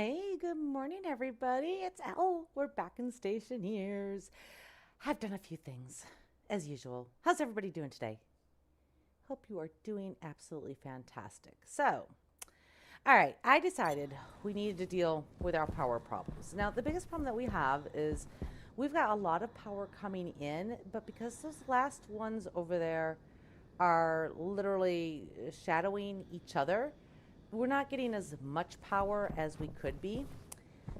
Hey, good morning, everybody. It's Elle. We're back in Stationeers. I've done a few things, as usual. How's everybody doing today? Hope you are doing absolutely fantastic. All right, I decided we needed to deal with our power problems. Now, the biggest problem that we have is we've got a lot of power coming in, but because those last ones over there are literally shadowing each other, we're not getting as much power as we could be.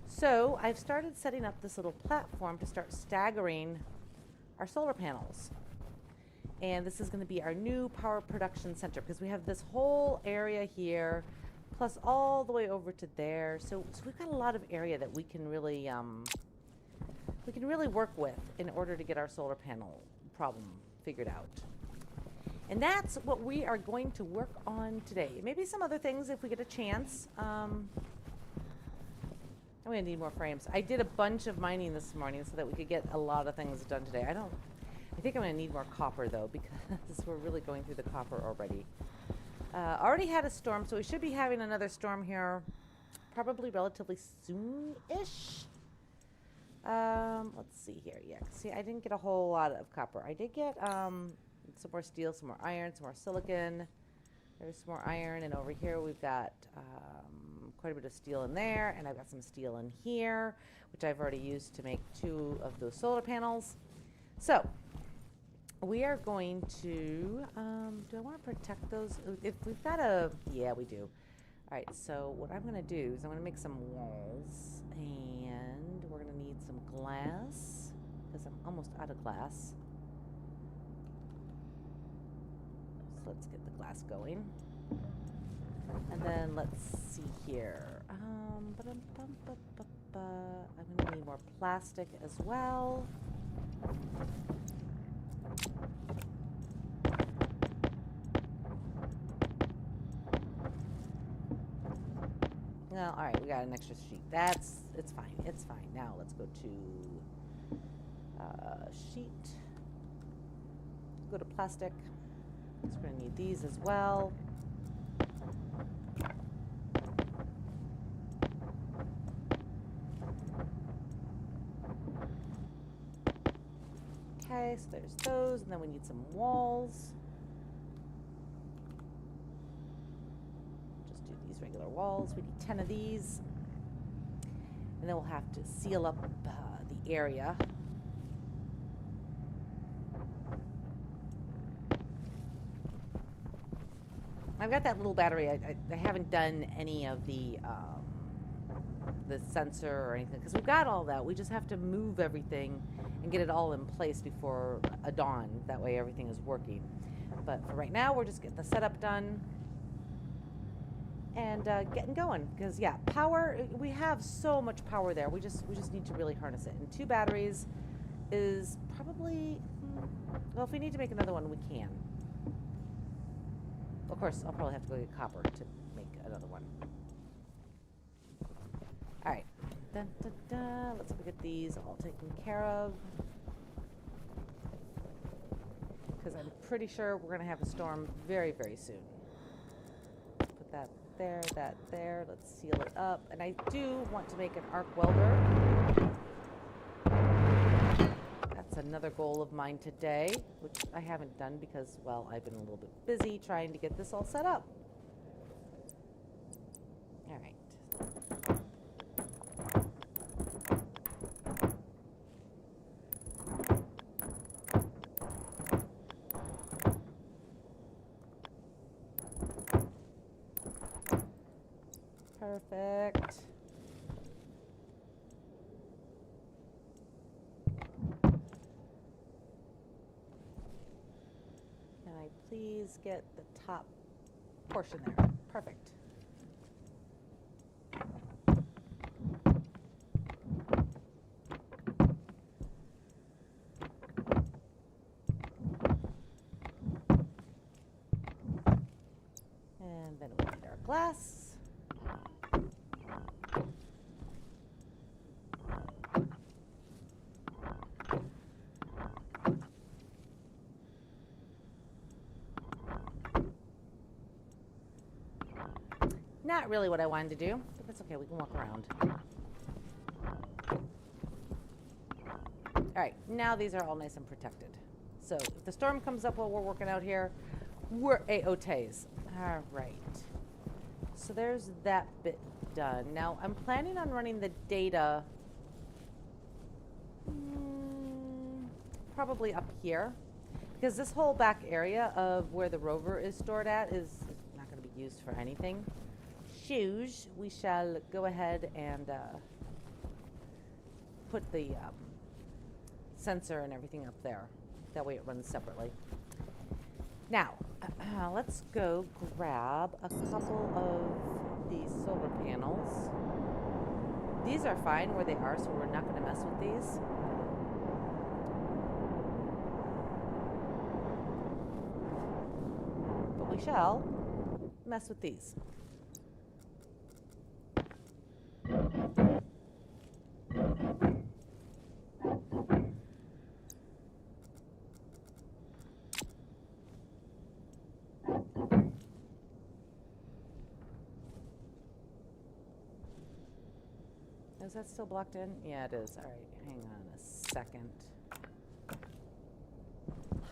So I've started setting up this little platform to start staggering our solar panels. And this is going to be our new power production center because we have this whole area here, plus all the way over to there. So we've got a lot of area that we can really work with in order to get our solar panel problem figured out. And that's what we are going to work on today. Maybe some other things if we get a chance. I'm going to need more frames. I did a bunch of mining this morning so that we could get a lot of things done today. I think I'm going to need more copper though because we're really going through the copper already. Already had a storm, so we should be having another storm here probably relatively soon-ish. Let's see here. Yeah, see, I didn't get a whole lot of copper. I did get some more steel, some more iron, some more silicon. There's some more iron, and over here we've got quite a bit of steel in there, and I've got some steel in here, which I've already used to make 2 of those solar panels. So we are going to, do I want to protect those? If we've got yeah, we do. All right, so what I'm going to do is I'm going to make some walls, and we're going to need some glass, because I'm almost out of glass. So let's get the glass going. And then let's see here. I'm going to need more plastic as well. Well, all right, we got an extra sheet. It's fine. It's fine. Now let's go to sheet. Go to plastic. So we're going to need these as well. Okay, so there's those, and then we need some walls. Just do these regular walls. We need 10 of these. And then we'll have to seal up the area. I've got that little battery. I haven't done any of the sensor or anything because we've got all that. We just have to move everything and get it all in place before dawn. That way everything is working. But for right now, we're just getting the setup done and getting going. Because yeah, power. We have so much power there. We just need to really harness it. And 2 batteries is probably well. If we need to make another one, we can. Of course, I'll probably have to go get copper to make another one. All right. Let's get these all taken care of. Because I'm pretty sure we're going to have a storm very, very soon. Put that there, that there. Let's seal it up. And I do want to make an arc welder. That's another goal of mine today, which I haven't done because, well, I've been a little bit busy trying to get this all set up. All right. Perfect. Can I please get the top portion there? Perfect. And then we need our glass. Not really what I wanted to do, but that's okay. We can walk around. All right, now these are all nice and protected. So if the storm comes up while we're working out here, we're A-OTs. All right. So there's that bit done. Now I'm planning on running the data probably up here, because this whole back area of where the rover is stored at is not going to be used for anything. Shoes, we shall go ahead and put the sensor and everything up there. That way it runs separately. Now, let's go grab a couple of these solar panels. These are fine where they are, so we're not going to mess with these. But we shall mess with these. Is that still blocked in? Yeah, it is. All right, hang on a second.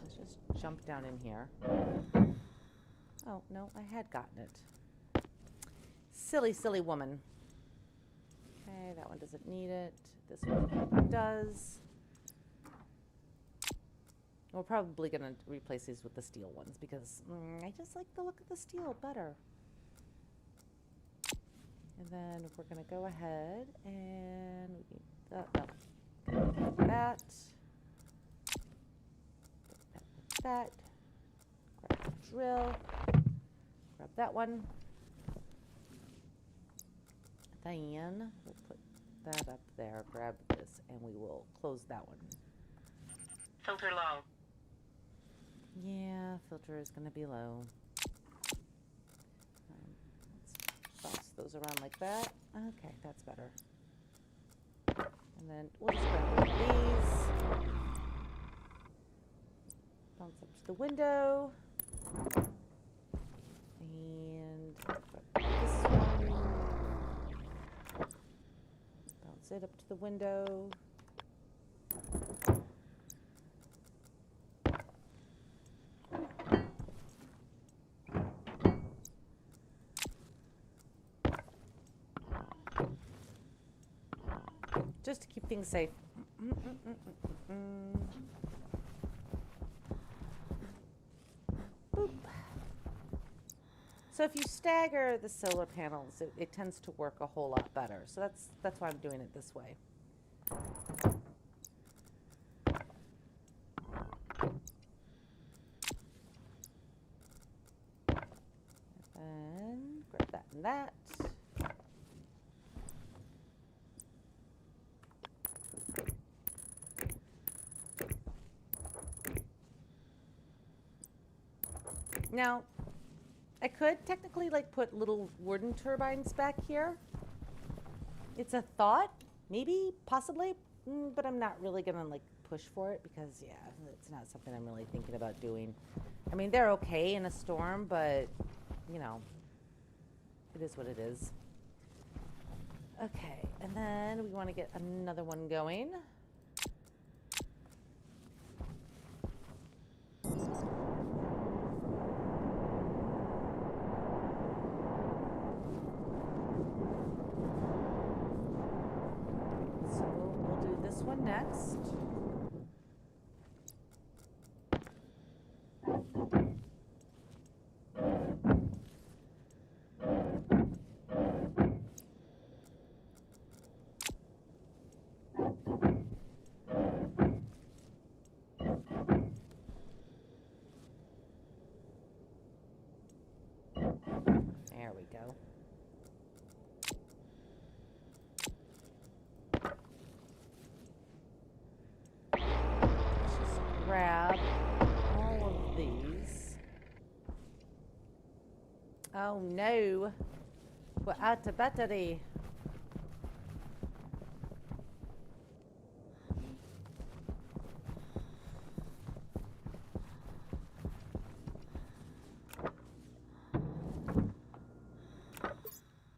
Let's just jump down in here. Oh, no, I had gotten it. Silly, silly woman. Okay, that one doesn't need it. This one does. We're probably going to replace these with the steel ones because I just like the look of the steel better. And then we're going to go ahead and we need that. That. That. Grab the drill. Grab that one. Then we'll put that up there. Grab this, and we will close that one. Filter low. Yeah, filter is going to be low. Let's bounce those around like that. Okay, that's better. And then we'll just grab one of these. Bounce up to the window. And this one. Bounce it up to the window. Just to keep things safe. Boop. So if you stagger the solar panels, it tends to work a whole lot better. So that's why I'm doing it this way. And grab that and that. Now, I could technically like put little wooden turbines back here. It's a thought, maybe, possibly, but I'm not really gonna like push for it because yeah, it's not something I'm really thinking about doing. I mean, they're okay in a storm, but you know, it is what it is. Okay, and then we want to get another one going. One next. There we go. Grab all of these. Oh no, we're out of battery.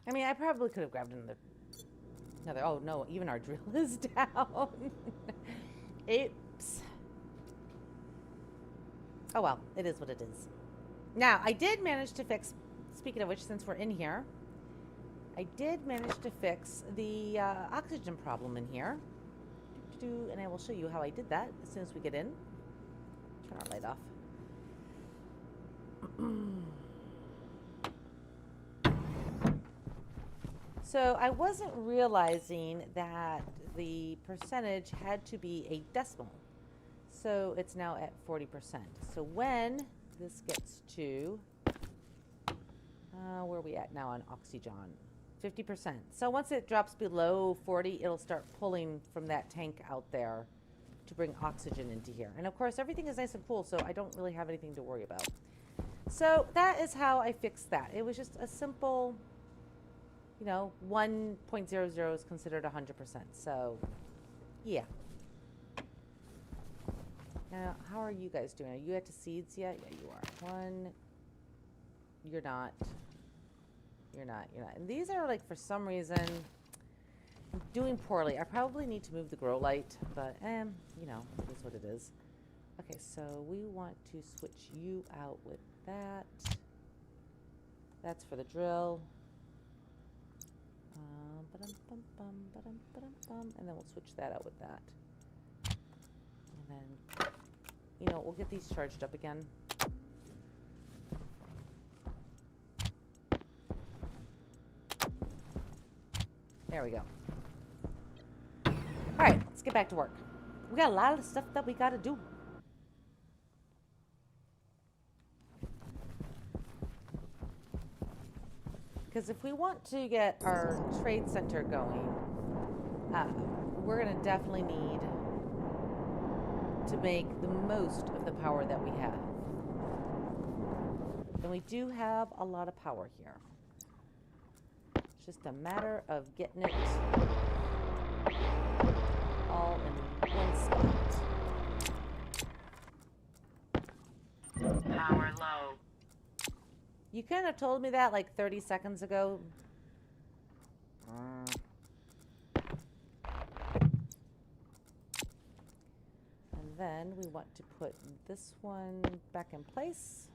I mean, I probably could have grabbed another. Oh no, even our drill is down. Oops. Oh well, it is what it is. Now, I did manage to fix, speaking of which, since we're in here, I did manage to fix the oxygen problem in here. And I will show you how I did that as soon as we get in. Turn our light off. So I wasn't realizing that the percentage had to be a decimal. So it's now at 40%. So when this gets to, where are we at now on oxygen? 50%. So once it drops below 40, it'll start pulling from that tank out there to bring oxygen into here. And of course, everything is nice and cool, so I don't really have anything to worry about. So that is how I fixed that. It was just a simple, 1.00 is considered 100%. So, yeah. Now, how are you guys doing? Are you at the seeds yet? Yeah, you are. One. You're not. You're not. And these are, like, for some reason, doing poorly. I probably need to move the grow light, but, it is what it is. Okay, so we want to switch you out with that. That's for the drill. And then we'll switch that out with that. And then, we'll get these charged up again. There we go. All right, let's get back to work. We got a lot of stuff that we got to do. Because if we want to get our trade center going, we're going to definitely need to make the most of the power that we have. And we do have a lot of power here. It's just a matter of getting it all in one spot. Power low. You kind of told me that like 30 seconds ago. And then we want to put this one back in place.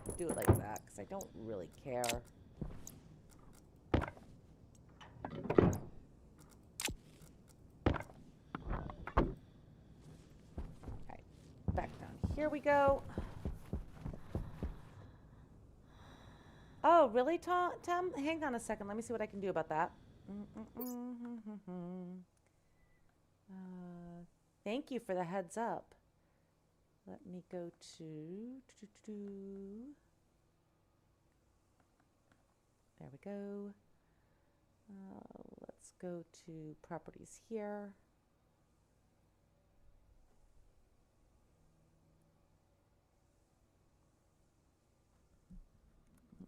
Just do it like that because I don't really care. Here we go. Oh, really, Tom? Hang on a second. Let me see what I can do about that. Thank you for the heads up. Let me go to... There we go. Let's go to properties here.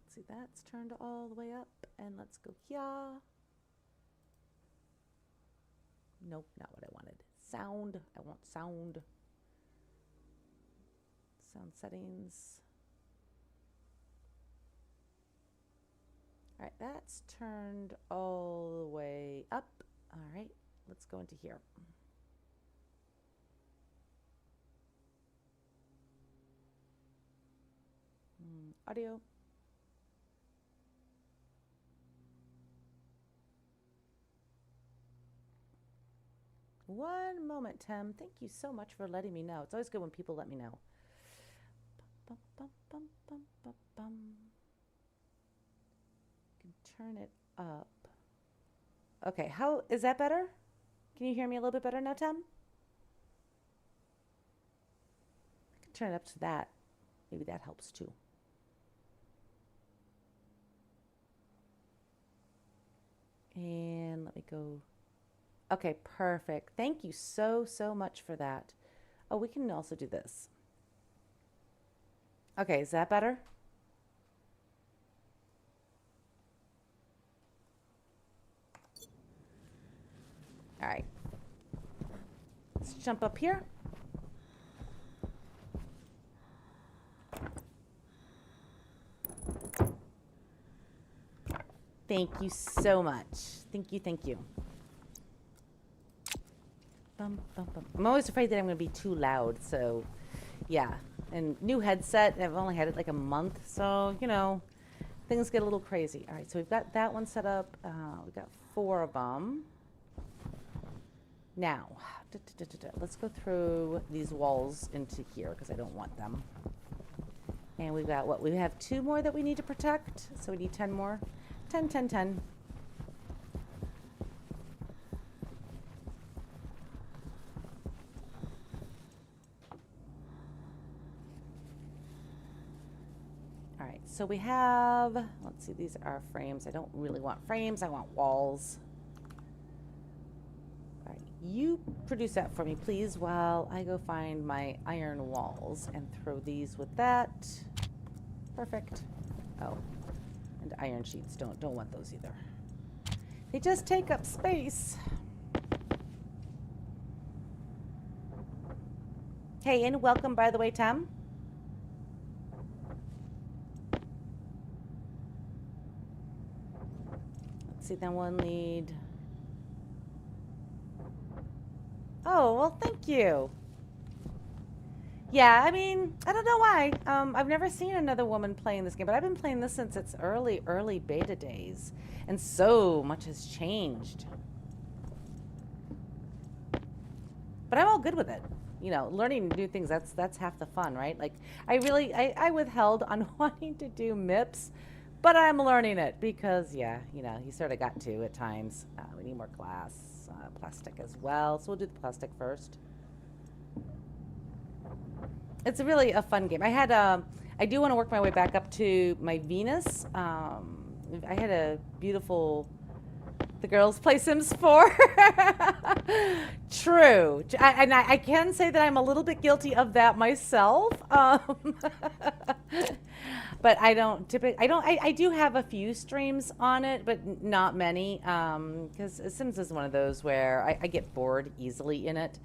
See, that's turned all the way up, and let's go here. Nope, not what I wanted. Sound. I want sound. Sound settings. All right, that's turned all the way up. All right, let's go into here. Audio. One moment, Tim. Thank you so much for letting me know. It's always good when people let me know. You can turn it up. Okay, how is that better? Can you hear me a little bit better now, Tim? I can turn it up to that. Maybe that helps too. And let me go. Okay, perfect. Thank you so much for that. Oh, we can also do this. Okay, is that better? All right. Let's jump up here. Thank you so much. Thank you, thank you. Bum, bum, bum. I'm always afraid that I'm going to be too loud, so yeah. And new headset, I've only had it like a month, so, you know, things get a little crazy. All right, so we've got that one set up. We've got 4 of them. Now, let's go through these walls into here because I don't want them. And we've got what? We have 2 more that we need to protect, so we need 10 more. 10, 10, 10. All right, so we have, let's see, these are frames. I don't really want frames, I want walls. All right, you produce that for me, please, while I go find my iron walls and throw these with that. Perfect. Oh, and iron sheets, don't want those either. They just take up space. Hey, and welcome, by the way, Tom. Let's see, then we'll need... Oh, well, thank you. Yeah, I mean, I don't know why. I've never seen another woman playing this game, but I've been playing this since its early beta days. And so much has changed. But I'm all good with it. You know, learning new things, that's half the fun, right? Like, I withheld on wanting to do MIPS, but I'm learning it because, yeah, you know, you sort of got to at times. We need more glass, plastic as well. So we'll do the plastic first. It's really a fun game. I do want to work my way back up to my Venus. I had a beautiful... The girls play Sims 4. True. And I can say that I'm a little bit guilty of that myself. But I don't typically, I do have a few streams on it, but not many. Because Sims is one of those where I get bored easily in it.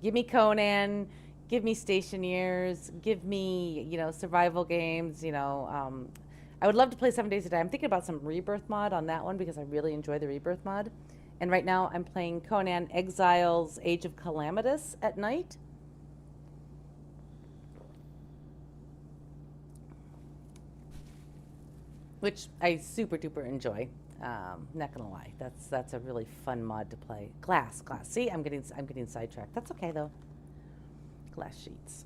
Give me Conan, give me Stationeers, give me, you know, survival games, you know, I would love to play 7 days a day. I'm thinking about some Rebirth mod on that one because I really enjoy the Rebirth mod. And right now I'm playing Conan Exiles Age of Calamitous at night. Which I super duper enjoy. Not gonna lie, that's a really fun mod to play. Glass. See, I'm getting sidetracked. That's okay though. Glass sheets.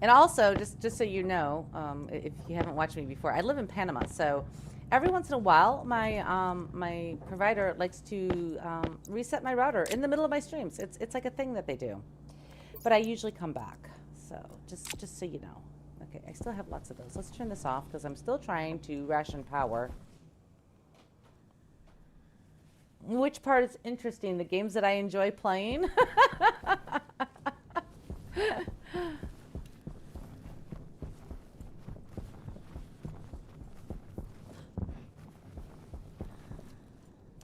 And also, just so you know, if you haven't watched me before, I live in Panama, so every once in a while, my provider likes to reset my router in the middle of my streams. It's like a thing that they do, but I usually come back. So just so you know. Okay, I still have lots of those. Let's turn this off because I'm still trying to ration power. Which part is interesting? The games that I enjoy playing.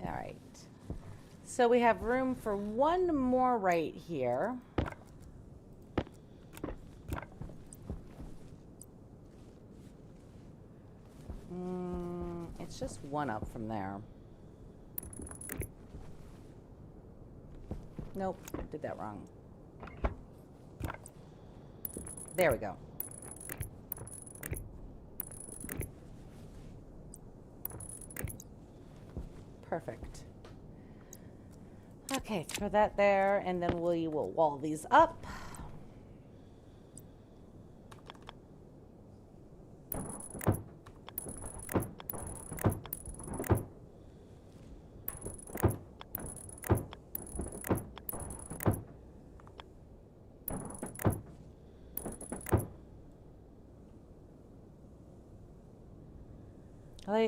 All right, so we have room for one more right here. It's just one up from there. Nope, did that wrong. There we go. Perfect. Okay, throw that there, and then we will wall these up.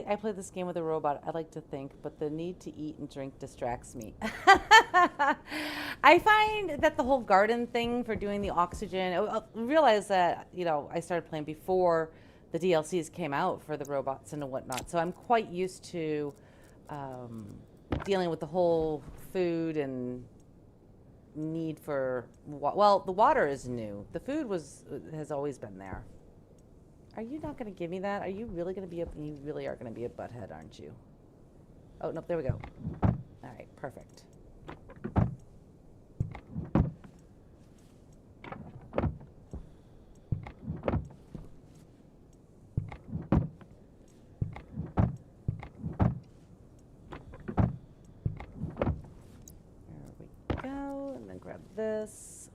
I play this game with a robot, I like to think, but the need to eat and drink distracts me. I find that the whole garden thing for doing the oxygen, I realize that, you know, I started playing before the DLCs came out for the robots and whatnot, so I'm quite used to dealing with the whole food and need for, well, the water is new. The food has always been there. Are you not going to give me that? Are you really going to be you really are going to be a butthead, aren't you? Oh, nope, there we go. All right, perfect. There we go, and then grab this.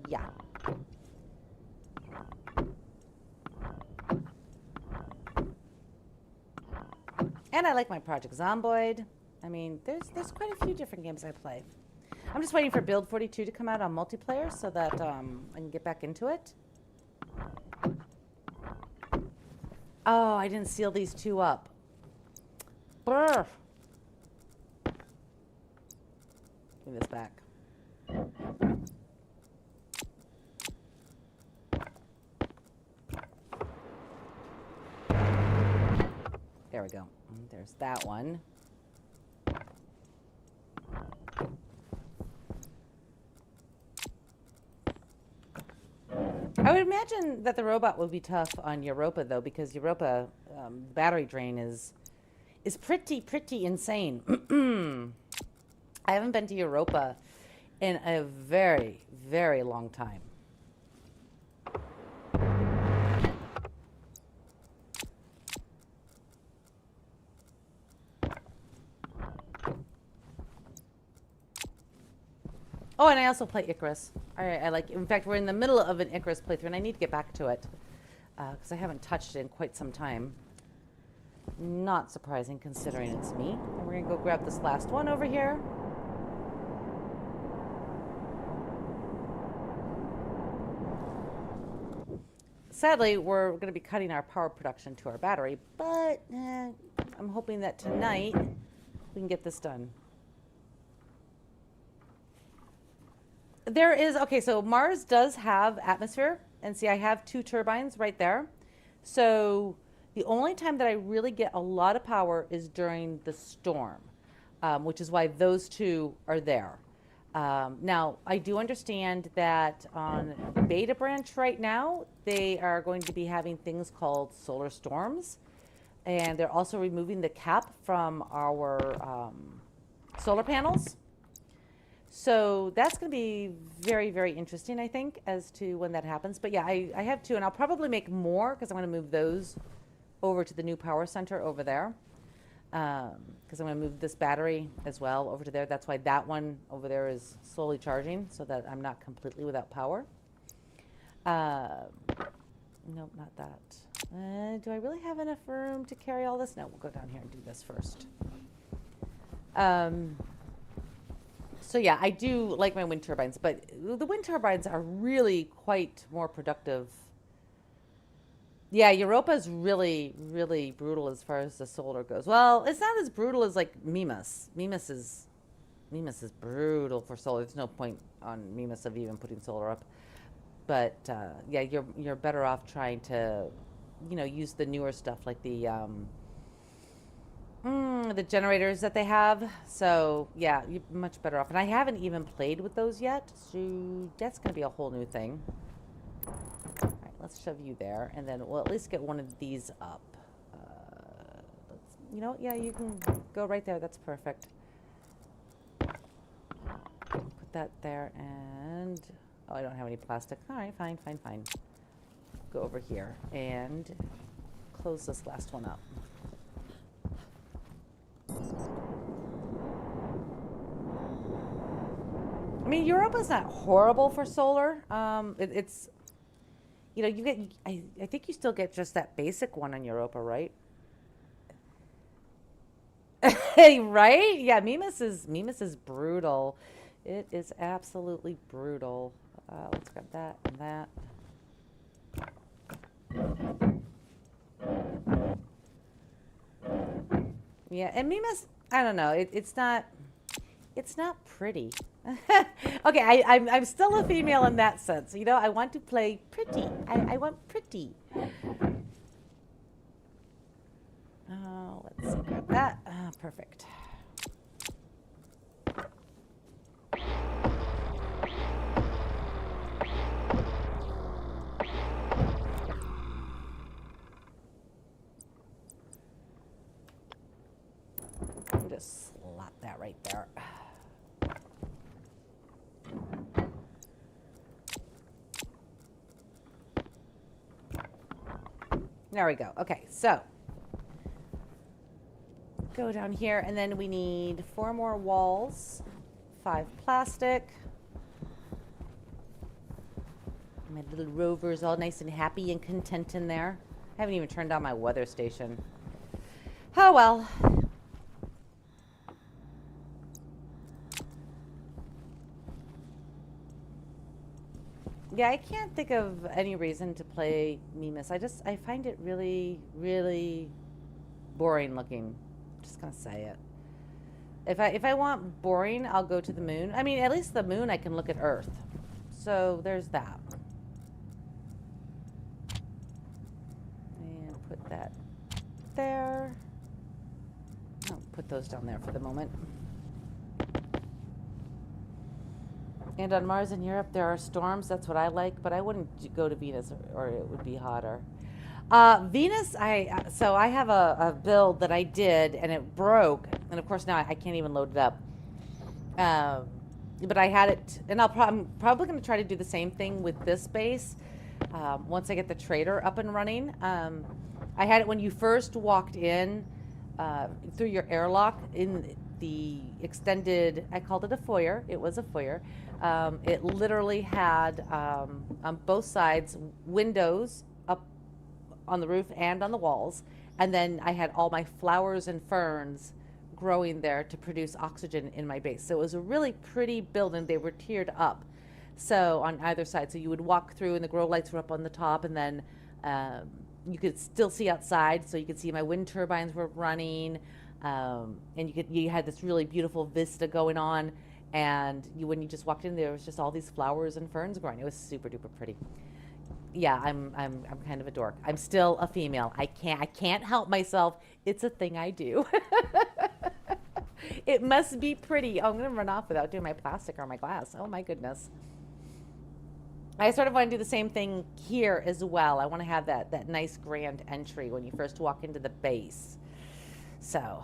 Yeah. And I like my Project Zomboid. I mean, there's quite a few different games I play. I'm just waiting for Build 42 to come out on multiplayer so that I can get back into it. Oh, I didn't seal these two up. Brr. Give me this back. There we go. There's that one. I would imagine that the robot would be tough on Europa, though, because Europa, battery drain is pretty insane. I haven't been to Europa in a very, very long time. Oh, and I also play Icarus. I like. In fact, we're in the middle of an Icarus playthrough, and I need to get back to it because I haven't touched it in quite some time. Not surprising, considering it's me. And we're gonna go grab this last one over here. Sadly, we're going to be cutting our power production to our battery, but I'm hoping that tonight we can get this done. There is, okay, so Mars does have atmosphere, and see, I have 2 turbines right there. So the only time that I really get a lot of power is during the storm, which is why those 2 are there. Now, I do understand that on Beta Branch right now, they are going to be having things called solar storms, and they're also removing the cap from our solar panels. So that's going to be very, very interesting, I think, as to when that happens. But yeah, I have 2, and I'll probably make more because I'm going to move those over to the new power center over there. Because I'm going to move this battery as well over to there. That's why that one over there is slowly charging so that I'm not completely without power. Nope, not that. Do I really have enough room to carry all this? No, we'll go down here and do this first. So yeah, I do like my wind turbines, but the wind turbines are really quite more productive. Yeah, Europa's really, really brutal as far as the solar goes. Well, it's not as brutal as like Mimas. Mimas is brutal for solar. There's no point on Mimas of even putting solar up. But yeah, you're better off trying to, use the newer stuff like the generators that they have. So yeah, you're much better off. And I haven't even played with those yet, so that's going to be a whole new thing. Let's shove you there, and then we'll at least get one of these up. Yeah, you can go right there. That's perfect. Put that there, and oh, I don't have any plastic. All right, fine. Go over here and close this last one up. I mean, Europa's not horrible for solar. It's you get, I think you still get just that basic one on Europa, right? Right? Yeah, Mimas is brutal. It is absolutely brutal. Let's grab that and that. Yeah, and Mimas, I don't know. It's not pretty. Okay, I'm still a female in that sense. I want to play pretty. I want pretty. Oh, let's grab that. Perfect. There we go. Okay, so go down here, and then we need 4 more walls, 5 plastic. My little rover's all nice and happy and content in there. I haven't even turned on my weather station. Oh well. Yeah, I can't think of any reason to play Mimas. I find it really, really boring looking. Just gonna say it. If I want boring, I'll go to the moon. I mean, at least the moon I can look at Earth. So there's that. And put that there. I'll put those down there for the moment. And on Mars and Europe, there are storms. That's what I like, but I wouldn't go to Venus, or it would be hotter. Venus, so I have a build that I did, and it broke, and of course now I can't even load it up. But I had it, and I'm probably going to try to do the same thing with this base once I get the trader up and running. I had it when you first walked in through your airlock in the extended, I called it a foyer. It was a foyer. It literally had on both sides windows up on the roof and on the walls, and then I had all my flowers and ferns growing there to produce oxygen in my base. So it was a really pretty building. They were tiered up, so on either side. So you would walk through, and the grow lights were up on the top, and then you could still see outside. So you could see my wind turbines were running, and you had this really beautiful vista going on. And when you just walked in, there was just all these flowers and ferns growing. It was super duper pretty. Yeah, I'm kind of a dork. I'm still a female. I can't help myself. It's a thing I do. It must be pretty. Oh, I'm gonna run off without doing my plastic or my glass. Oh my goodness. I sort of want to do the same thing here as well. I want to have that nice grand entry when you first walk into the base. So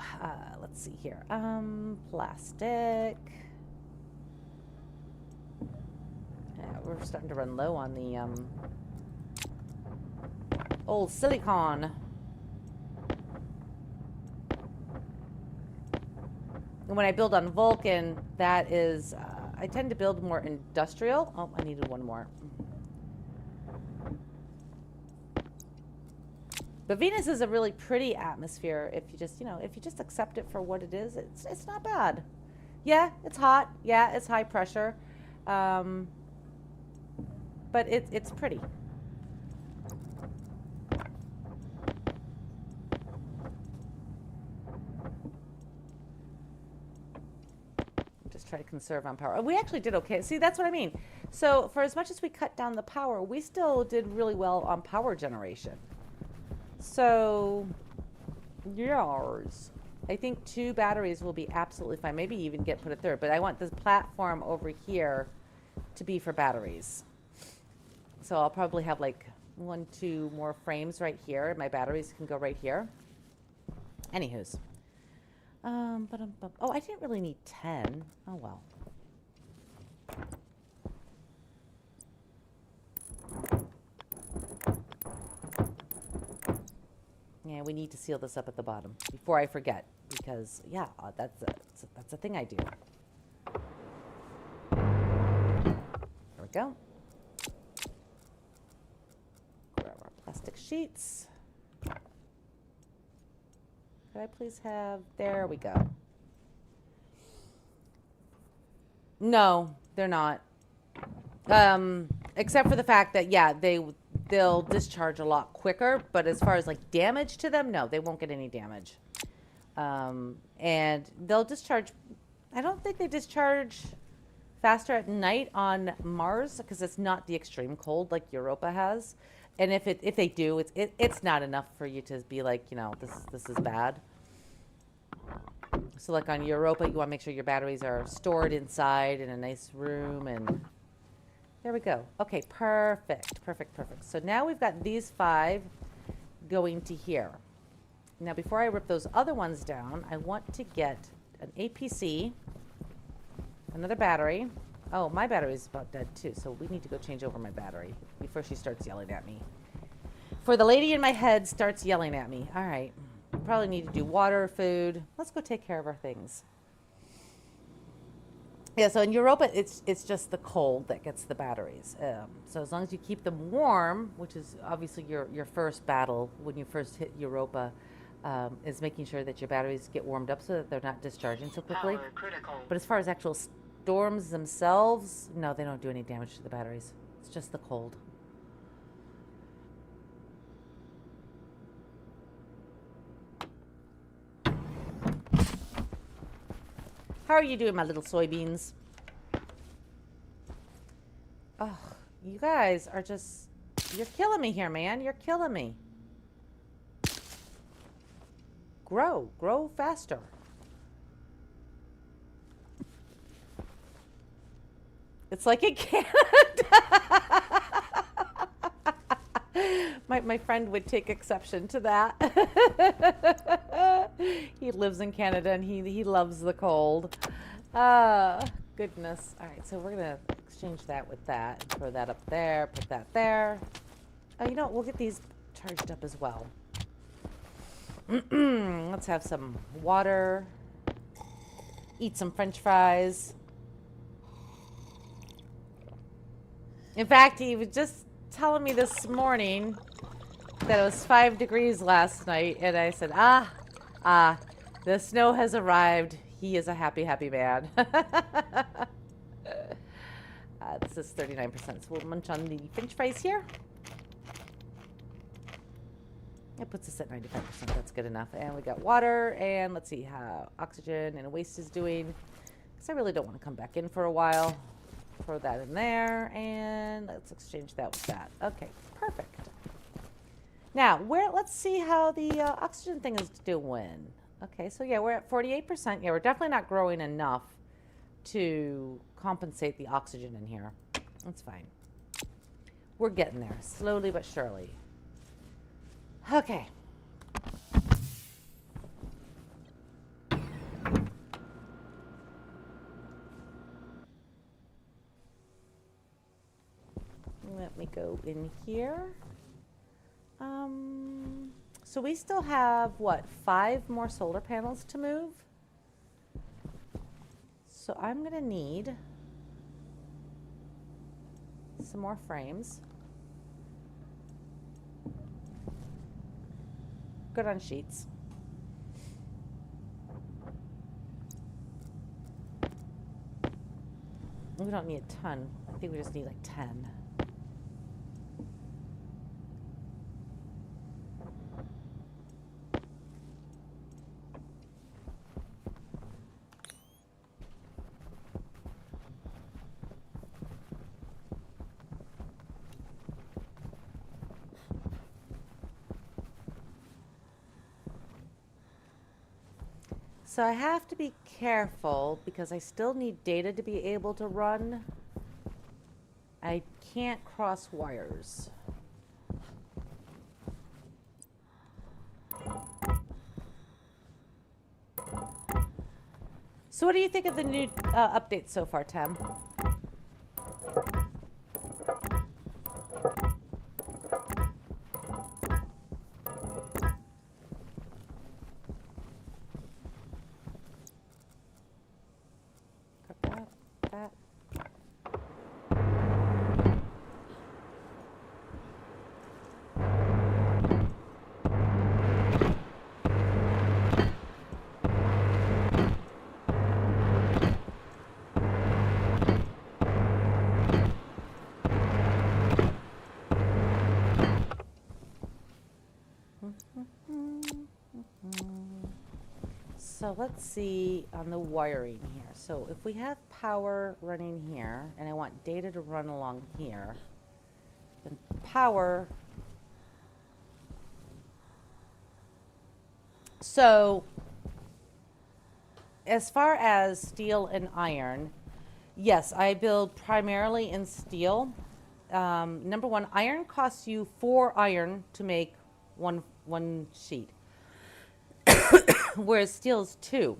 let's see here. Plastic. Yeah, we're starting to run low on the old silicon. And when I build on Vulcan, that is, I tend to build more industrial. Oh, I needed one more. But Venus is a really pretty atmosphere if you just, if you just accept it for what it is. It's not bad. Yeah, it's hot. Yeah, it's high pressure. But it's pretty. Just try to conserve on power. We actually did okay. See, that's what I mean. So for as much as we cut down the power, we still did really well on power generation. So, yours. I think 2 batteries will be absolutely fine. Maybe even put a third. But I want this platform over here to be for batteries. So I'll probably have like 1, 2 more frames right here. My batteries can go right here. Anywho's. Oh, I didn't really need 10. Oh, well. Yeah, we need to seal this up at the bottom before I forget, because, yeah, that's a thing I do. There we go. Grab our plastic sheets. Could I please have, there we go. No, they're not. Except for the fact that, yeah, they'll discharge a lot quicker, but as far as like damage to them, no, they won't get any damage. And they'll discharge, I don't think they discharge faster at night on Mars because it's not the extreme cold like Europa has. And if they do, it's not enough for you to be like, this is bad. So like on Europa, you want to make sure your batteries are stored inside in a nice room, and there we go. Okay, perfect. So now we've got these 5 going to here. Now before I rip those other ones down, I want to get an APC, another battery. Oh, my battery's about dead too, so we need to go change over my battery before she starts yelling at me before the lady in my head starts yelling at me. All right. Probably need to do water, food. Let's go take care of our things. Yeah, so in Europa, it's just the cold that gets the batteries. So as long as you keep them warm, which is obviously your first battle when you first hit Europa, is making sure that your batteries get warmed up so that they're not discharging so quickly. Power critical. But as far as actual storms themselves, no, they don't do any damage to the batteries. It's just the cold. How are you doing, my little soybeans? Oh, you guys are just... You're killing me here, man. You're killing me. Grow. Grow faster. It's like in Canada. My friend would take exception to that. He lives in Canada and he loves the cold. Goodness. All right, so we're going to exchange that with that. Throw that up there, put that there. Oh, you know what? We'll get these charged up as well. Let's have some water. Eat some French fries. In fact, he was just telling me this morning that it was 5 degrees last night, and I said, the snow has arrived. He is a happy, happy man. This is 39%, so we'll munch on the French fries here. It puts us at 95%, that's good enough. And we got water, and let's see how oxygen and waste is doing, because I really don't want to come back in for a while. Throw that in there, and let's exchange that with that. Okay, perfect. Now, let's see how the oxygen thing is doing. Okay, so yeah, we're at 48%. Yeah, we're definitely not growing enough to compensate the oxygen in here. That's fine. We're getting there, slowly but surely. Okay. Let me go in here. So we still have, what, 5 more solar panels to move? So I'm going to need some more frames. Good on sheets. We don't need a ton. I think we just need like 10. So I have to be careful because I still need data to be able to run. I can't cross wires. So what do you think of the new updates so far, Tim? That. So let's see on the wiring here. So if we have power running here and I want data to run along here, then power. So as far as steel and iron, yes, I build primarily in steel. Number one, iron costs you 4 iron to make one sheet. Whereas steel is 2.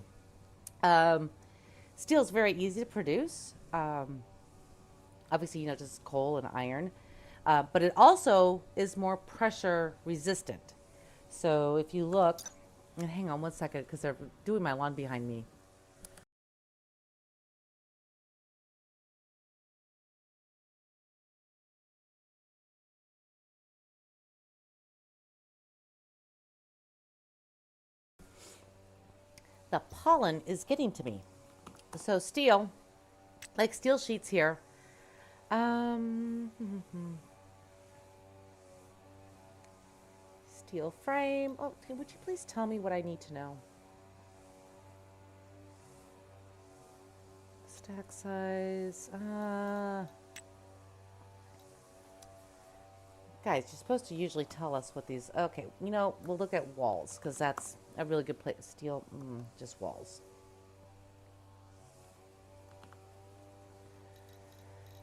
Steel is very easy to produce. Obviously, just coal and iron. but it also is more pressure resistant. So if you look, and hang on one second because they're doing my lawn behind me. The pollen is getting to me. So steel, like steel sheets here. Um, Steel frame. Oh, would you please tell me what I need to know? Stack size. Guys, you're supposed to usually tell us what these. Okay, we'll look at walls because that's a really good place. Steel, just walls.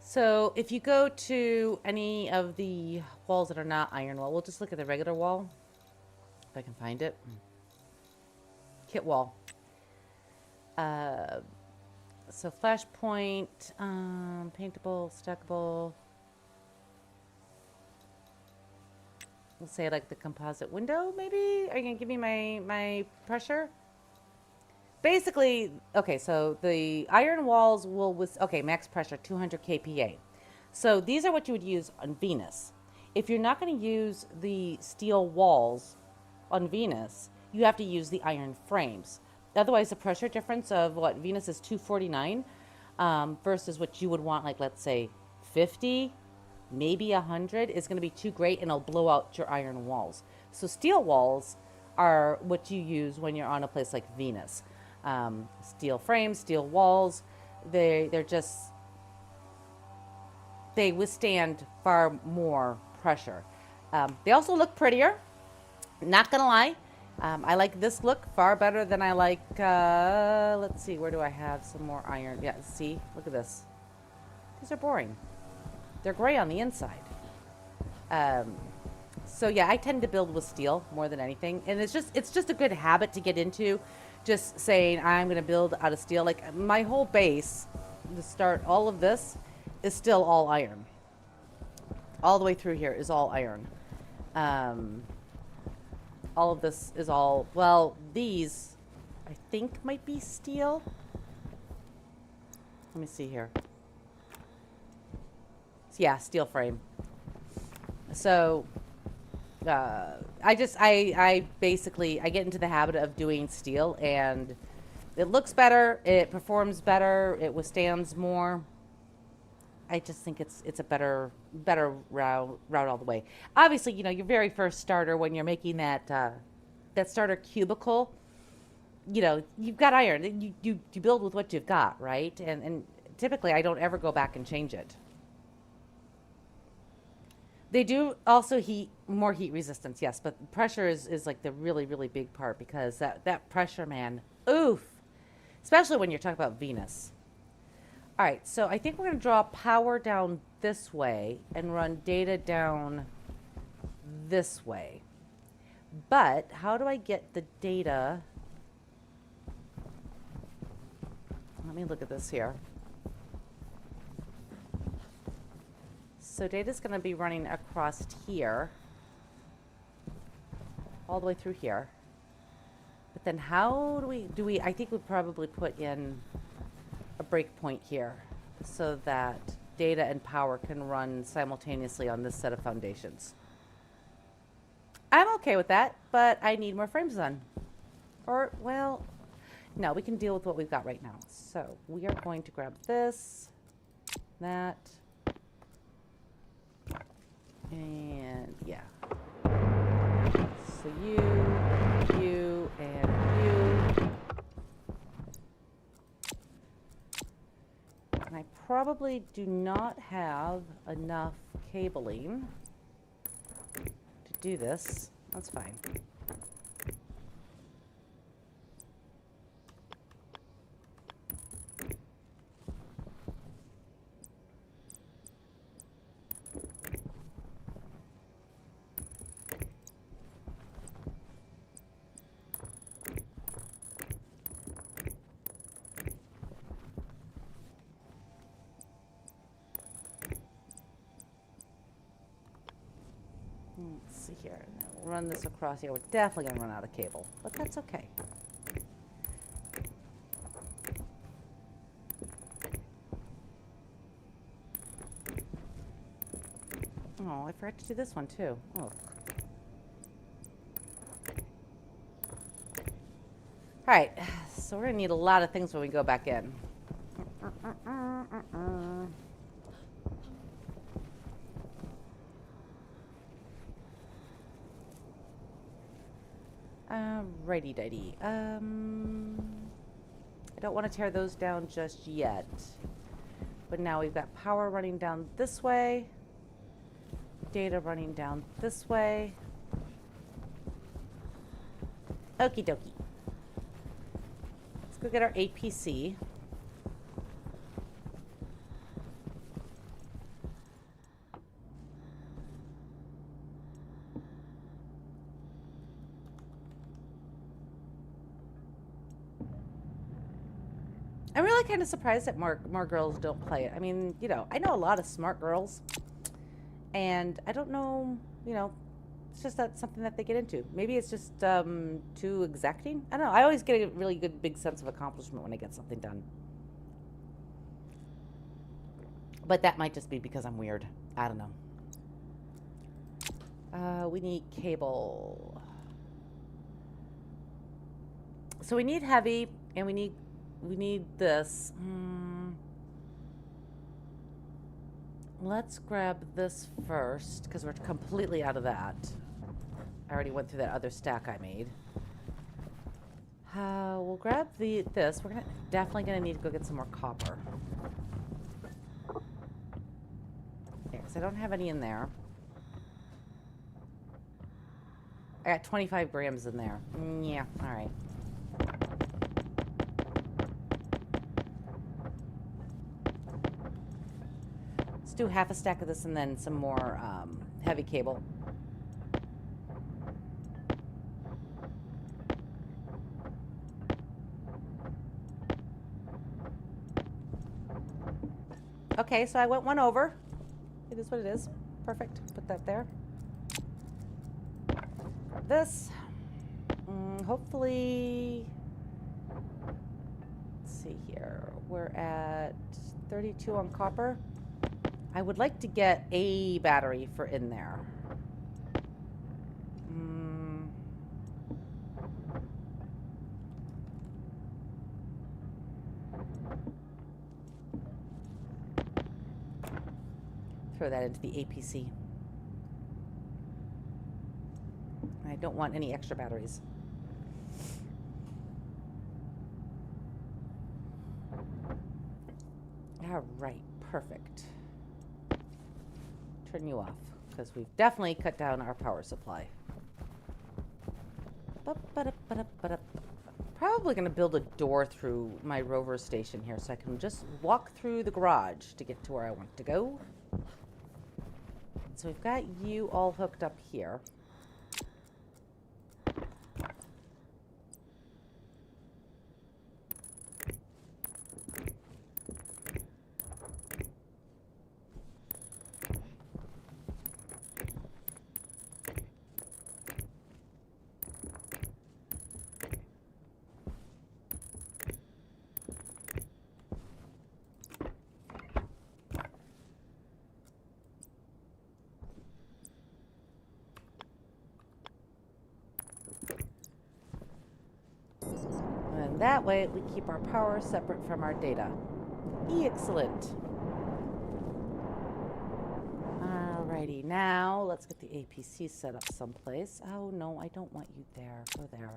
So if you go to any of the walls that are not iron wall, we'll just look at the regular wall. If I can find it. Kit wall. So flashpoint, paintable, stackable. We'll say like the composite window, maybe? Are you going to give me my pressure? Basically, okay, so the iron walls will, okay, max pressure, 200 kPa. So these are what you would use on Venus. If you're not going to use the steel walls on Venus, you have to use the iron frames. Otherwise, the pressure difference of what Venus is 249 versus what you would want, like let's say 50, maybe 100 is going to be too great and it'll blow out your iron walls. So steel walls are what you use when you're on a place like Venus. Steel frames, steel walls, they withstand far more pressure. They also look prettier, not gonna lie. I like this look far better than I like, let's see, where do I have some more iron? Yeah, see, look at this. These are boring. They're gray on the inside. So yeah, I tend to build with steel more than anything. And it's just a good habit to get into. Just saying, I'm going to build out of steel. Like my whole base to start all of this is still all iron. All the way through here is all iron. All of this is all, well, these I think might be steel. Let me see here. Yeah, steel frame. So I basically I get into the habit of doing steel, and it looks better, it performs better, it withstands more. I just think it's a better route all the way. Obviously, your very first starter when you're making that starter cubicle, you've got iron. You build with what you've got, right? And typically I don't ever go back and change it. They do also more heat resistance, yes, but pressure is like the really, really big part because that pressure, man, oof. Especially when you're talking about Venus. All right, so I think we're going to draw power down this way and run data down this way. But how do I get the data? Let me look at this here. So data is going to be running across here, all the way through here. But then how do we, I think we'd probably put in a breakpoint here so that data and power can run simultaneously on this set of foundations. I'm okay with that, but I need more frames done. Or, well, no, we can deal with what we've got right now. So we are going to grab this, that, and yeah. So you, and you. And I probably do not have enough cabling to do this. That's fine. see here. We'll run this across here. We're definitely going to run out of cable, but that's okay. Oh, I forgot to do this one too. Oh. Alright, so we're going to need a lot of things when we go back in. Righty-dighty. I don't want to tear those down just yet. But now we've got power running down this way. Data running down this way. Okie dokie. Let's go get our APC. I'm really kind of surprised that more girls don't play it. I mean, you know, I know a lot of smart girls, and I don't know, you know, it's just that something that they get into. Maybe it's just too exacting. I don't know. I always get a really good big sense of accomplishment when I get something done. But that might just be because I'm weird. I don't know. We need cable. So we need heavy, and we need this. Let's grab this first, because we're completely out of that. I already went through that other stack I made. We'll grab this. We're definitely gonna need to go get some more copper. Yeah, because I don't have any in there. I got 25 grams in there. Yeah, all right. Let's do half a stack of this and then some more heavy cable. Okay, so I went one over. It is what it is. Perfect. Put that there. This. Hopefully. Let's see here. We're at 32 on copper. I would like to get a battery for in there. Throw that into the APC. I don't want any extra batteries. All right, perfect. Turn you off, because we've definitely cut down our power supply. Probably going to build a door through my rover station here so I can just walk through the garage to get to where I want to go. So we've got you all hooked up here. That way, we keep our power separate from our data. Excellent. Alrighty, now let's get the APC set up someplace. Oh no, I don't want you there. Go there.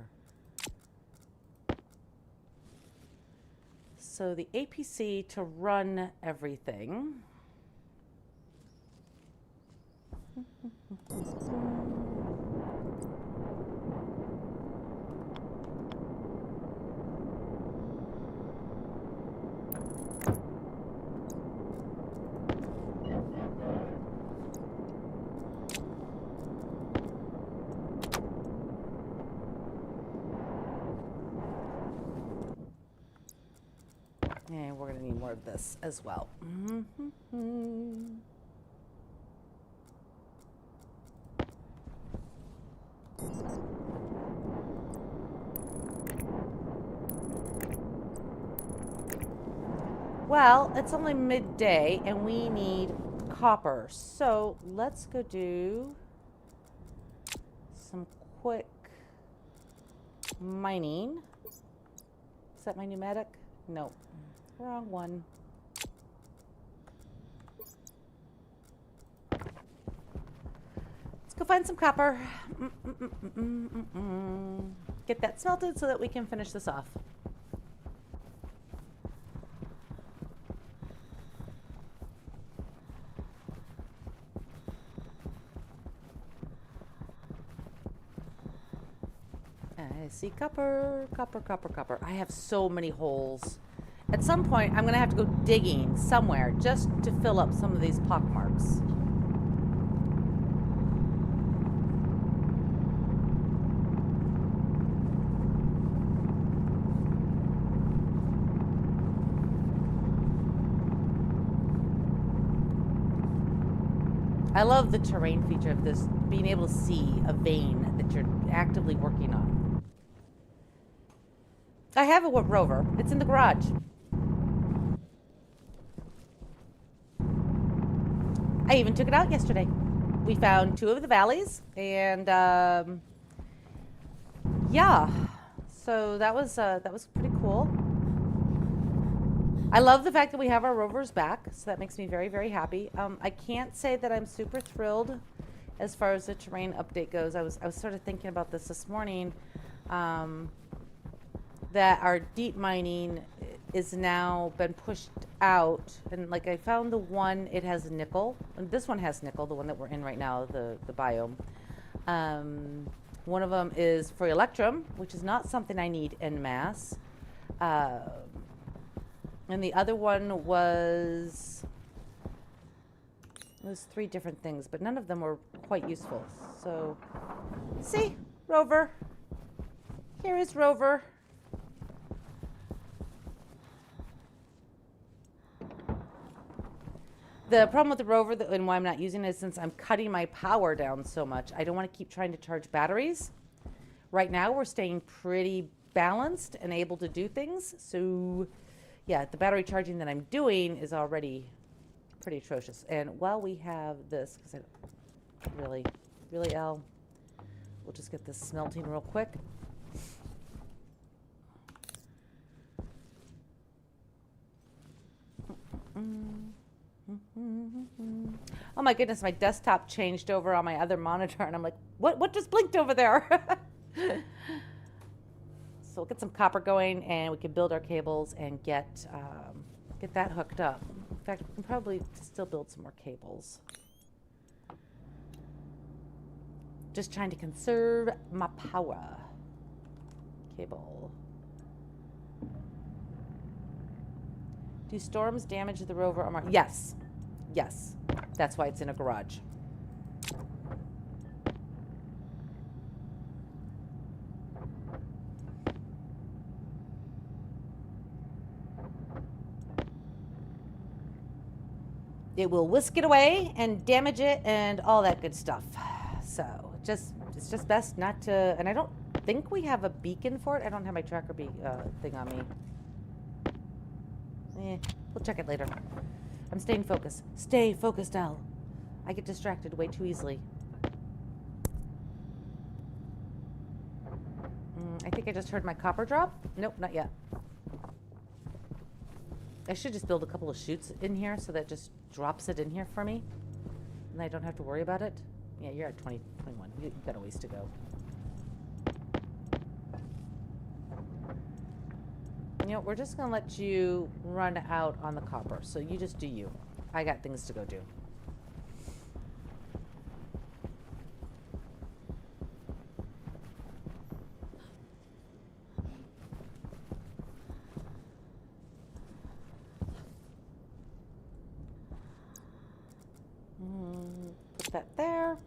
So the APC to run everything. And we're going to need more of this as well. Well, it's only midday and we need copper. So let's go do some quick mining. Is that my pneumatic? Nope. Wrong one. Let's go find some copper. Get that smelted so that we can finish this off. I see copper, copper, copper, copper. I have so many holes. At some point, I'm going to have to go digging somewhere just to fill up some of these pock marks. I love the terrain feature of this, being able to see a vein that you're actively working on. I have a rover. It's in the garage. I even took it out yesterday. We found 2 of the valleys, and yeah, so that was pretty cool. I love the fact that we have our rovers back, so that makes me very, very happy. I can't say that I'm super thrilled as far as the terrain update goes. I was sort of thinking about this morning, that our deep mining is now been pushed out, and like I found the one, it has nickel, and this one has nickel, the one that we're in right now, the biome. One of them is for electrum, which is not something I need en masse. And the other one was 3 different things, but none of them were quite useful. So, see, rover. Here is rover. The problem with the rover and why I'm not using it is since I'm cutting my power down so much. I don't want to keep trying to charge batteries. Right now, we're staying pretty balanced and able to do things. So, yeah, the battery charging that I'm doing is already pretty atrocious. And while we have this, because I really, Al, we'll just get this smelting real quick. Oh my goodness, my desktop changed over on my other monitor, and I'm like, what just blinked over there? So we'll get some copper going, and we can build our cables and get that hooked up. In fact, we can probably still build some more cables. Just trying to conserve my power. Cable. Do storms damage the rover armor? Yes. Yes. That's why it's in a garage. It will whisk it away and damage it and all that good stuff. So it's just best not to, and I don't think we have a beacon for it. I don't have my tracker thing on me. We'll check it later. I'm staying focused. Stay focused, Al. I get distracted way too easily. I think I just heard my copper drop. Nope, not yet. I should just build a couple of chutes in here so that just drops it in here for me. And I don't have to worry about it. Yeah, you're at 20, 21. You've got a ways to go. You know, we're just going to let you run out on the copper. So you just do you. I got things to go do. Put that there.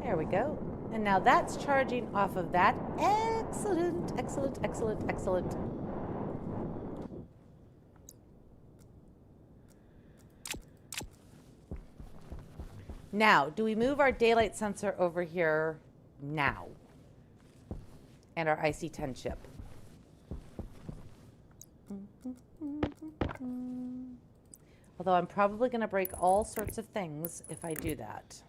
There we go. And now that's charging off of that. Excellent, excellent, excellent, excellent. Now, do we move our daylight sensor over here now? And our IC-10 chip? Although I'm probably going to break all sorts of things if I do that.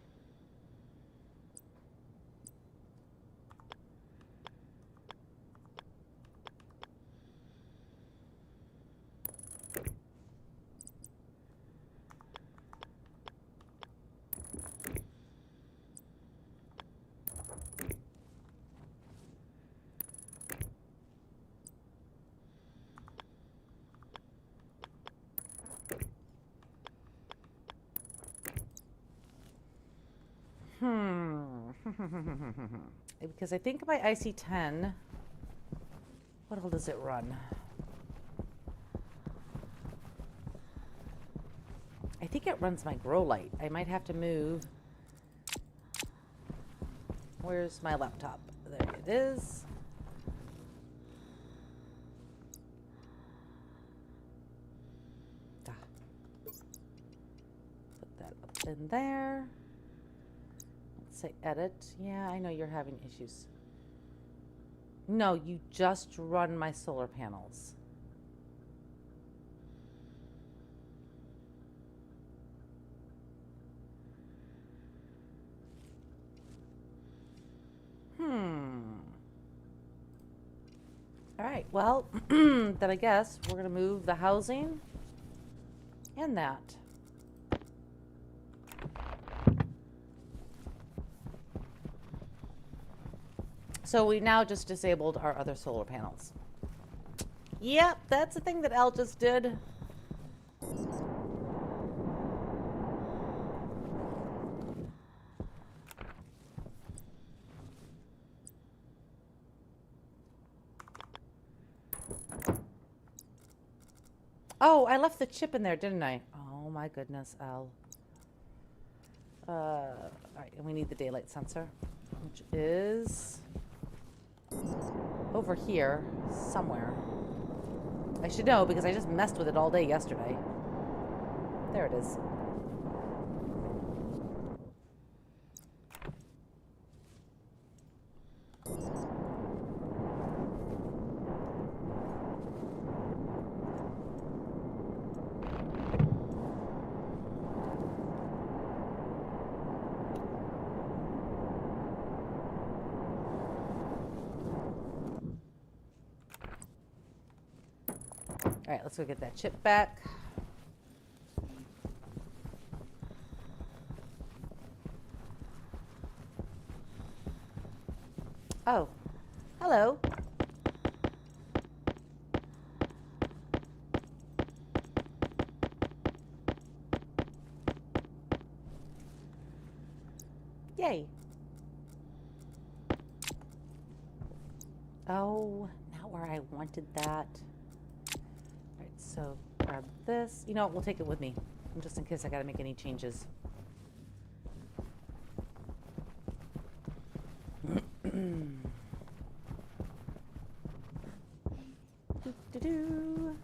Because I think my IC-10, what all does it run? I think it runs my grow light. I might have to move. Where's my laptop? There it is. Put that up in there. Say edit. Yeah, I know you're having issues. No, you just run my solar panels. All right, well, then I guess we're going to move the housing and that. So we now just disabled our other solar panels. Yep, that's the thing that Al just did. Oh, I left the chip in there, didn't I? Oh my goodness, Al. All right, and we need the daylight sensor, which is over here somewhere. I should know because I just messed with it all day yesterday. There it is. All right, let's go get that chip back. Oh, hello. Yay. Oh, not where I wanted that. So grab this. You know what? We'll take it with me, just in case I got to make any changes. Do-do-do.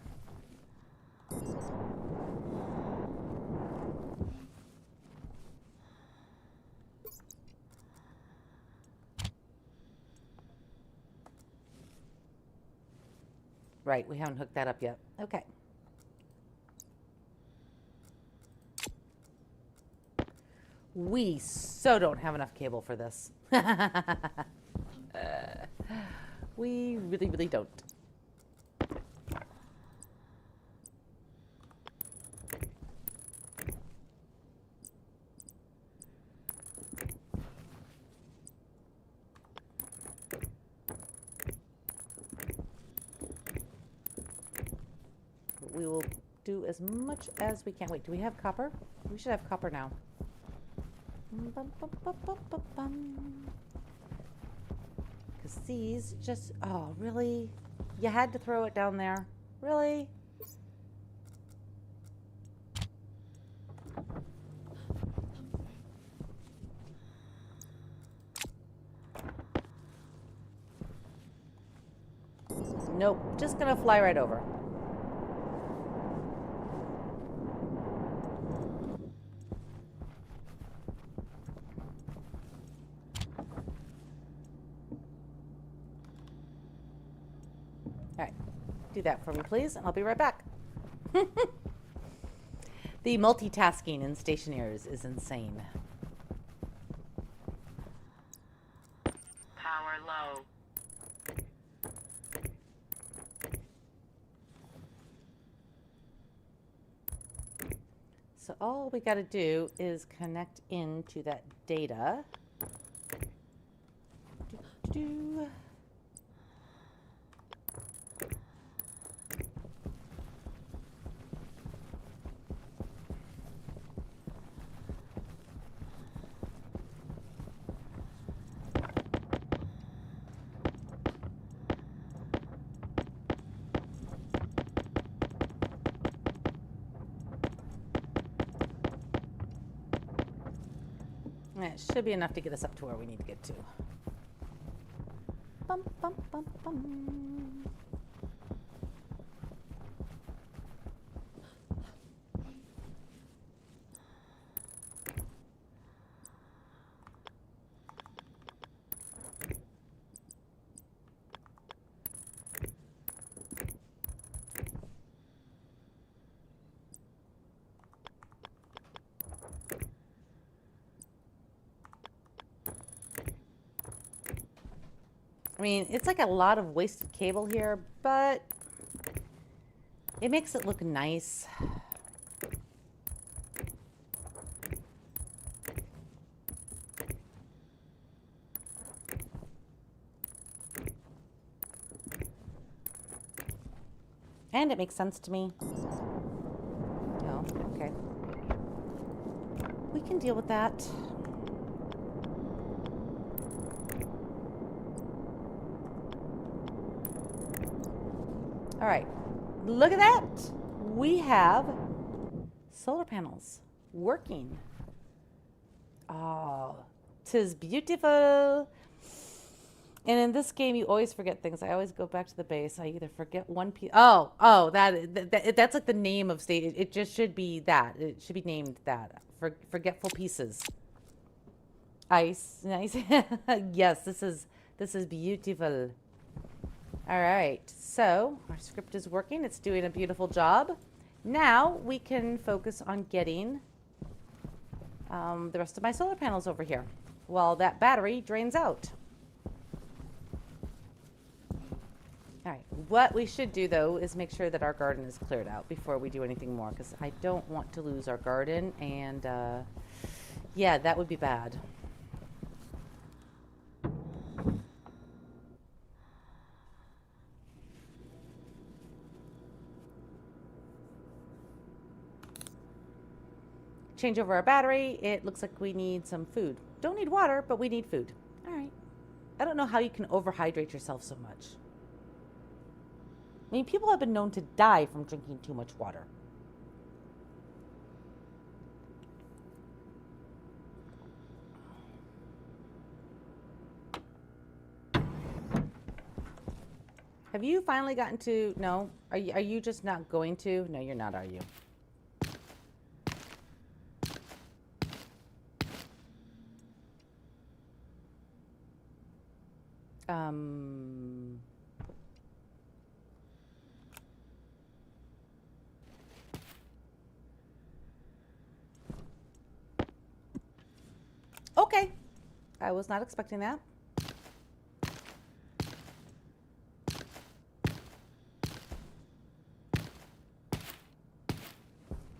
Right, we haven't hooked that up yet. Okay. We so don't have enough cable for this. We really, really don't. We will do as much as we can. Wait, do we have copper? We should have copper now. Because these just, oh, really? You had to throw it down there? Really? Nope, just gonna fly right over. Alright, do that for me, please, and I'll be right back. The multitasking in Stationeers is insane. Power low. So all we got to do is connect into that data. Do. It should be enough to get us up to where we need to get to. Bum, bum, bum, bum. I mean, it's like a lot of wasted cable here, but it makes it look nice. And it makes sense to me. Oh, okay. We can deal with that. All right, look at that. We have solar panels working. Oh, 'tis beautiful. And in this game, you always forget things. I always go back to the base. I either forget one piece. Oh, that's like the name of state. It just should be that. It should be named that. Forgetful pieces. Ice, nice. Yes, this is beautiful. All right, so our script is working. It's doing a beautiful job. Now we can focus on getting the rest of my solar panels over here while that battery drains out. All right, what we should do though is make sure that our garden is cleared out before we do anything more, because I don't want to lose our garden, and yeah, that would be bad. Change over our battery. It looks like we need some food. Don't need water, but we need food. All right. I don't know how you can overhydrate yourself so much. I mean, people have been known to die from drinking too much water. Have you finally gotten to... No? Are you just not going to? No, you're not, are you? Okay. I was not expecting that.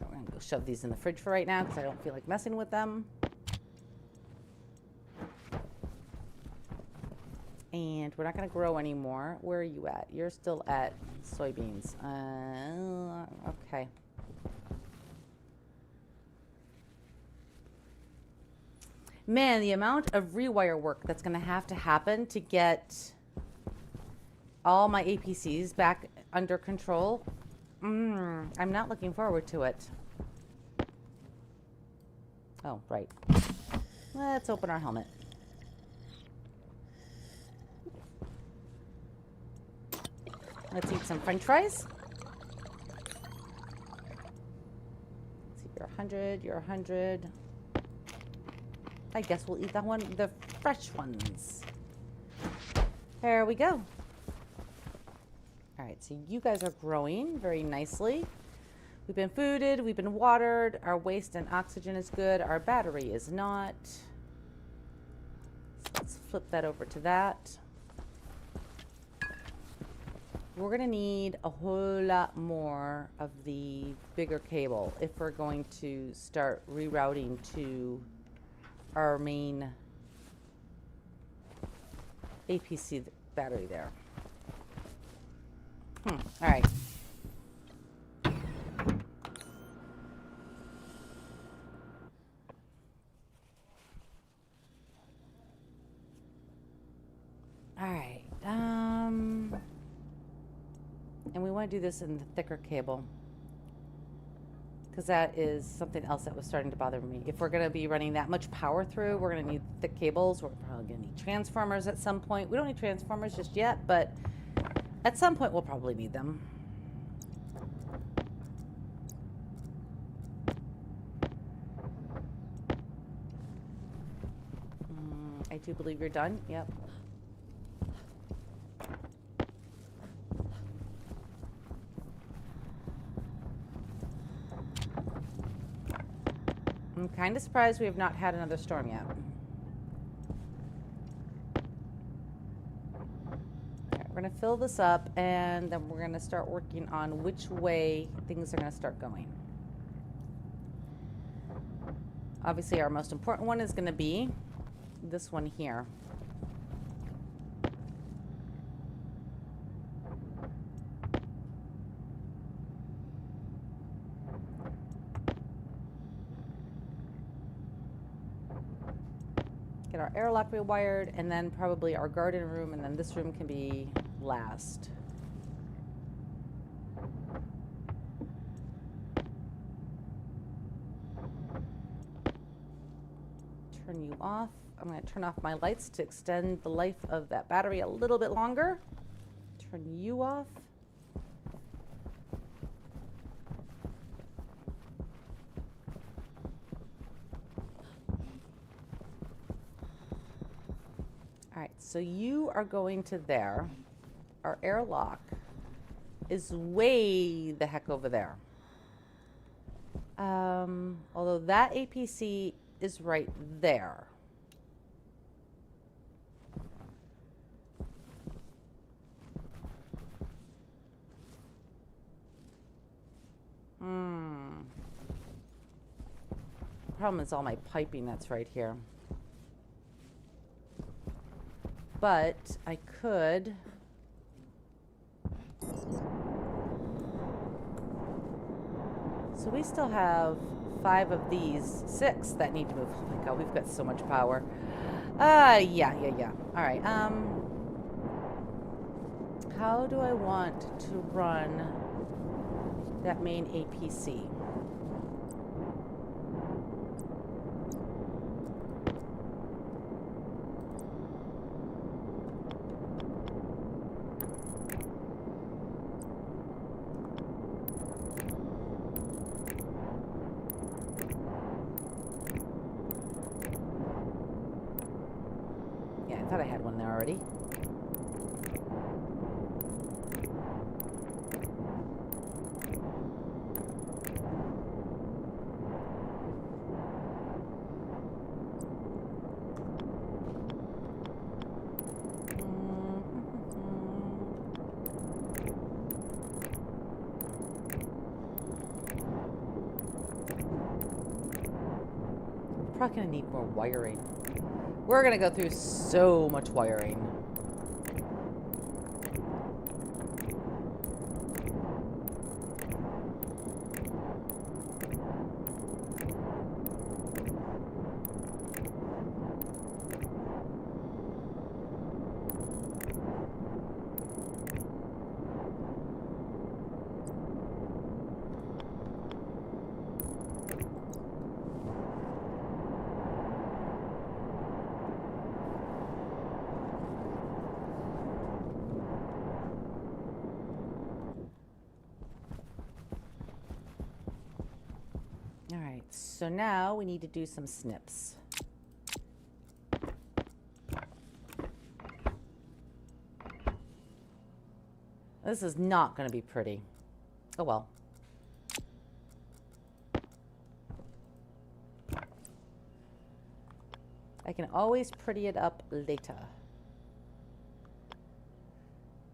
We're going to go shove these in the fridge for right now because I don't feel like messing with them. And we're not going to grow anymore. Where are you at? You're still at soybeans. Okay. Man, the amount of rewire work that's going to happen to get all my APCs back under control. I'm not looking forward to it. Oh, right. Let's open our helmet. Let's eat some french fries. Let's see, you're 100, you're 100. I guess we'll eat the fresh ones. There we go. All right, so you guys are growing very nicely. We've been fooded, we've been watered, our waste and oxygen is good, our battery is not. So let's flip that over to that. We're gonna need a whole lot more of the bigger cable if we're going to start rerouting to our main APC battery there. All right. All right. And we want to do this in the thicker cable because that is something else that was starting to bother me. If we're going to be running that much power through, we're going to need thick cables. We're probably going to need transformers at some point. We don't need transformers just yet, but at some point we'll probably need them. I do believe you're done. Yep. I'm kind of surprised we have not had another storm yet. Okay, we're going to fill this up, and then we're going to start working on which way things are going to start going. Obviously, our most important one is going to be this one here. Get our airlock rewired, and then probably our garden room, and then this room can be last. Turn you off. I'm going to turn off my lights to extend the life of that battery a little bit longer. Turn you off. All right, so you are going to there. Our airlock is way the heck over there. Although that APC is right there. Problem is all my piping that's right here. But I could so we still have 5 of these, 6 that need to move. Oh my god, we've got so much power. Yeah. All right. How do I want to run that main APC? Yeah, I thought I had one there already. Probably gonna need more wiring. We're gonna go through so much wiring. So now we need to do some snips. This is not going to be pretty. Oh well. I can always pretty it up later.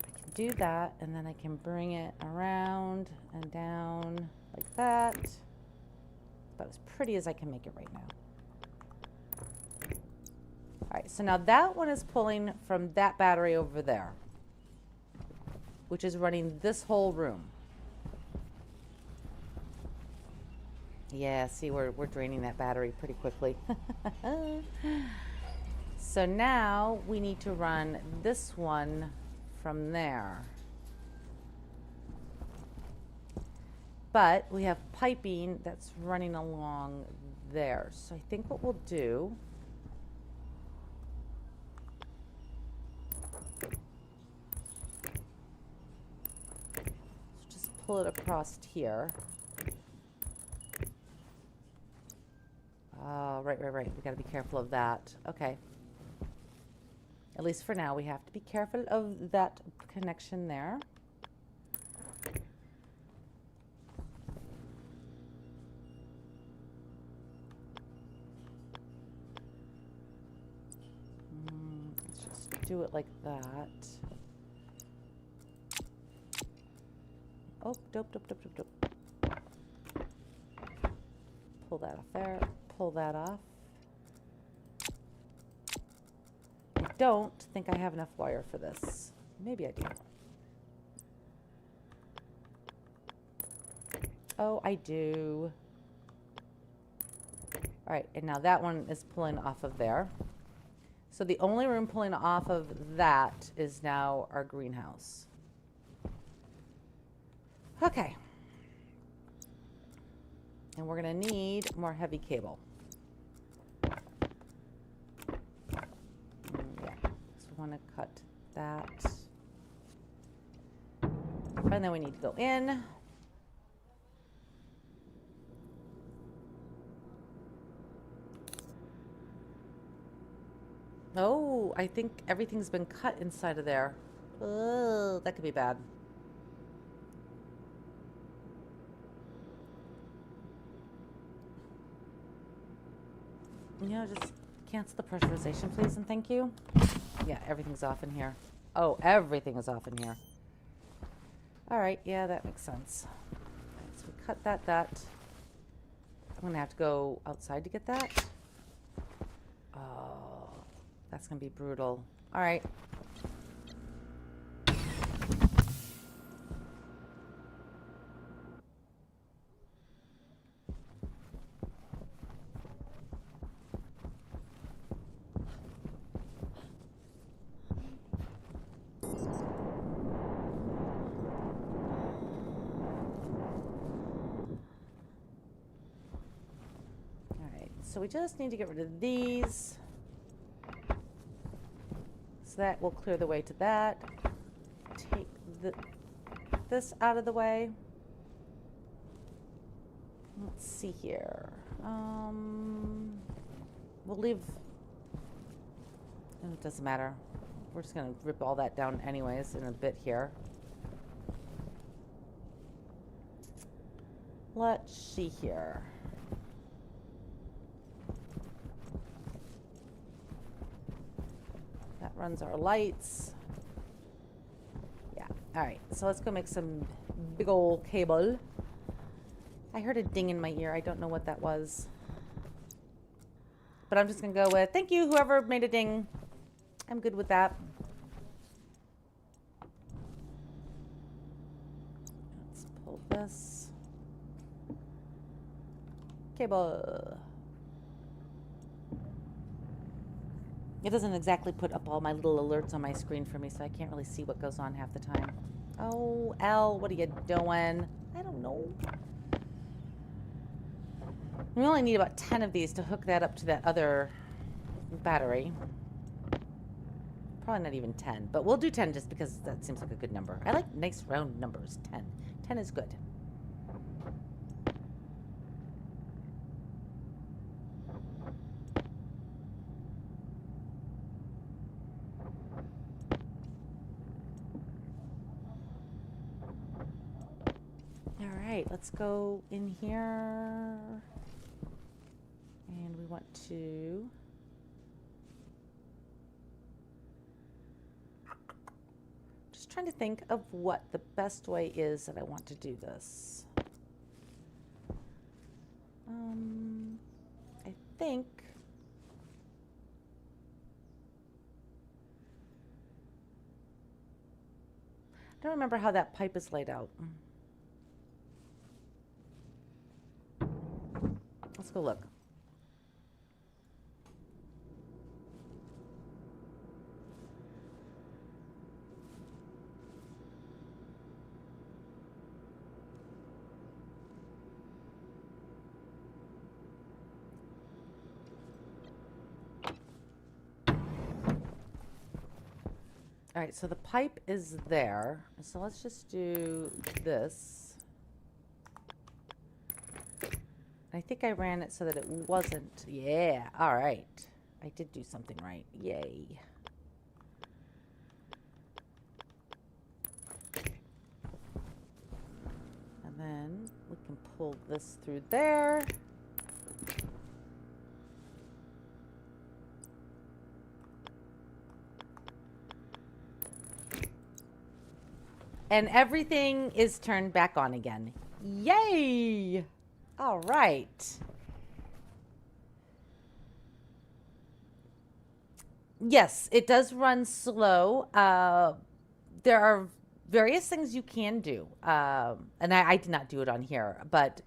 I can do that, and then I can bring it around and down like that. About as pretty as I can make it right now. All right, so now that one is pulling from that battery over there, which is running this whole room. Yeah, see, we're draining that battery pretty quickly. So now we need to run this one from there. But we have piping that's running along there. So I think what we'll do is just pull it across here. Oh, right. We gotta be careful of that. Okay. At least for now, we have to be careful of that connection there. Let's just do it like that. Oh, dope. Pull that off there. Pull that off. I don't think I have enough wire for this. Maybe I do. Oh, I do. All right, and now that one is pulling off of there. So the only room pulling off of that is now our greenhouse. Okay. And we're going to need more heavy cable. Yeah. So we want to cut that. And then we need to go in. Oh, I think everything's been cut inside of there. Oh, that could be bad. You know, just cancel the pressurization, please, and thank you. Yeah, everything's off in here. Oh, everything is off in here. All right, yeah, that makes sense. All right, so we cut that. I'm going to have to go outside to get that. Oh, that's going to be brutal. All right. So we just need to get rid of these. So that will clear the way to that. Take this out of the way. Let's see here. We'll leave. Oh, it doesn't matter. We're just going to rip all that down anyways in a bit here. Let's see here. That runs our lights. Yeah. All right. So let's go make some big old cable. I heard a ding in my ear. I don't know what that was. But I'm just going to go with, thank you, whoever made a ding. I'm good with that. Let's pull this. Cable. It doesn't exactly put up all my little alerts on my screen for me, so I can't really see what goes on half the time. Oh, Al, what are you doing? I don't know. We only need about 10 of these to hook that up to that other battery. Probably not even 10, but we'll do 10 just because that seems like a good number. I like nice round numbers, 10. 10 is good. let's go in here. And we want to just trying to think of what the best way is that I want to do this. I think I don't remember how that pipe is laid out. Let's go look. All right, so the pipe is there. So let's just do this. I think I ran it so that it wasn't. Yeah, all right. I did do something right. Yay. And then we can pull this through there. And everything is turned back on again. Yay! All right. Yes, it does run slow. There are various things you can do. And I did not do it on here, but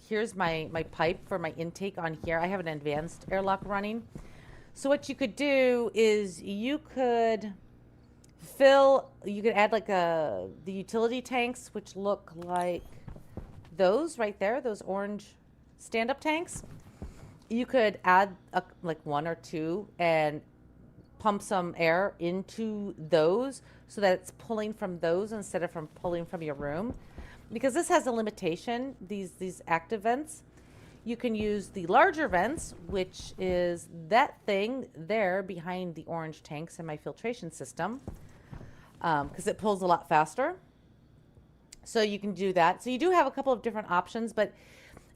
here's my pipe for my intake on here. I have an advanced airlock running. So what you could do is you could add like the utility tanks, which look like those right there, those orange stand-up tanks. You could add like one or two and pump some air into those so that it's pulling from those instead of from pulling from your room. Because this has a limitation, these active vents. You can use the larger vents, which is that thing there behind the orange tanks in my filtration system, because it pulls a lot faster. So you can do that. So you do have a couple of different options, but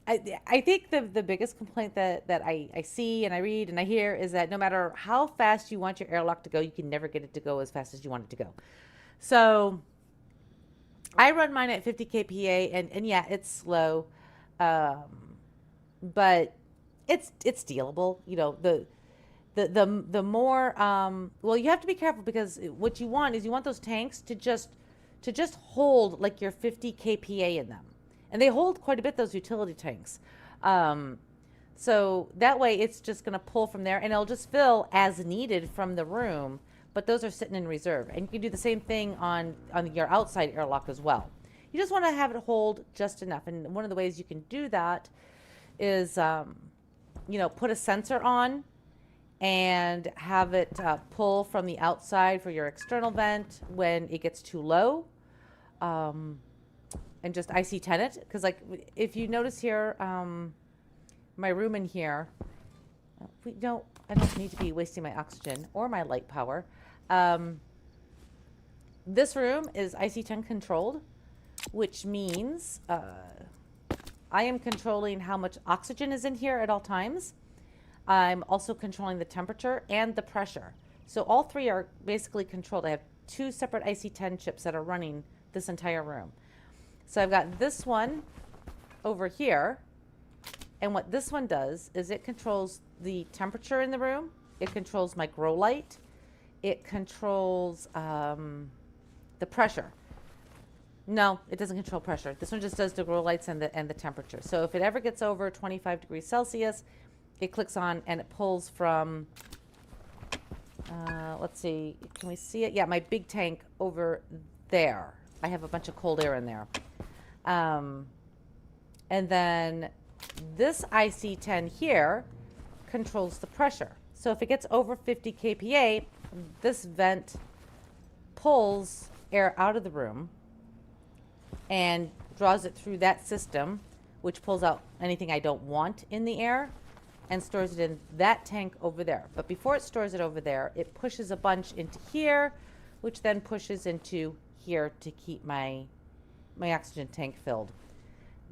I think the biggest complaint that I see and I read and I hear is that no matter how fast you want your airlock to go, you can never get it to go as fast as you want it to go. So I run mine at 50 kPa, and yeah, it's slow, but it's dealable. You know, the more well, you have to be careful, because what you want is you want those tanks to just hold like your 50 kPa in them. And they hold quite a bit, those utility tanks. So that way it's just going to pull from there, and it'll just fill as needed from the room. But those are sitting in reserve. And you can do the same thing on your outside airlock as well. You just want to have it hold just enough. And one of the ways you can do that is, put a sensor on and have it pull from the outside for your external vent when it gets too low. And just IC tenant, because like if you notice here, my room in here, I don't need to be wasting my oxygen or my light power. This room is IC10 controlled, which means I am controlling how much oxygen is in here at all times. I'm also controlling the temperature and the pressure. So all three are basically controlled. I have two separate IC10 chips that are running this entire room. So I've got this one over here, and what this one does is it controls the temperature in the room, it controls my grow light, it controls the pressure. No, it doesn't control pressure. This one just does the grow lights and the temperature. So if it ever gets over 25 degrees Celsius, it clicks on and it pulls from, let's see, can we see it? Yeah, my big tank over there. I have a bunch of cold air in there. And then this IC10 here controls the pressure. So if it gets over 50 kPa, this vent pulls air out of the room and draws it through that system, which pulls out anything I don't want in the air and stores it in that tank over there. But before it stores it over there, it pushes a bunch into here, which then pushes into here to keep my oxygen tank filled.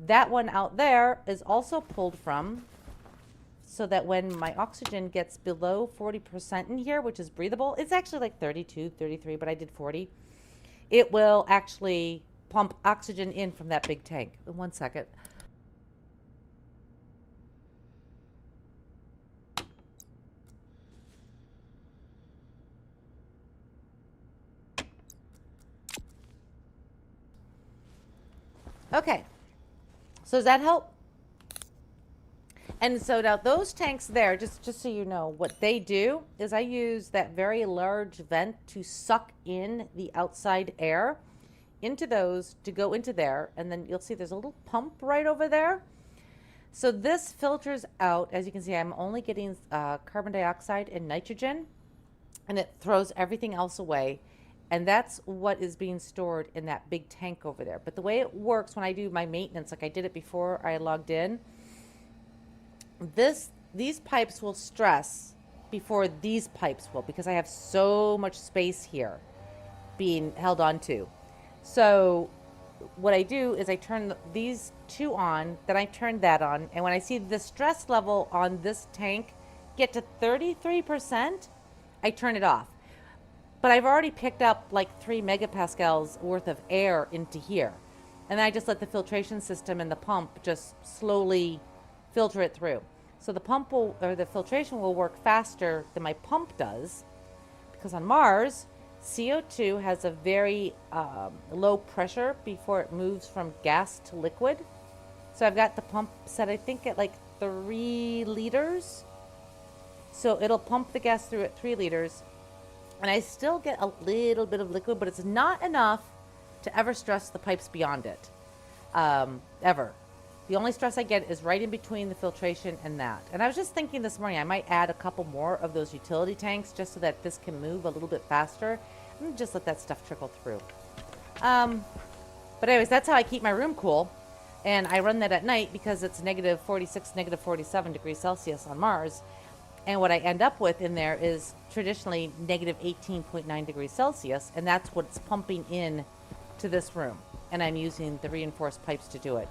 That one out there is also pulled from so that when my oxygen gets below 40% in here, which is breathable, it's actually like 32, 33, but I did 40. It will actually pump oxygen in from that big tank. In 1 second. Okay, so does that help? And so now those tanks there, just so you know, what they do is I use that very large vent to suck in the outside air into those to go into there. And then you'll see there's a little pump right over there. So this filters out, as you can see, I'm only getting carbon dioxide and nitrogen, and it throws everything else away. And that's what is being stored in that big tank over there. But the way it works when I do my maintenance, like I did it before I logged in, these pipes will stress before these pipes will, because I have so much space here being held on to. So what I do is I turn these two on, then I turn that on, and when I see the stress level on this tank get to 33%, I turn it off. But I've already picked up like 3 megapascals worth of air into here. And I just let the filtration system and the pump just slowly filter it through. So the pump will, or the filtration will work faster than my pump does, because on Mars, CO2 has a very low pressure before it moves from gas to liquid. So I've got the pump set, I think, at like 3 liters. So it'll pump the gas through at 3 liters. And I still get a little bit of liquid, but it's not enough to ever stress the pipes beyond it, ever. The only stress I get is right in between the filtration and that. And I was just thinking this morning I might add a couple more of those utility tanks just so that this can move a little bit faster and just let that stuff trickle through. But anyways, that's how I keep my room cool. And I run that at night because it's negative 46, negative 47 degrees Celsius on Mars. And what I end up with in there is traditionally negative 18.9 degrees Celsius. And that's what's pumping in to this room. And I'm using the reinforced pipes to do it.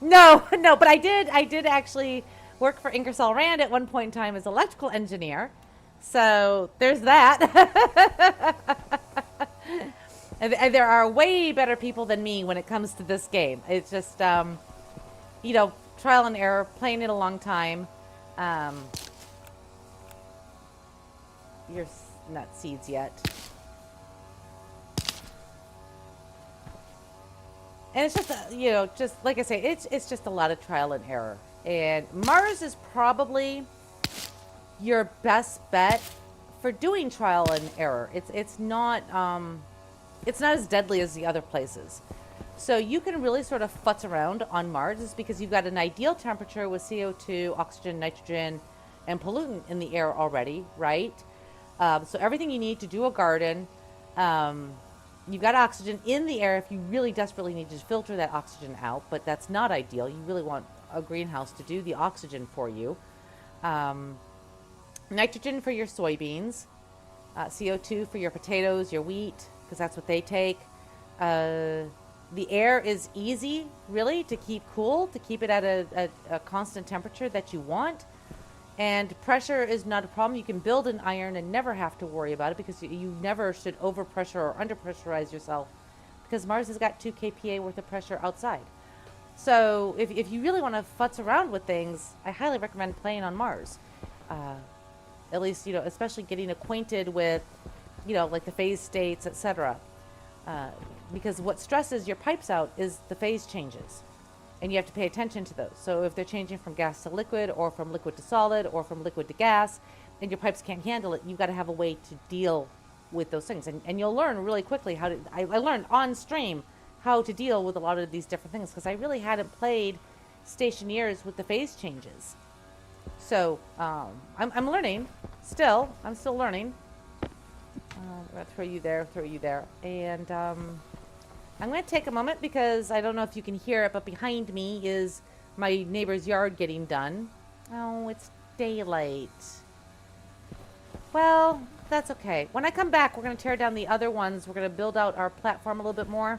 No, but I did actually work for Ingersoll Rand at one point in time as electrical engineer. So there's that. and there are way better people than me when it comes to this game. It's just, trial and error, playing it a long time. You're not seeds yet. And it's just, just like I say, it's just a lot of trial and error. And Mars is probably your best bet for doing trial and error. It's not as deadly as the other places. So you can really sort of futz around on Mars because you've got an ideal temperature with CO2, oxygen, nitrogen, and pollutant in the air already, right? So everything you need to do a garden. You've got oxygen in the air if you really desperately need to filter that oxygen out, but that's not ideal. You really want a greenhouse to do the oxygen for you. Nitrogen for your soybeans, CO2 for your potatoes, your wheat, because that's what they take. The air is easy, really, to keep cool, to keep it at a constant temperature that you want. And pressure is not a problem. You can build an iron and never have to worry about it because you never should overpressure or underpressurize yourself because Mars has got 2 kPa worth of pressure outside. So if you really want to futz around with things, I highly recommend playing on Mars. At least, especially getting acquainted with, like the phase states, etc. Because what stresses your pipes out is the phase changes. And you have to pay attention to those. So if they're changing from gas to liquid or from liquid to solid or from liquid to gas and your pipes can't handle it, you've got to have a way to deal with those things. And you'll learn really quickly how to, I learned on stream how to deal with a lot of these different things because I really hadn't played Stationeers with the phase changes. So I'm learning still. I'm still learning. I'm going to throw you there. And I'm going to take a moment because I don't know if you can hear it, but behind me is my neighbor's yard getting done. Oh, it's daylight. Well, that's okay. When I come back, we're going to tear down the other ones. We're going to build out our platform a little bit more.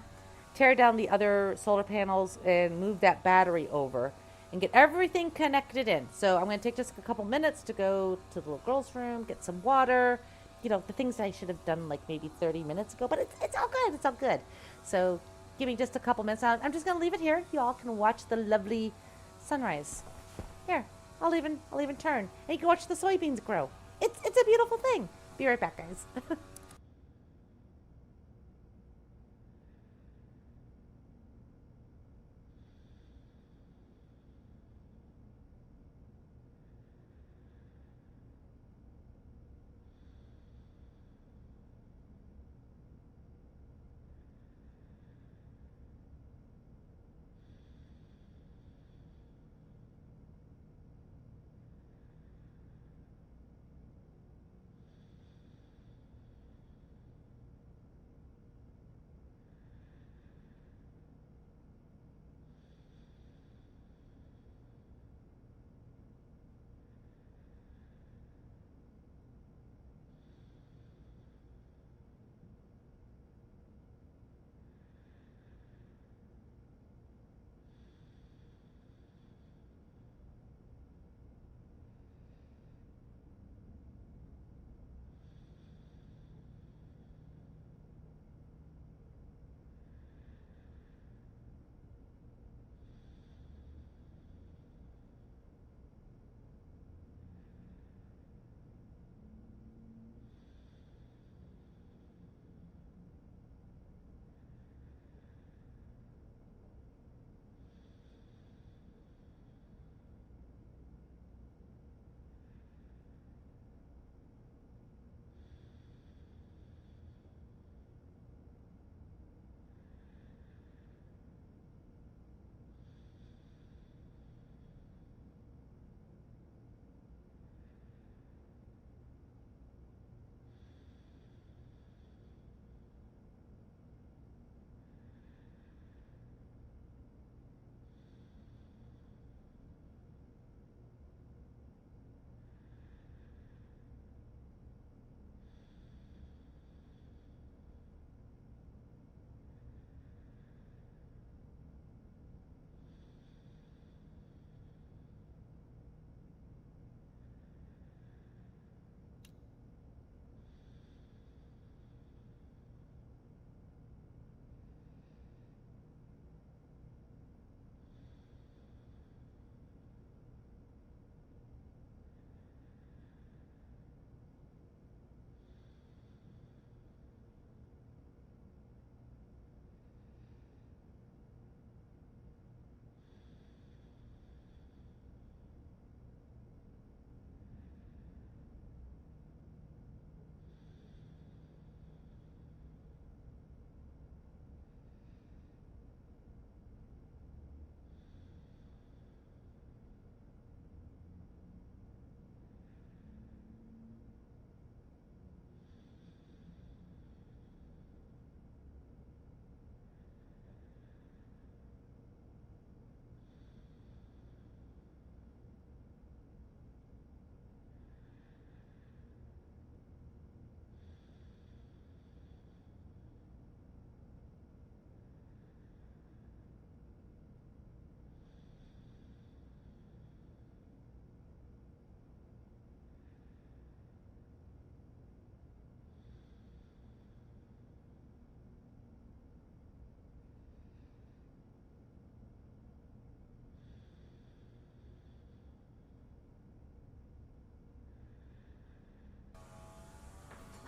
tear down the other solar panels and move that battery over and get everything connected in. So I'm going to take just a couple minutes to go to the little girl's room, get some water, you know, the things I should have done like maybe 30 minutes ago, but it's all good. It's all good. So give me just a couple minutes. I'm just going to leave it here. Y'all can watch the lovely sunrise. Here, I'll even turn. And you can watch the soybeans grow. It's a beautiful thing. Be right back, guys.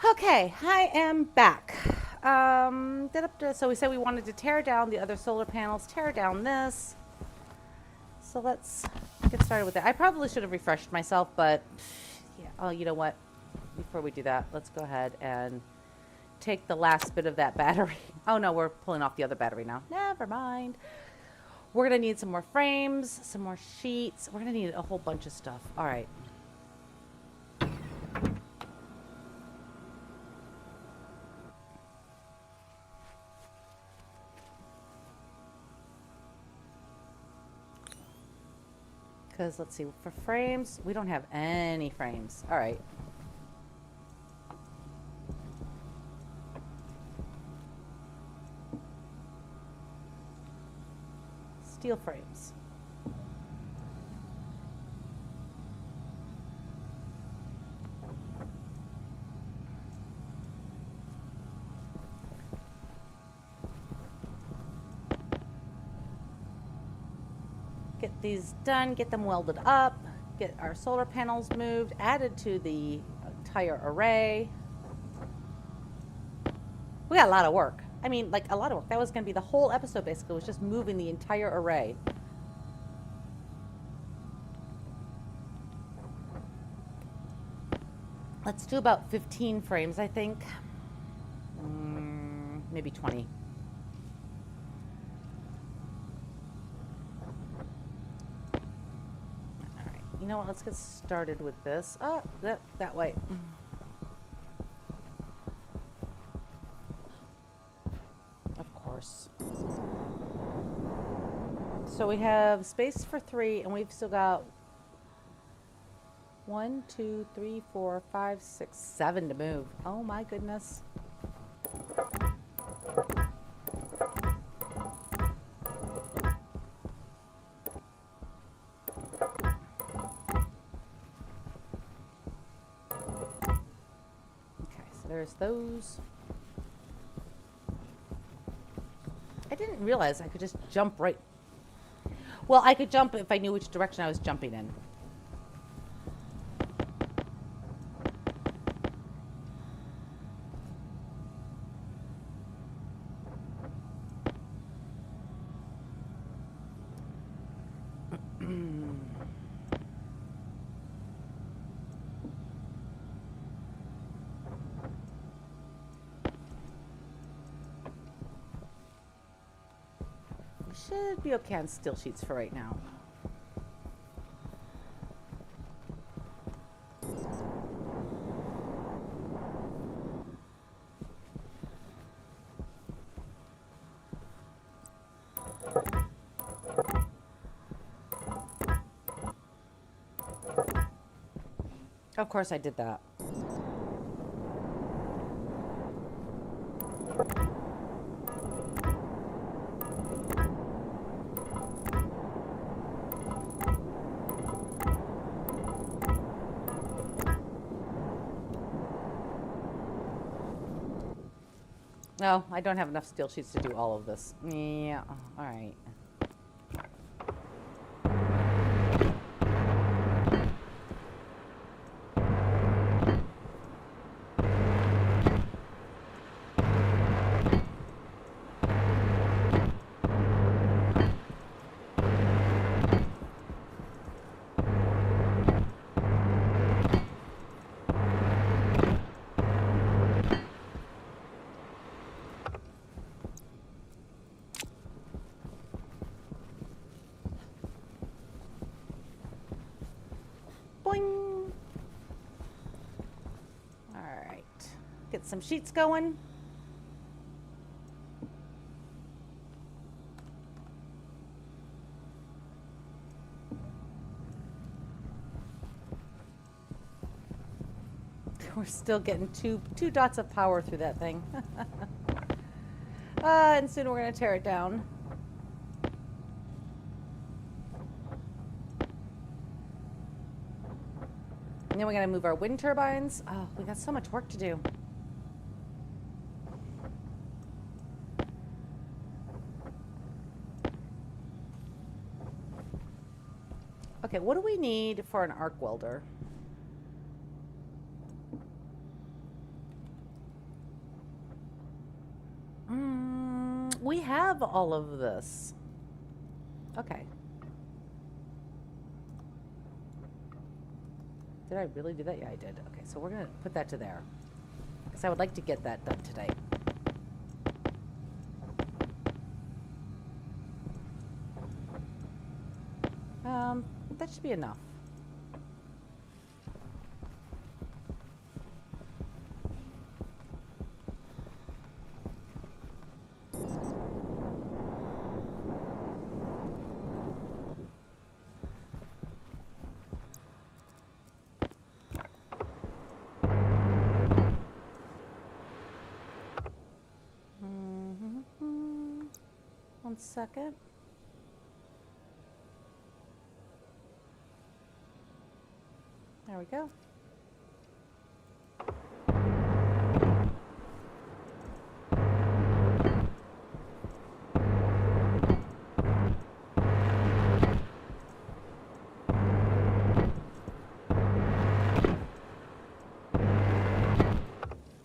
Okay, I am back. So we said we wanted to tear down the other solar panels, tear down this. So let's get started with it. I probably should have refreshed myself, but yeah. Oh, you know what? Before we do that, let's go ahead and take the last bit of that battery. Oh no, we're pulling off the other battery now. Never mind. We're gonna need some more frames, some more sheets. We're gonna need a whole bunch of stuff. All right. Because let's see, for frames, we don't have any frames. All right. steel frames. Get these done, get them welded up, get our solar panels moved, added to the entire array. We got a lot of work. I mean, like a lot of work. That was going to be the whole episode basically, was just moving the entire array. Let's do about 15 frames, I think. Maybe 20. All right. You know what? Let's get started with this. Oh, that way. Of course. So we have space for 3, and we've still got 1, 2, 3, 4, 5, 6, 7 to move. Oh my goodness. Okay, so there's those. I didn't realize I could just jump right. Well, I could jump if I knew which direction I was jumping in. Should be okay on steel sheets for right now. Of course I did that. No, I don't have enough steel sheets to do all of this. Yeah, all right. Boing. All right. Get some sheets going. We're still getting two dots of power through that thing. And soon we're going to tear it down. And then we got to move our wind turbines. Oh, we got so much work to do. Okay, what do we need for an arc welder? We have all of this. Okay. Did I really do that? Yeah, I did. Okay, so we're going to put that to there. Because I would like to get that done today. That should be enough. One second. There we go.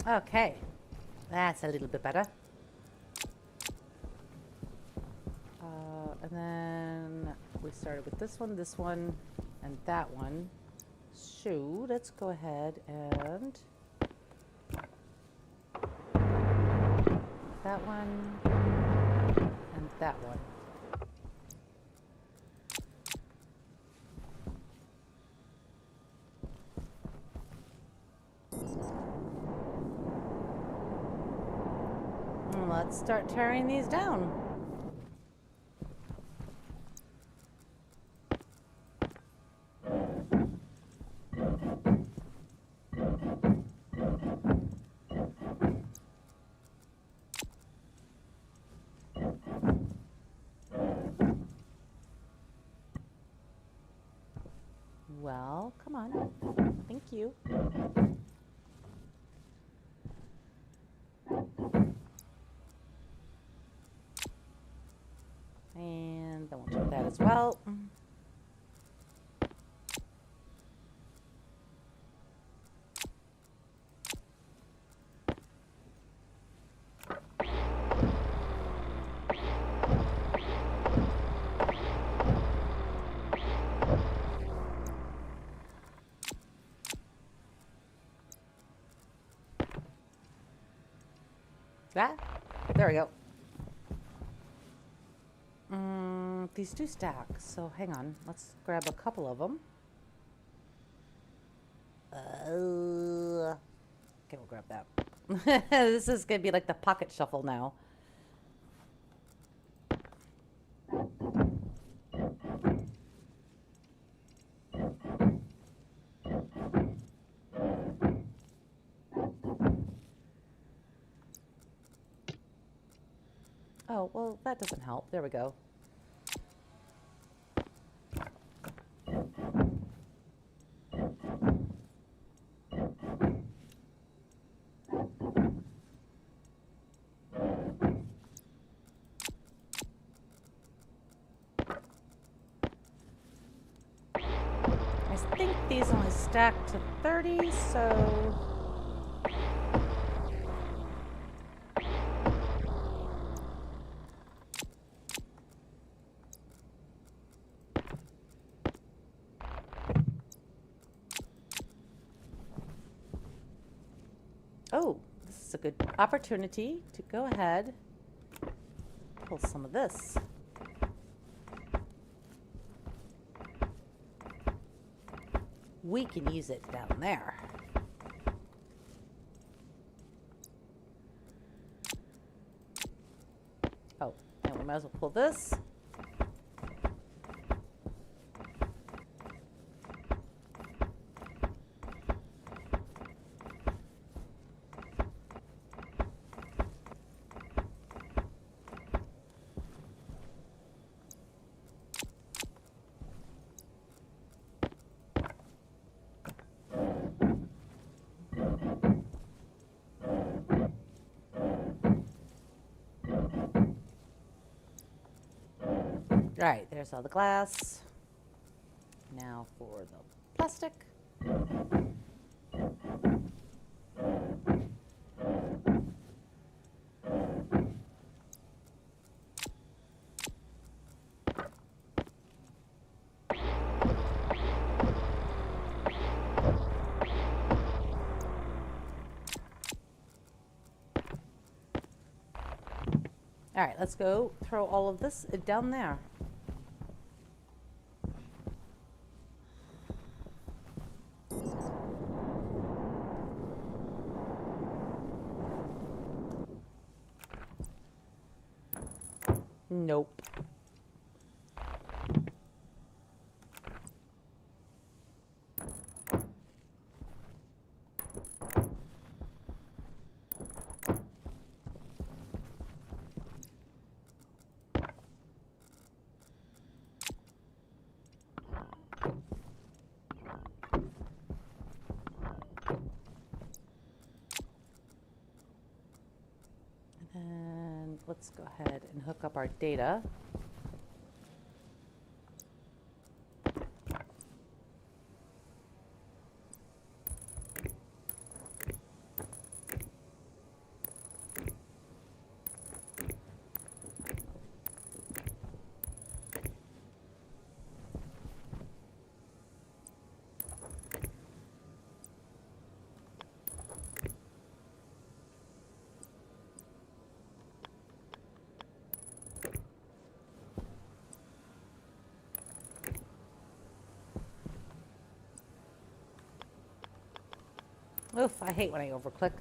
Okay, that's a little bit better. And then we started with this one, and that one. So let's go ahead and that one and that one. And let's start tearing these down. Well, come on. Thank you. And then we'll do that as well. There we go. These do stack, so hang on. Let's grab a couple of them. Okay, we'll grab that. This is going to be like the pocket shuffle now. Oh, well, that doesn't help. There we go. I think these only stack to 30, so... Oh, this is a good opportunity to go ahead, pull some of this. We can use it down there. Oh, and we might as well pull this. All right, there's all the glass. Now for the plastic. All right, let's go throw all of this down there. Nope. let's go ahead and hook up our data. Oof, I hate when I overclick.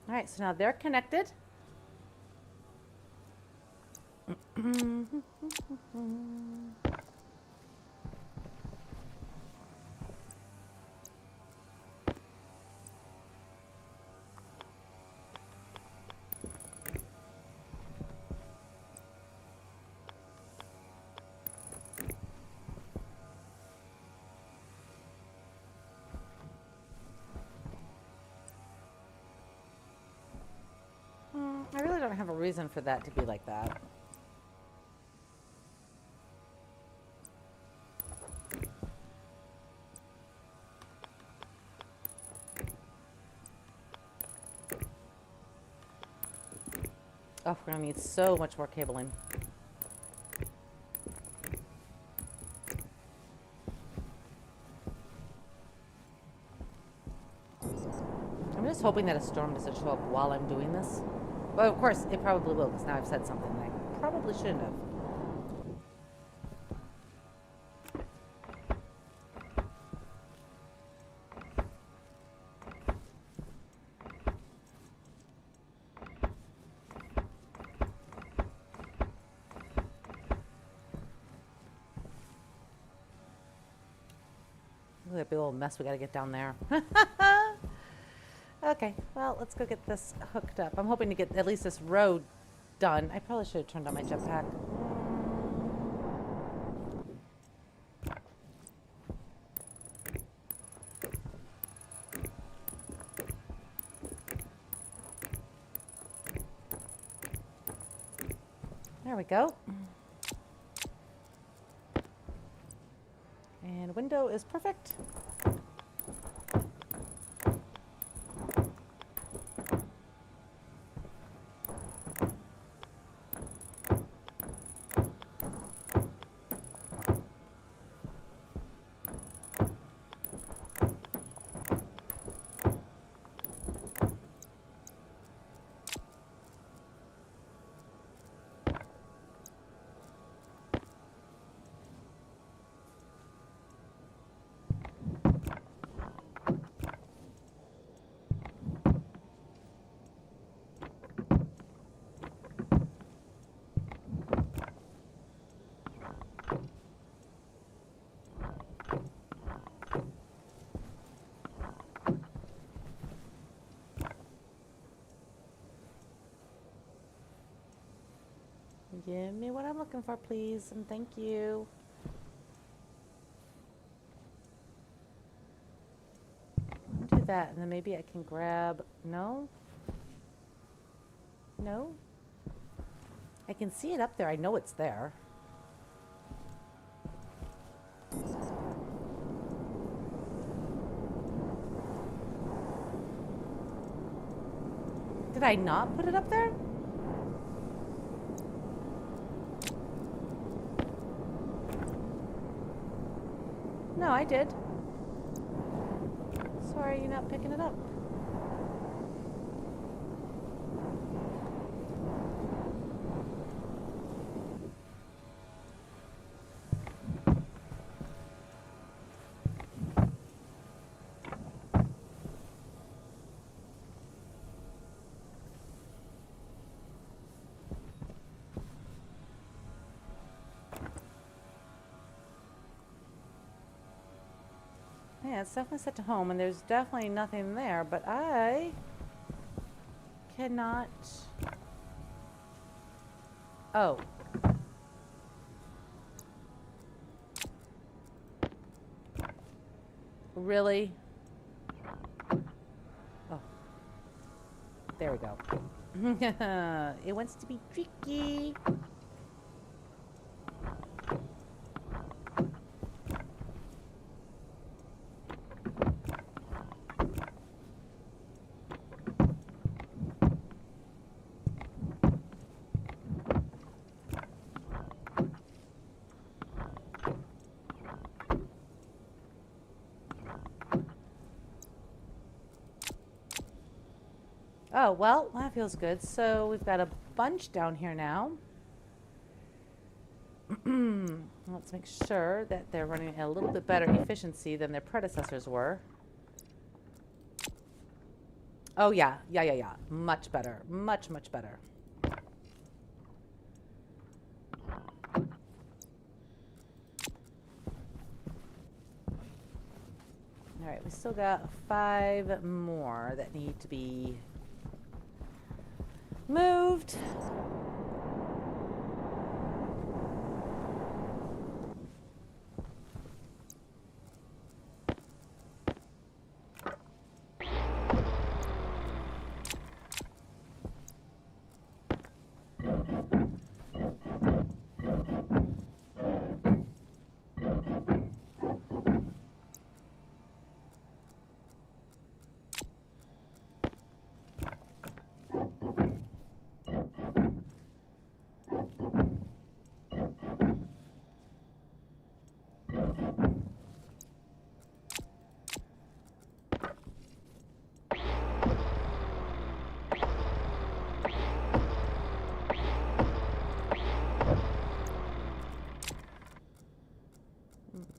All right, so now they're connected. I really don't have a reason for that to be like that. Oh, we're gonna need so much more cabling. I'm just hoping that a storm doesn't show up while I'm doing this. Well, of course, it probably will, because now I've said something that I probably shouldn't have. Look at that big old mess we gotta get down there. Okay, well, let's go get this hooked up. I'm hoping to get at least this row done. I probably should have turned on my jetpack. There we go. And window is perfect. Give me what I'm looking for, please, and thank you. I'll do that, and then maybe I can grab... No? No? I can see it up there. I know it's there. Did I not put it up there? No, I did. So why are you not picking it up? Yeah, it's definitely set to home, and there's definitely nothing there, but I cannot... Oh. Really? Oh. There we go. It wants to be tricky. Oh, well, that feels good. So we've got a bunch down here now. Let's make sure that they're running at a little bit better efficiency than their predecessors were. Oh, yeah. Yeah. Much better. Much, much better. All right, we still got 5 more that need to be moved.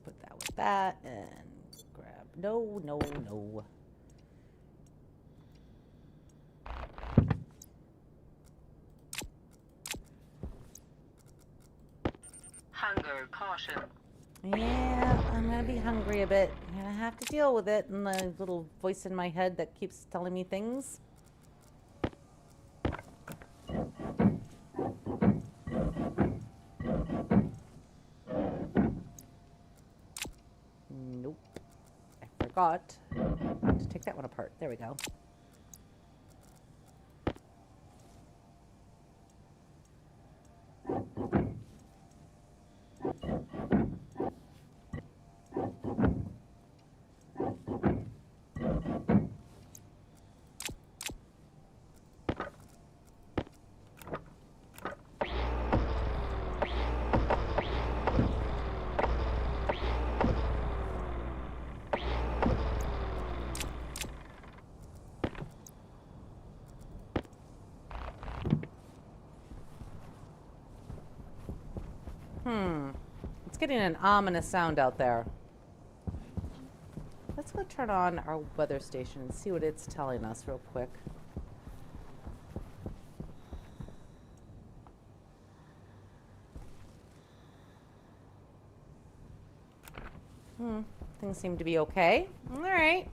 Put that with that and grab. No. Hunger, caution. Yeah, I'm gonna be hungry a bit. I'm gonna have to deal with it, and the little voice in my head that keeps telling me things. Nope. I forgot to take that one apart. There we go. It's getting an ominous sound out there. Let's go turn on our weather station and see what it's telling us real quick. Things seem to be okay. All right.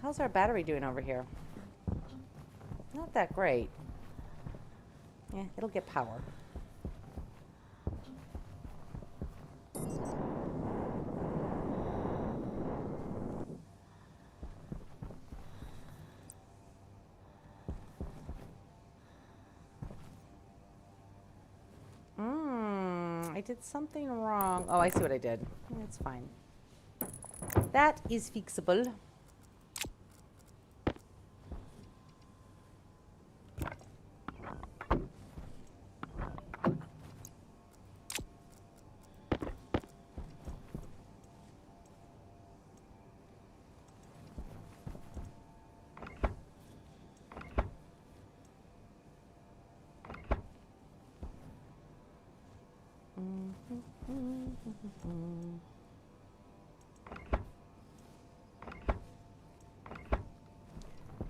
How's our battery doing over here? Not that great. Yeah, it'll get power. I did something wrong. Oh, I see what I did. It's fine. That is fixable.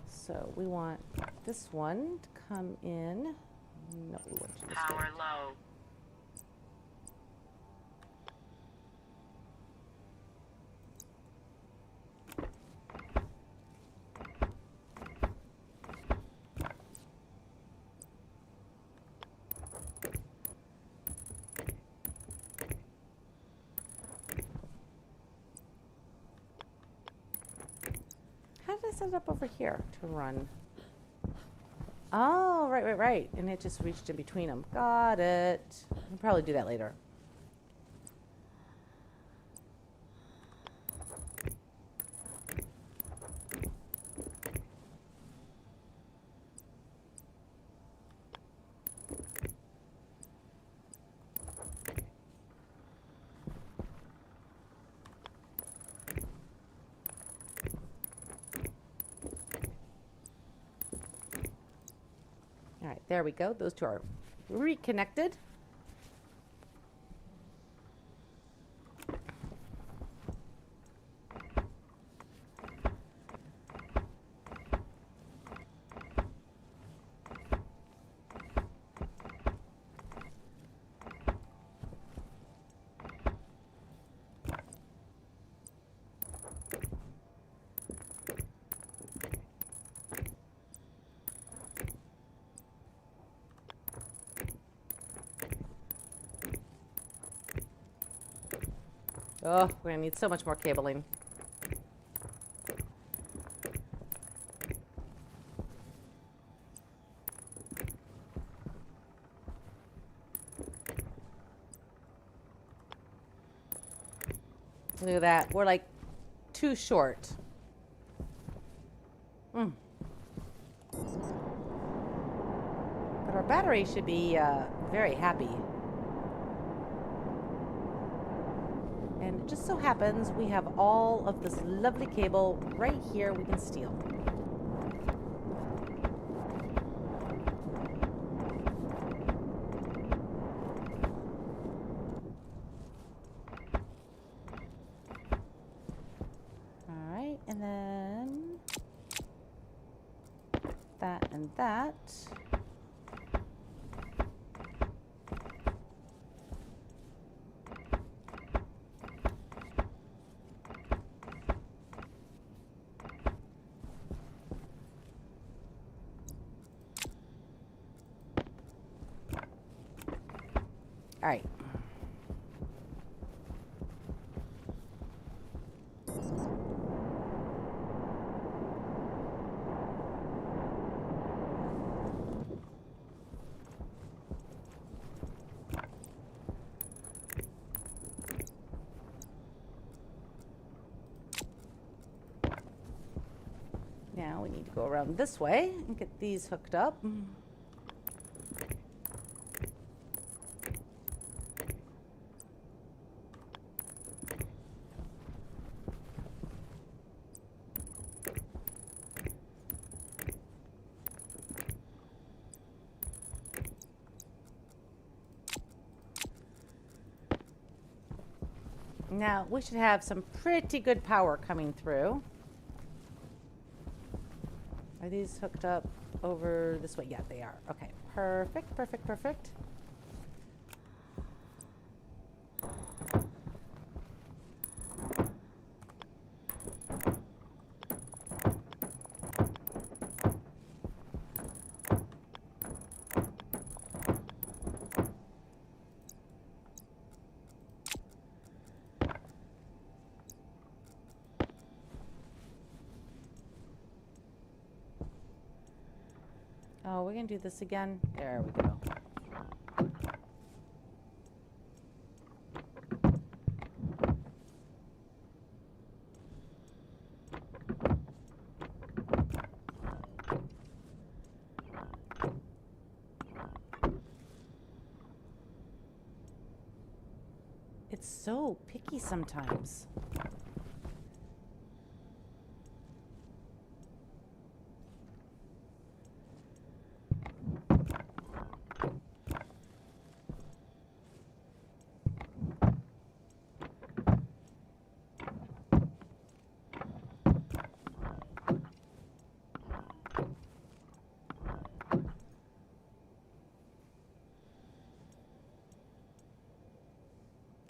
So we want this one to come in. No, we want to Power low. set it up over here to run? Oh, right. And it just reached in between them. Got it. I'll probably do that later. All right, there we go. Those two are reconnected. Oh, we're gonna need so much more cabling. Look at that. We're like too short. But our battery should be very happy. And it just so happens we have all of this lovely cable right here we can steal. All right, and then that and that. All right. Now we need to go around this way and get these hooked up. Now we should have some pretty good power coming through. Are these hooked up over this way? Yeah, they are. Okay, perfect. Oh, we're gonna do this again. There we go. It's so picky sometimes.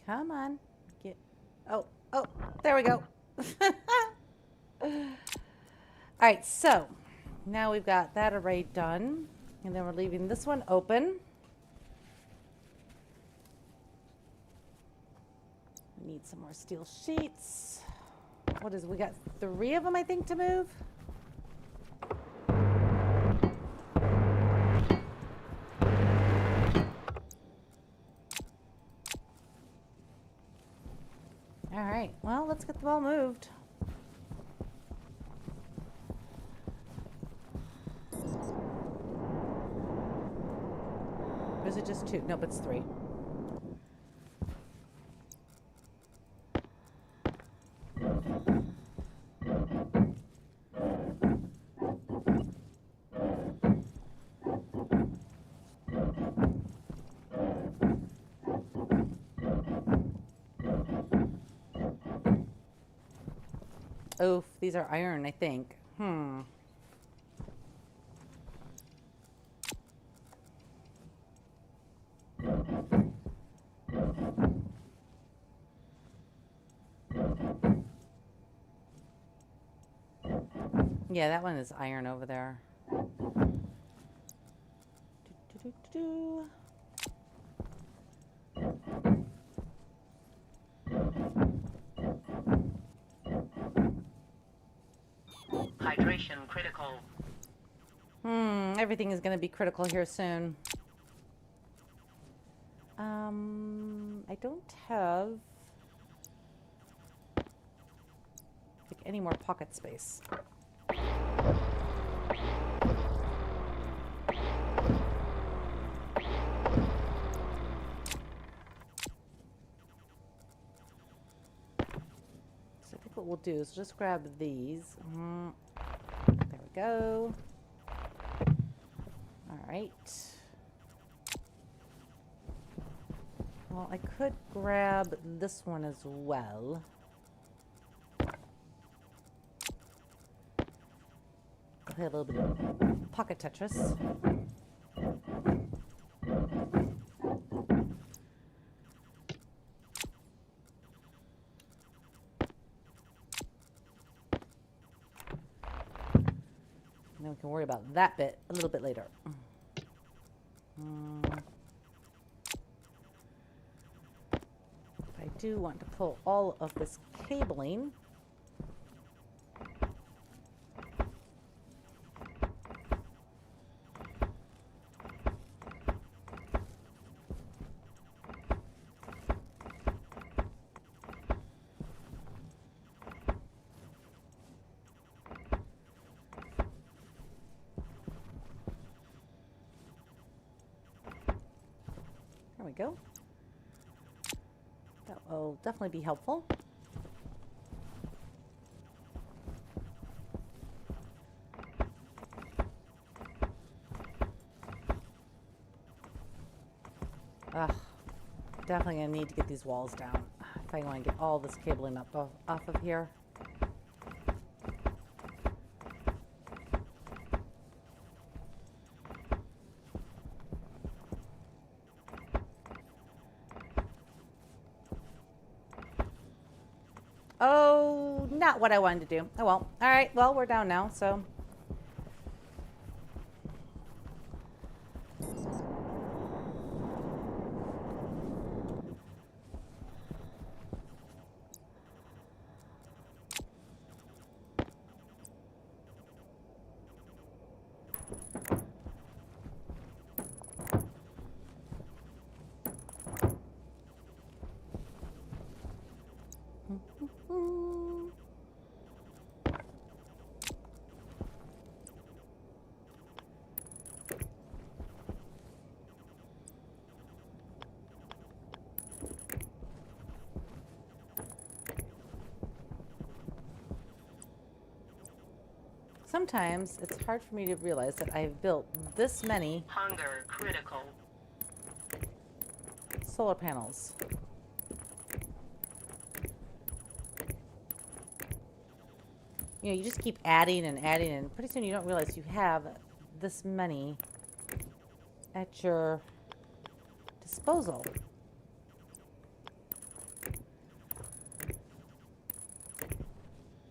Come on. Get. Oh, there we go. All right, so now we've got that array done. And then we're leaving this one open. We need some more steel sheets. What is it? We got 3 of them, I think, to move. All right, well, let's get the ball moved. Or is it just 2? Nope, it's 3. Oof, these are iron, I think. Yeah, that one is iron over there. Hydration critical. Everything is going to be critical here soon. I don't have like any more pocket space. So I think what we'll do is just grab these. There we go. All right. Well, I could grab this one as well. I'll play a little bit of pocket Tetris. And then we can worry about that bit a little bit later. I do want to pull all of this cabling. There we go. That will definitely be helpful. Definitely gonna need to get these walls down if I want to get all this cabling up off of here. Oh, not what I wanted to do. Oh well. All right. Well, we're down now, so. Sometimes it's hard for me to realize that I've built this many Hunger critical. solar panels. You know, you just keep adding and adding, and pretty soon you don't realize you have this many at your disposal.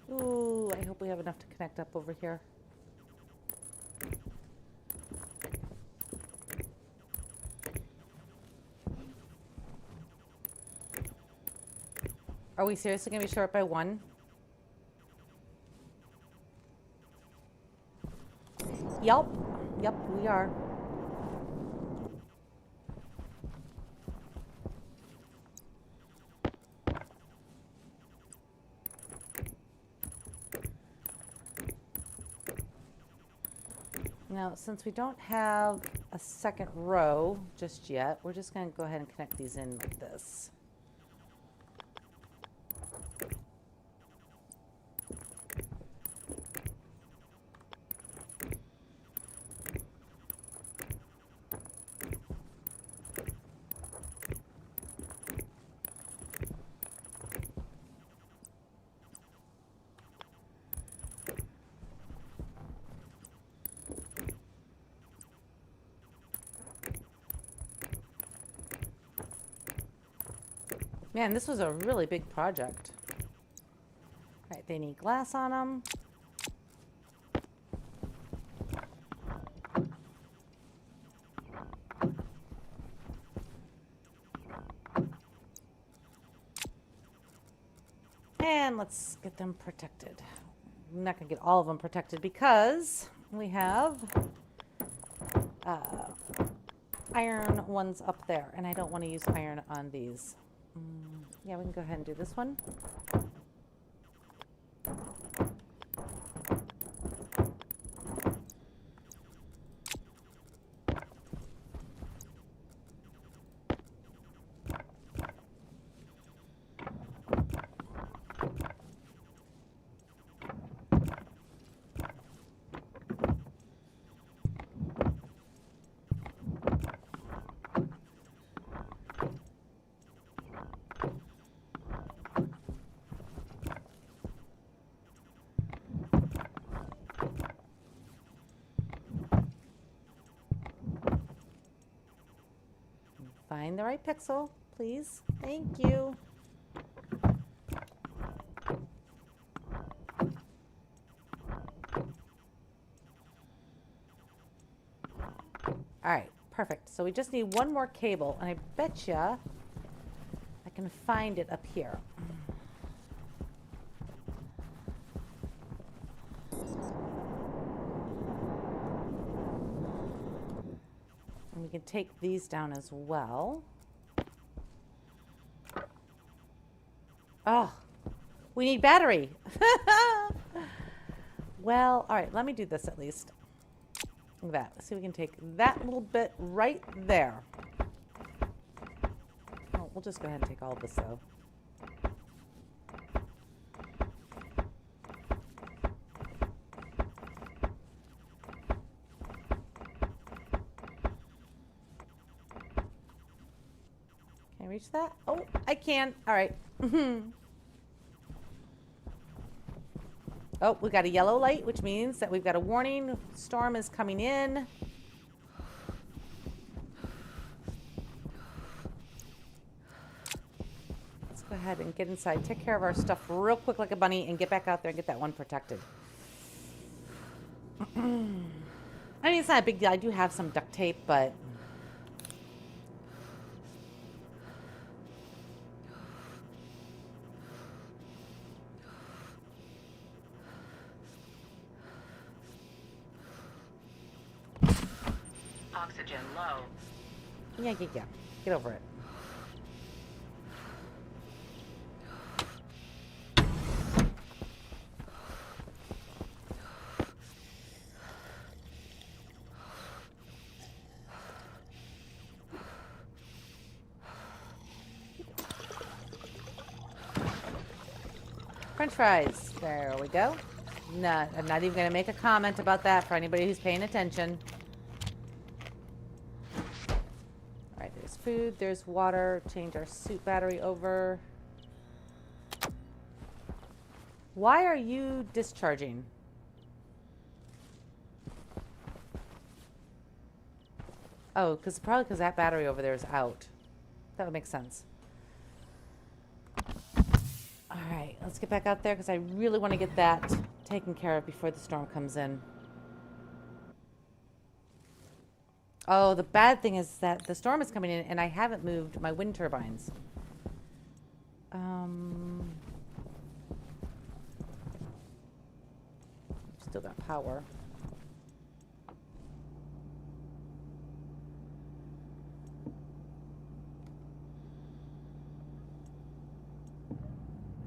Ooh, I hope we have enough to connect up over here. Are we seriously going to be short by 1? Yep. Yep, we are. Now, since we don't have a second row just yet, we're just going to go ahead and connect these in like this. Man, this was a really big project. All right, they need glass on them. And let's get them protected. I'm not going to get all of them protected because we have iron ones up there, and I don't want to use iron on these. Yeah, we can go ahead and do this one. Find the right pixel, please. Thank you. All right, perfect. So we just need one more cable, and I bet you I can find it up here. And we can take these down as well. Oh, we need battery. Well, all right, let me do this at least. Look at that. Let's see if we can take that little bit right there. Oh, we'll just go ahead and take all of this though. Can I reach that? Oh, I can. All right. Oh, we got a yellow light, which means that we've got a warning. Storm is coming in. Let's go ahead and get inside. Take care of our stuff real quick like a bunny and get back out there and get that one protected. I mean, it's not a big deal. I do have some duct tape, but... Oxygen low. Yeah. Get over it. French fries. There we go. No, I'm not even going to make a comment about that for anybody who's paying attention. All right, there's food, there's water. Change our suit battery over. Why are you discharging? Oh, probably because that battery over there is out. That would make sense. All right, let's get back out there because I really want to get that taken care of before the storm comes in. Oh, the bad thing is that the storm is coming in and I haven't moved my wind turbines. Still got power.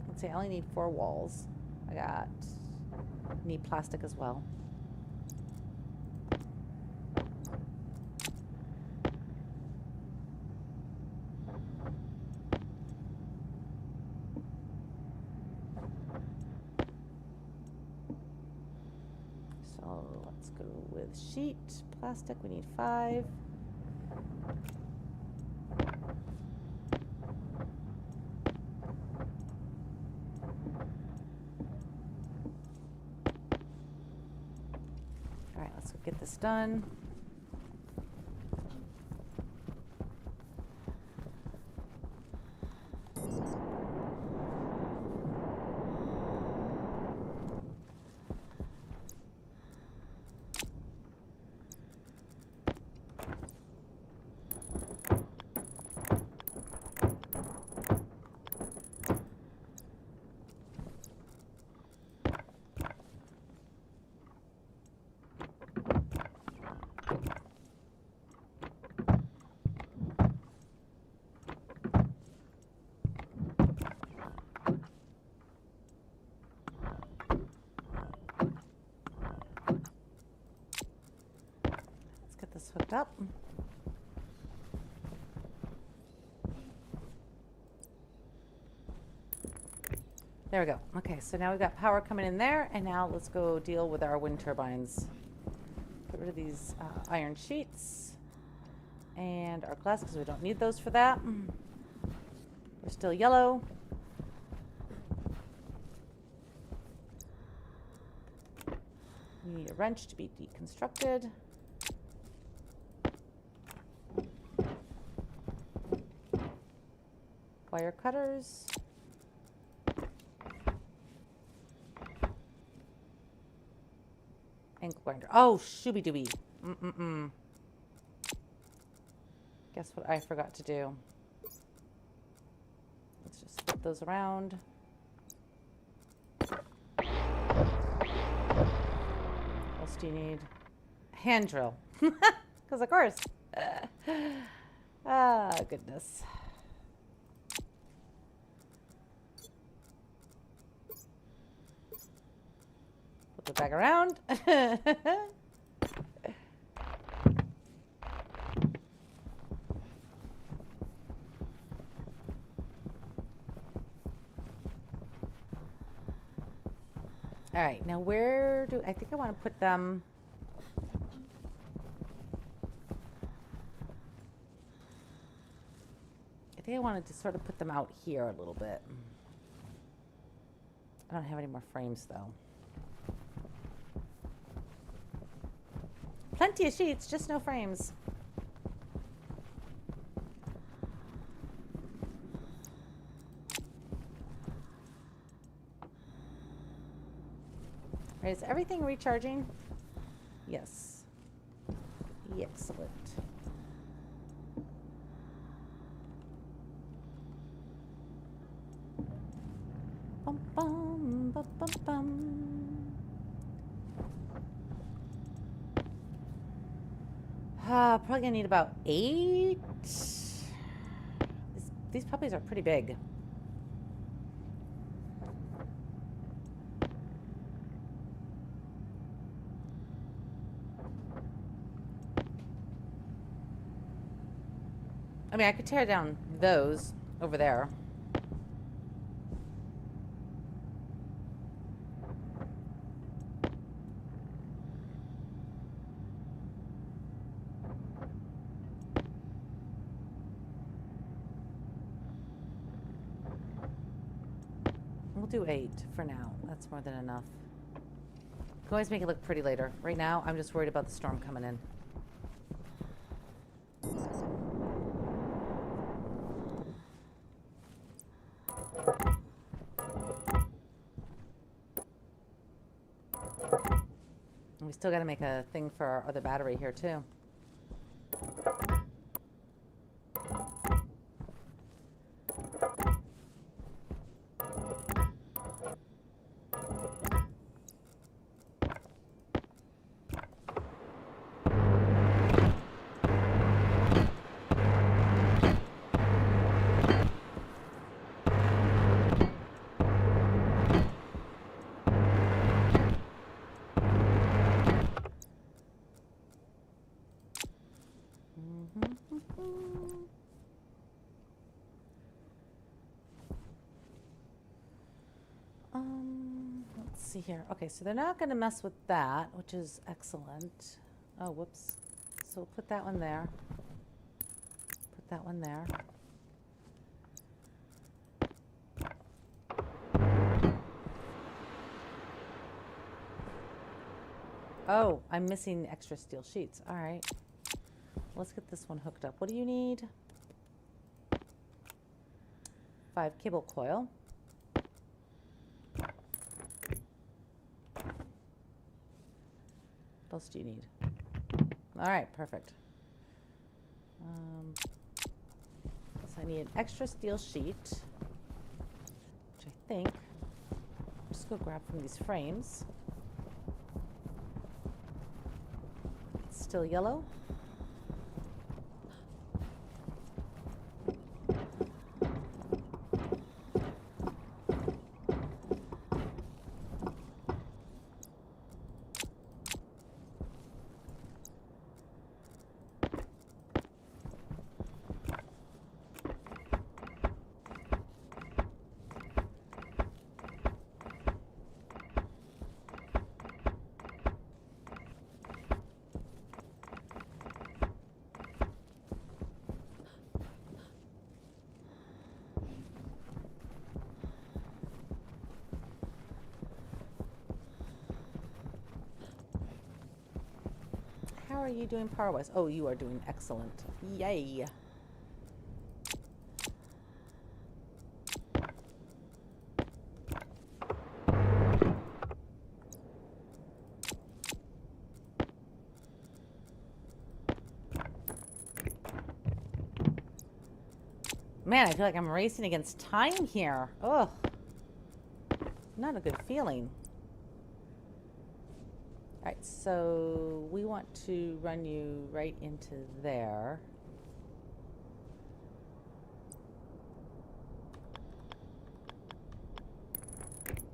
Let's see, I only need 4 walls. Need plastic as well. with sheet. Plastic, we need 5. All right, let's go get this done. This hooked up. There we go. Okay, so now we've got power coming in there, and now let's go deal with our wind turbines. Get rid of these iron sheets and our glass because we don't need those for that. We're still yellow. We need a wrench to be deconstructed. Wire cutters. Ankle grinder. Oh, shooby dooby. Guess what I forgot to do? Let's just flip those around. What else do you need? Hand drill. Because of course. Ah, goodness. Flip it back around. All right, now where do I think I want to put them? I think I wanted to sort of put them out here a little bit. I don't have any more frames though. Plenty of sheets, just no frames. Is everything recharging? Yes. Excellent. Bum, bum, bum, bum, bum. Probably gonna need about 8. These puppies are pretty big. I mean, I could tear down those over there. We'll do 8 for now. That's more than enough. Can always make it look pretty later. Right now, I'm just worried about the storm coming in. And we still got to make a thing for our other battery here too. Let's see here. Okay, so they're not going to mess with that, which is excellent. Oh, whoops. So we'll put that one there. Put that one there. Oh, I'm missing extra steel sheets. All right. Let's get this one hooked up. What do you need? 5 cable coil. What else do you need? All right, perfect. So I need an extra steel sheet, which I think I'll just go grab from these frames. It's still yellow. How are you doing power-wise? Oh, you are doing excellent. Yay. Man, I feel like I'm racing against time here. Ugh. Not a good feeling. All right, so we want to run you right into there.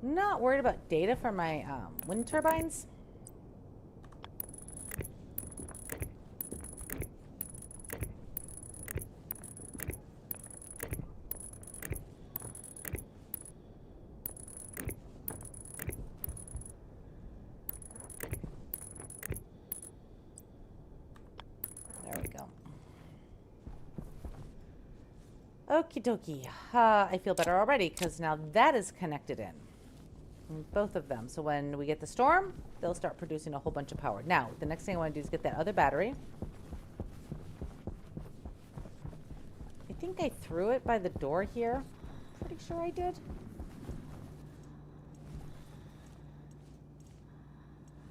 Not worried about data for my wind turbines. Okie dokie. I feel better already because now that is connected in. Both of them. So when we get the storm, they'll start producing a whole bunch of power. Now, the next thing I want to do is get that other battery. I think I threw it by the door here. Pretty sure I did.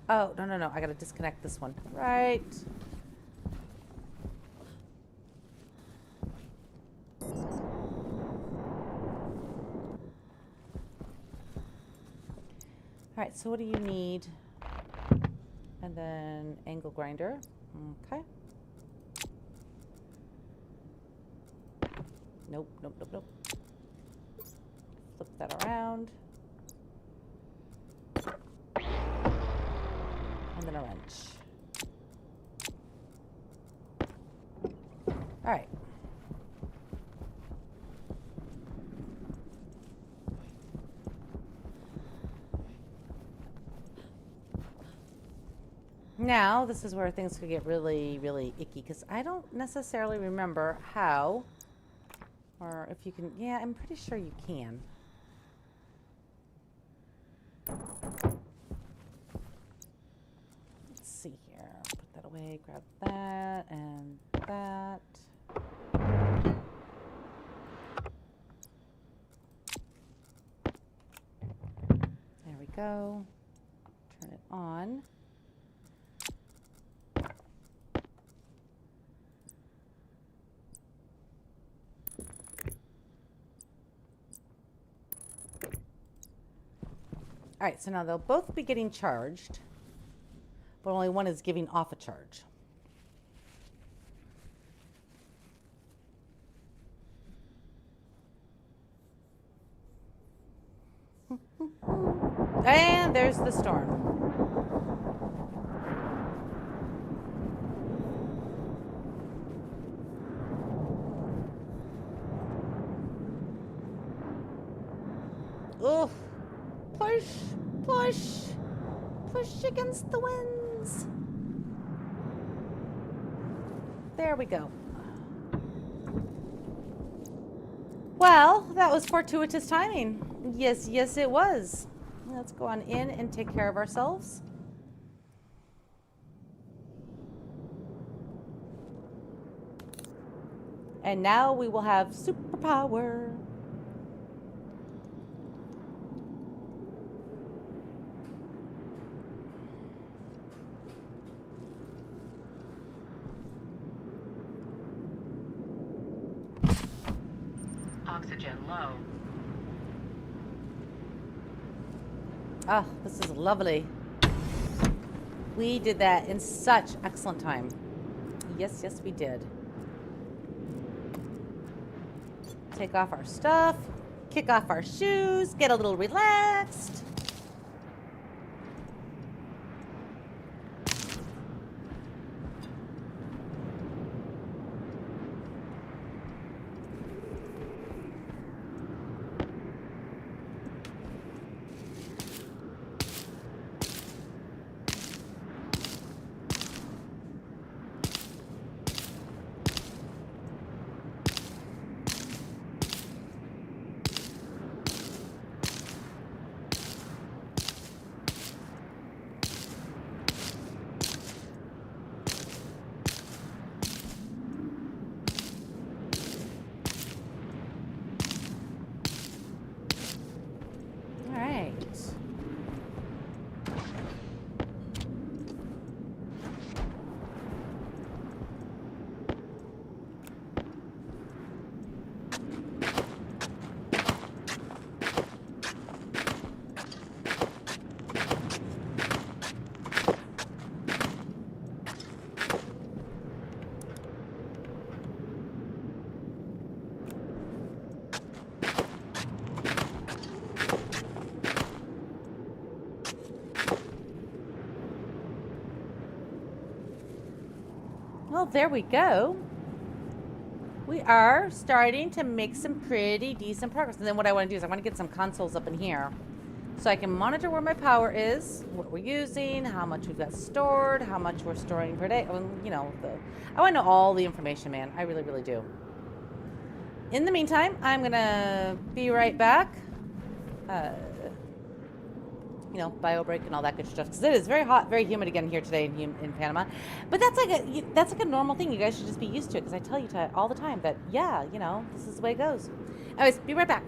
Oh, no, no, no. I got to disconnect this one. Right. All right, so what do you need? And then angle grinder. Okay. Nope, nope, nope, nope. Flip that around. And then a wrench. All right. Now, this is where things could get really, really icky because I don't necessarily remember how, or if you can, yeah, I'm pretty sure you can. Let's see here. Put that away, grab that and that. There we go. Turn it on. All right, so now they'll both be getting charged, but only one is giving off a charge. And there's the storm. Oof. Push, push, push against the winds. There we go. Well, that was fortuitous timing. Yes, yes, it was. Let's go on in and take care of ourselves. And now we will have superpower. Oxygen low. Oh, this is lovely. We did that in such excellent time. Yes, yes, we did. Take off our stuff, kick off our shoes, get a little relaxed. All right. Well, there we go. We are starting to make some pretty decent progress. And then what I want to do is I want to get some consoles up in here so I can monitor where my power is, what we're using, how much we've got stored, how much we're storing per day. You know, I want to know all the information, man. I really, really do. In the meantime, I'm going to be right back. You know, bio break and all that good stuff, because it is very hot, very humid again here today in Panama. But that's like a normal thing. You guys should just be used to it, because I tell you all the time that, yeah, you know, this is the way it goes. Anyways, be right back.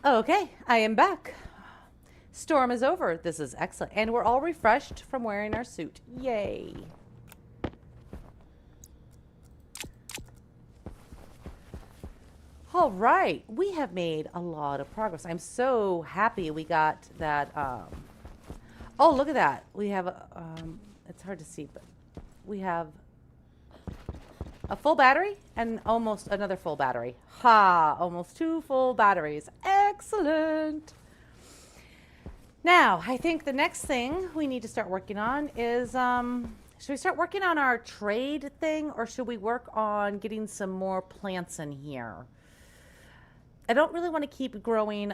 Okay, I am back. Storm is over. This is excellent. And we're all refreshed from wearing our suit. Yay. All right, we have made a lot of progress. I'm so happy we got that. Oh, look at that. We have, it's hard to see, but we have a full battery and almost another full battery. Ha, almost 2 full batteries. Excellent. Now, I think the next thing we need to start working on is, should we start working on our trade thing, or should we work on getting some more plants in here? I don't really want to keep growing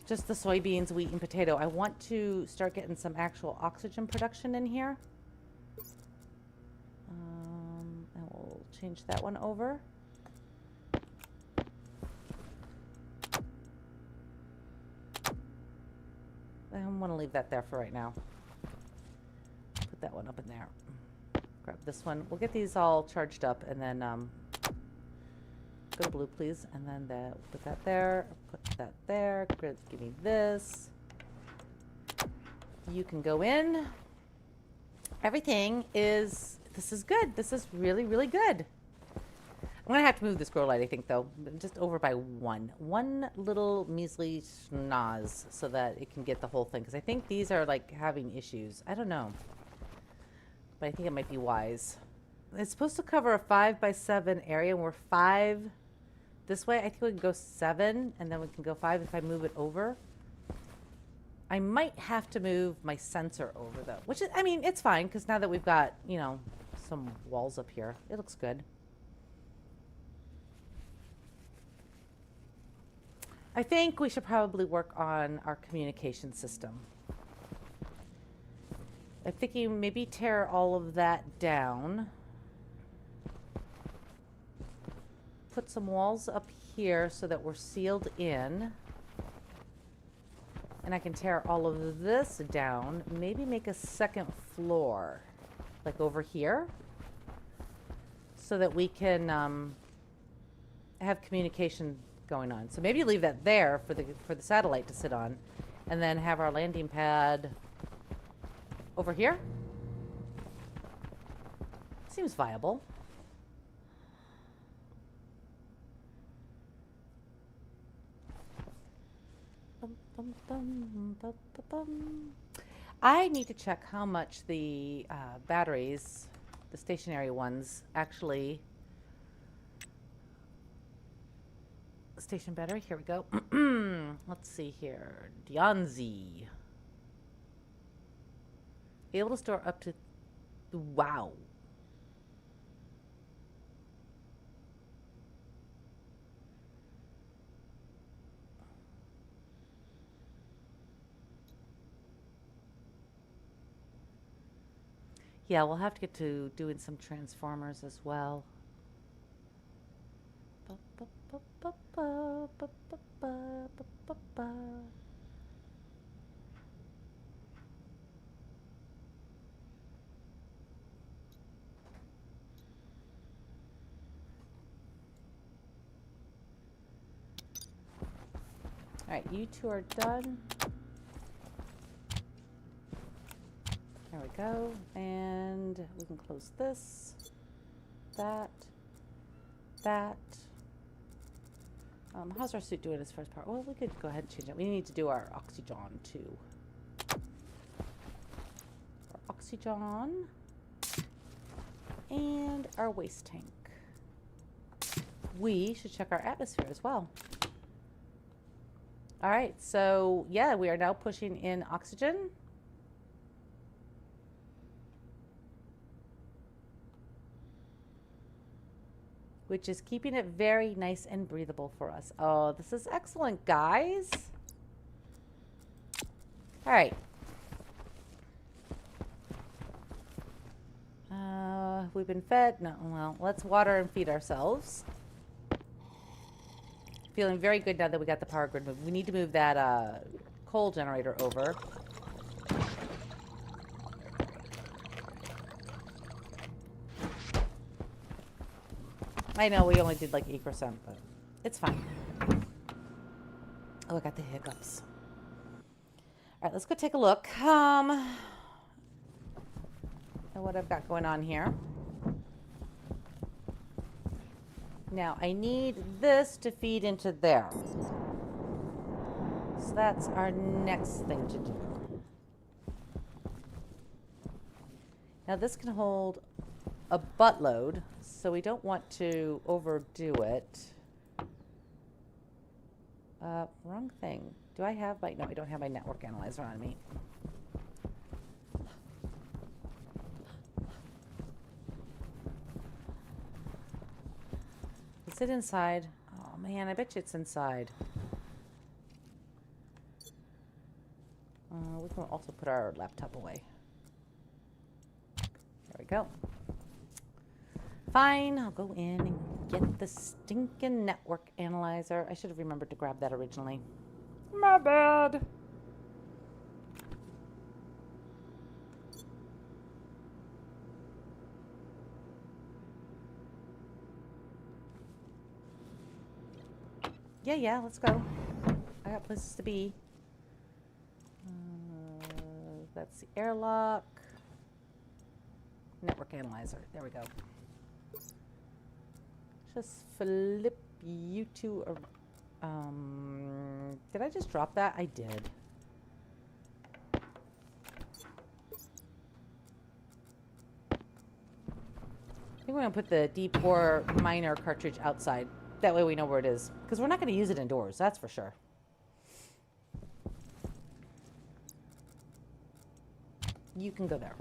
just the soybeans, wheat, and potato. I want to start getting some actual oxygen production in here. And we'll change that one over. I want to leave that there for right now. Put that one up in there. Grab this one. We'll get these all charged up, and then go to blue, please. And then put that there. Put that there. Give me this. You can go in. Everything is. This is good. This is really, really good. I'm gonna have to move this grow light, I think, though, just over by one little measly schnoz, so that it can get the whole thing. Because I think these are like having issues. I don't know, but I think it might be wise. It's supposed to cover a 5x7 area, and we're 5 this way. I think we can go 7, and then we can go 5 if I move it over. I might have to move my sensor over, though, which is, I mean, it's fine, because now that we've got, you know, some walls up here, it looks good. I think we should probably work on our communication system. I'm thinking maybe tear all of that down. Put some walls up here so that we're sealed in. And I can tear all of this down. Maybe make a second floor, like over here, so that we can have communication going on. So maybe leave that there for the satellite to sit on, and then have our landing pad over here. Seems viable. I need to check how much the batteries, the stationary ones, actually. Station battery, here we go. Let's see here. Dianzi. Able to store up to, wow. Yeah, we'll have to get to doing some transformers as well. All right, you two are done. There we go. And we can close this, that. How's our suit doing as far as power? Well, we could go ahead and change it. We need to do our oxygen too. Our oxygen and our waste tank. We should check our atmosphere as well. All right, so yeah, we are now pushing in oxygen. Which is keeping it very nice and breathable for us. Oh, this is excellent, guys. All right. We've been fed. No, well, let's water and feed ourselves. Feeling very good now that we got the power grid moved. We need to move that coal generator over. I know we only did like 8%, but it's fine. Oh, I got the hiccups. All right, let's go take a look at what I've got going on here. Now, I need this to feed into there. So that's our next thing to do. Now, this can hold a buttload, so we don't want to overdo it. Wrong thing. Do I have my... No, I don't have my network analyzer on me. Is it inside? Oh, man, I bet you it's inside. We can also put our laptop away. There we go. Fine, I'll go in and get the stinking network analyzer. I should have remembered to grab that originally. My bad. Yeah, let's go. I got places to be. That's the airlock. Network analyzer. There we go. Just flip you two. Did I just drop that? I did. I think we're going to put the deep ore miner cartridge outside. That way we know where it is. Because we're not going to use it indoors, that's for sure. You can go there.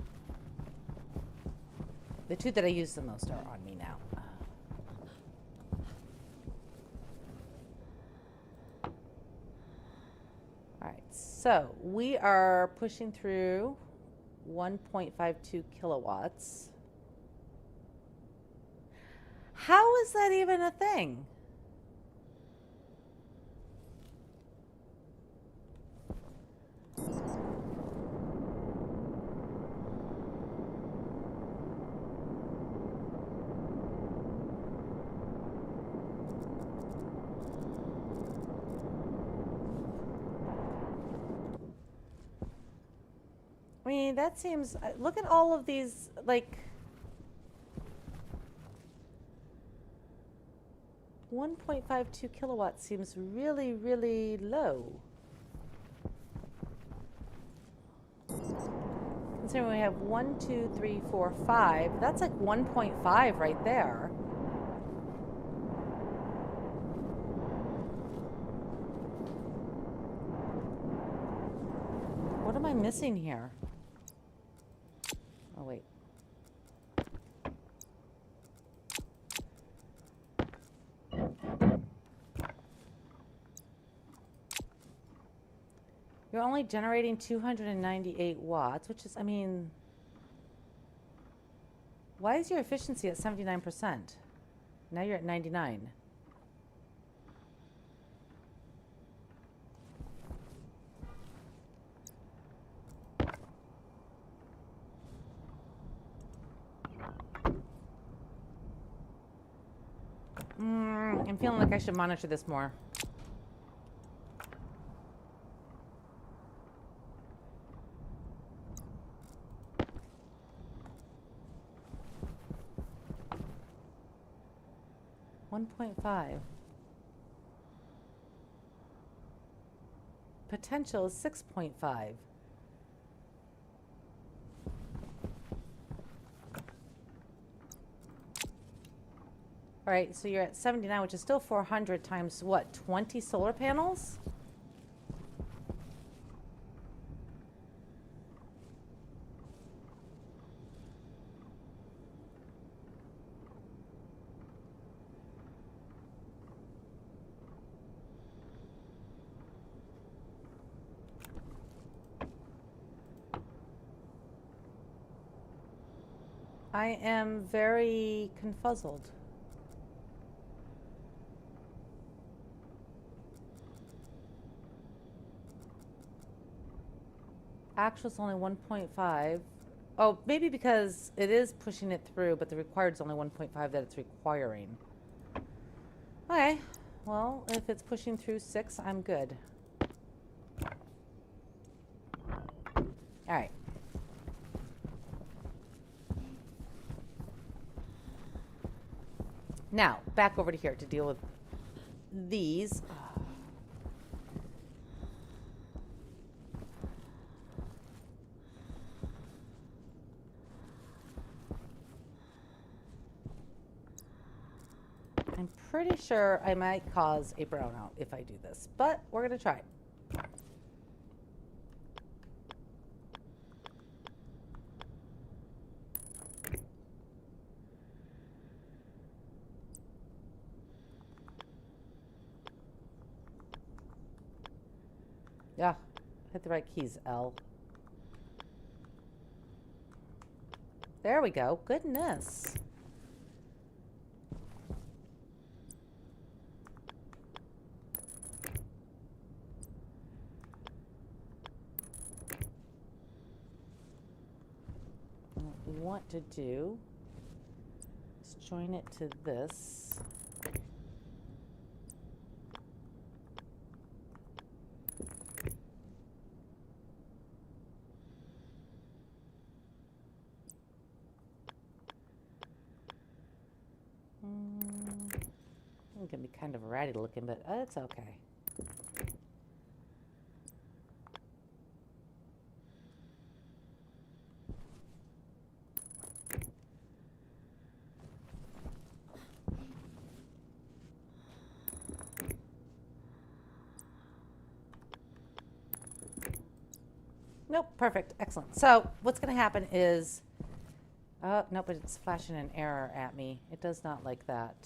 The two that I use the most are on me now. Alright, so we are pushing through 1.52 kilowatts. How is that even a thing? I mean, that seems... Look at all of these, like... 1.52 kilowatts seems really, really low. Considering we have 1, 2, 3, 4, 5. That's like 1.5 right there. What am I missing here? Oh, wait. You're only generating 298 watts, which is, I mean, why is your efficiency at 79%? Now you're at 99. I'm feeling like I should monitor this more. .5. Potential is 6.5. All right, so you're at 79, which is still 400 times what, 20 solar panels? I am very confuzzled. Actual's only 1.5. Oh, maybe because it is pushing it through, but the required is only 1.5 that it's requiring. Okay, well, if it's pushing through 6, I'm good. All right. Now, back over to here to deal with these. I'm pretty sure I might cause a brownout if I do this, but we're going to try it. Yeah, hit the right keys, L. There we go. Goodness. What we want to do is join it to this. It's going to be kind of ratty looking, but it's okay. Nope, perfect, excellent. So what's going to happen is, nope, it's flashing an error at me. It does not like that.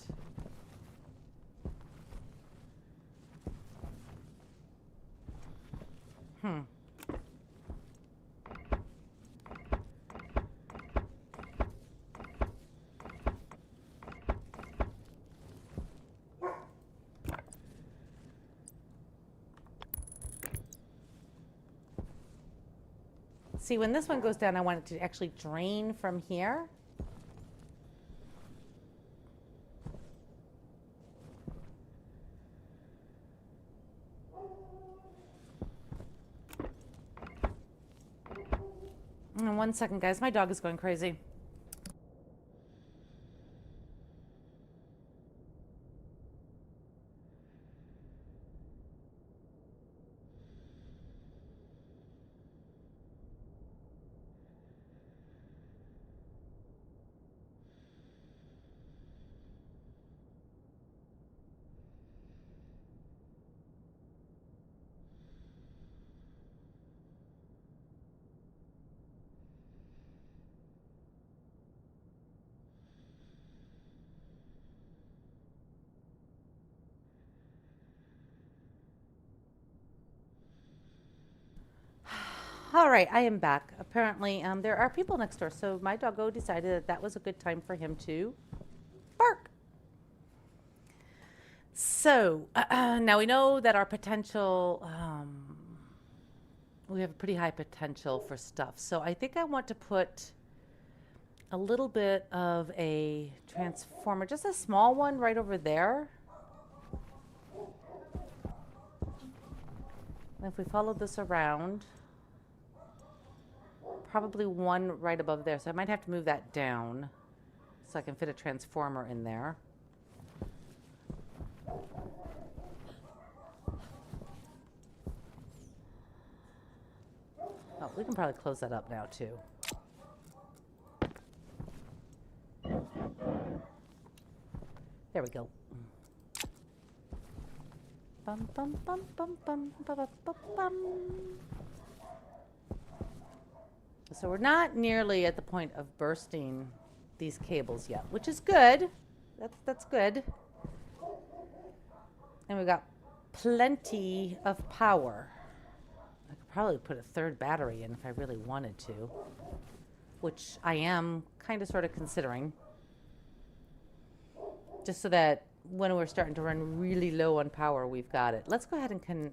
See, when this one goes down, I want it to actually drain from here. And 1 second, guys. My dog is going crazy. All right, I am back. Apparently, there are people next door, so my doggo decided that that was a good time for him to bark. So now we know that our potential, we have a pretty high potential for stuff. So I think I want to put a little bit of a transformer, just a small one right over there. And if we follow this around, probably one right above there. So I might have to move that down so I can fit a transformer in there. Oh, we can probably close that up now too. There we go. Bum, bum, bum, bum, bum, bum, bum, bum, bum. So we're not nearly at the point of bursting these cables yet, which is good. That's good. And we've got plenty of power. I could probably put a third battery in if I really wanted to, which I am kind of sort of considering. Just so that when we're starting to run really low on power, we've got it. Let's go ahead and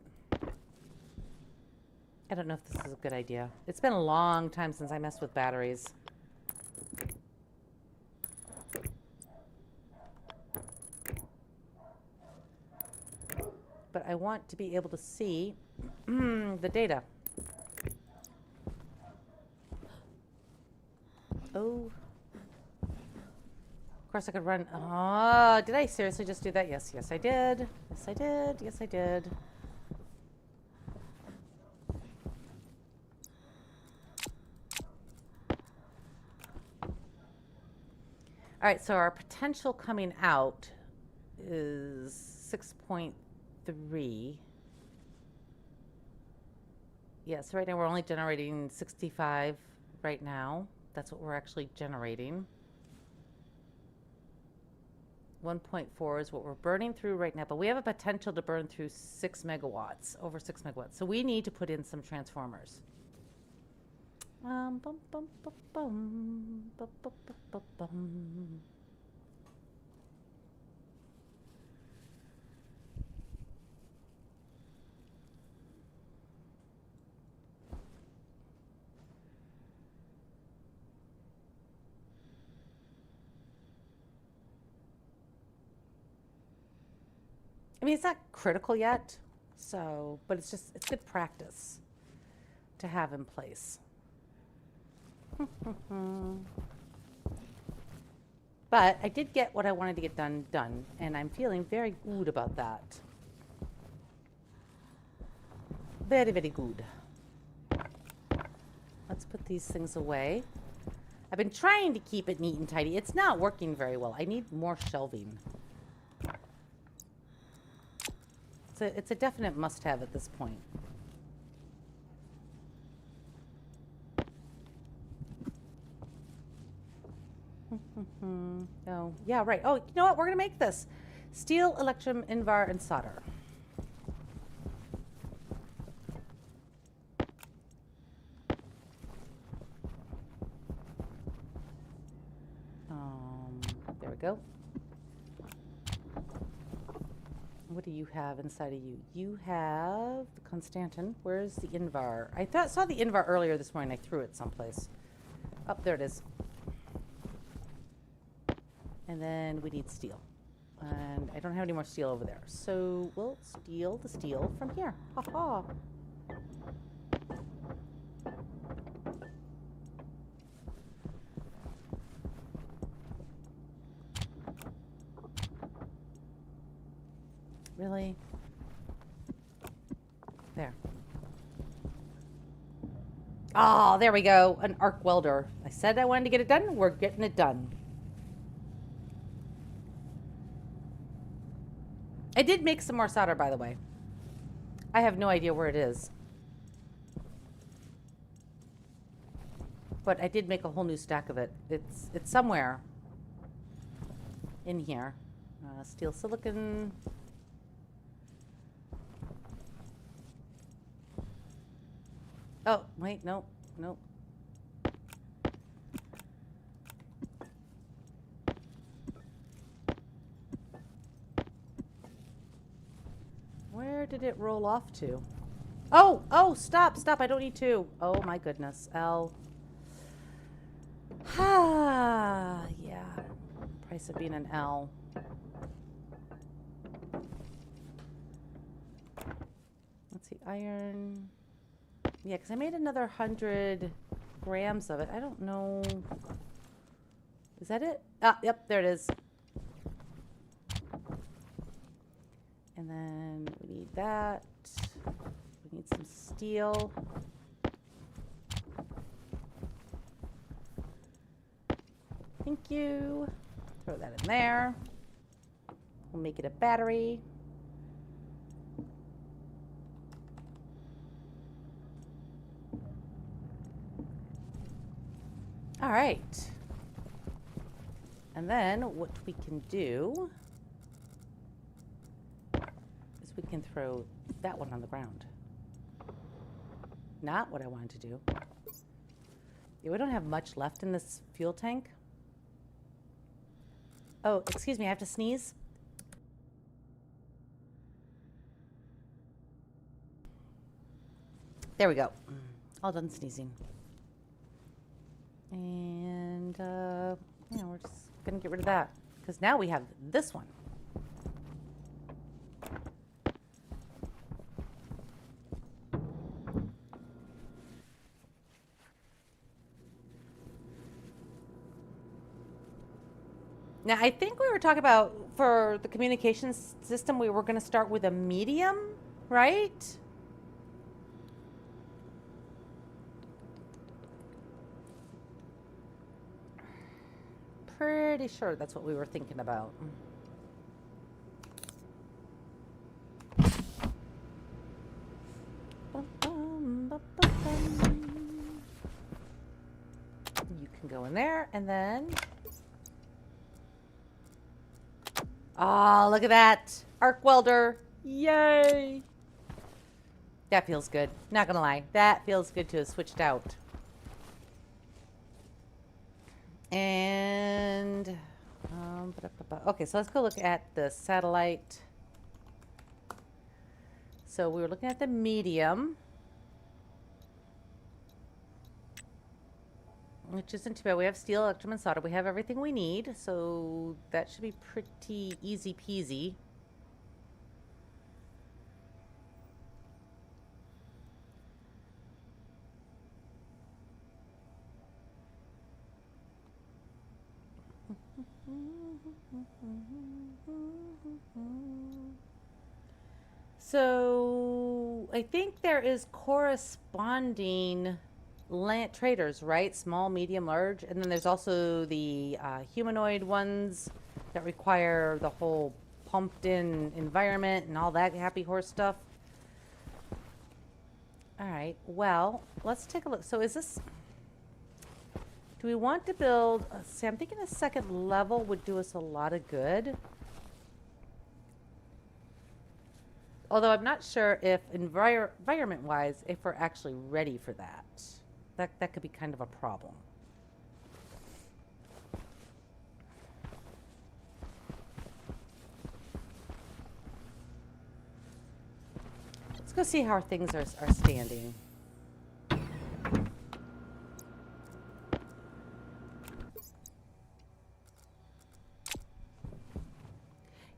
I don't know if this is a good idea. It's been a long time since I messed with batteries. But I want to be able to see the data. Oh. Of course I could run. Oh, did I seriously just do that? Yes, yes I did. Yes I did. Yes I did. All right, so our potential coming out is 6.3. Yeah, so right now we're only generating 65 right now. That's what we're actually generating. 1.4 is what we're burning through right now, but we have a potential to burn through 6 megawatts, over 6 megawatts. So we need to put in some transformers. Bum, bum, bum, bum, bum, bum, bum, bum. I mean, it's not critical yet, so, but it's good practice to have in place. But I did get what I wanted to get done, and I'm feeling very good about that. Very, very good. Let's put these things away. I've been trying to keep it neat and tidy. It's not working very well. I need more shelving. It's a definite must-have at this point. Oh, yeah, right. Oh, you know what? We're going to make this. Steel, electrum, invar, and solder. There we go. What do you have inside of you? You have the Constantin. Where's the Invar? I saw the Invar earlier this morning. I threw it someplace. Oh, there it is. And then we need steel. And I don't have any more steel over there. So we'll steal the steel from here. Ha ha. Really? There. Oh, there we go. An arc welder. I said I wanted to get it done. We're getting it done. I did make some more solder, by the way. I have no idea where it is. But I did make a whole new stack of it. It's somewhere in here. Steel silicon. Oh, wait, no, no. Where did it roll off to? Oh, stop, I don't need to. Oh my goodness, L. Ah, yeah. Price of being an L. Let's see, iron. Yeah, because I made another 100 grams of it. I don't know. Is that it? Ah, yep, there it is. And then we need that. We need some steel. Thank you. Throw that in there. We'll make it a battery. All right. And then what we can do is we can throw that one on the ground. Not what I wanted to do. Yeah, we don't have much left in this fuel tank. Oh, excuse me, I have to sneeze. There we go. All done sneezing. And, we're just going to get rid of that. Because now we have this one. Now, I think we were talking about for the communications system, we were going to start with a medium, right? Pretty sure that's what we were thinking about. You can go in there and then. Oh, look at that. Arc welder. Yay. That feels good. Not gonna lie. That feels good to have switched out. And okay, so let's go look at the satellite. So we were looking at the medium, which isn't too bad. We have steel, electrum, and solder. We have everything we need, so that should be pretty easy peasy. So I think there is corresponding land traders, right? Small, medium, large, and then there's also the humanoid ones that require the whole pumped-in environment and all that happy horse stuff. All right. Well, let's take a look. So is this? Do we want to build? See, I'm thinking a second level would do us a lot of good. Although I'm not sure if environment-wise, if we're actually ready for that. That could be kind of a problem. Let's go see how things are standing.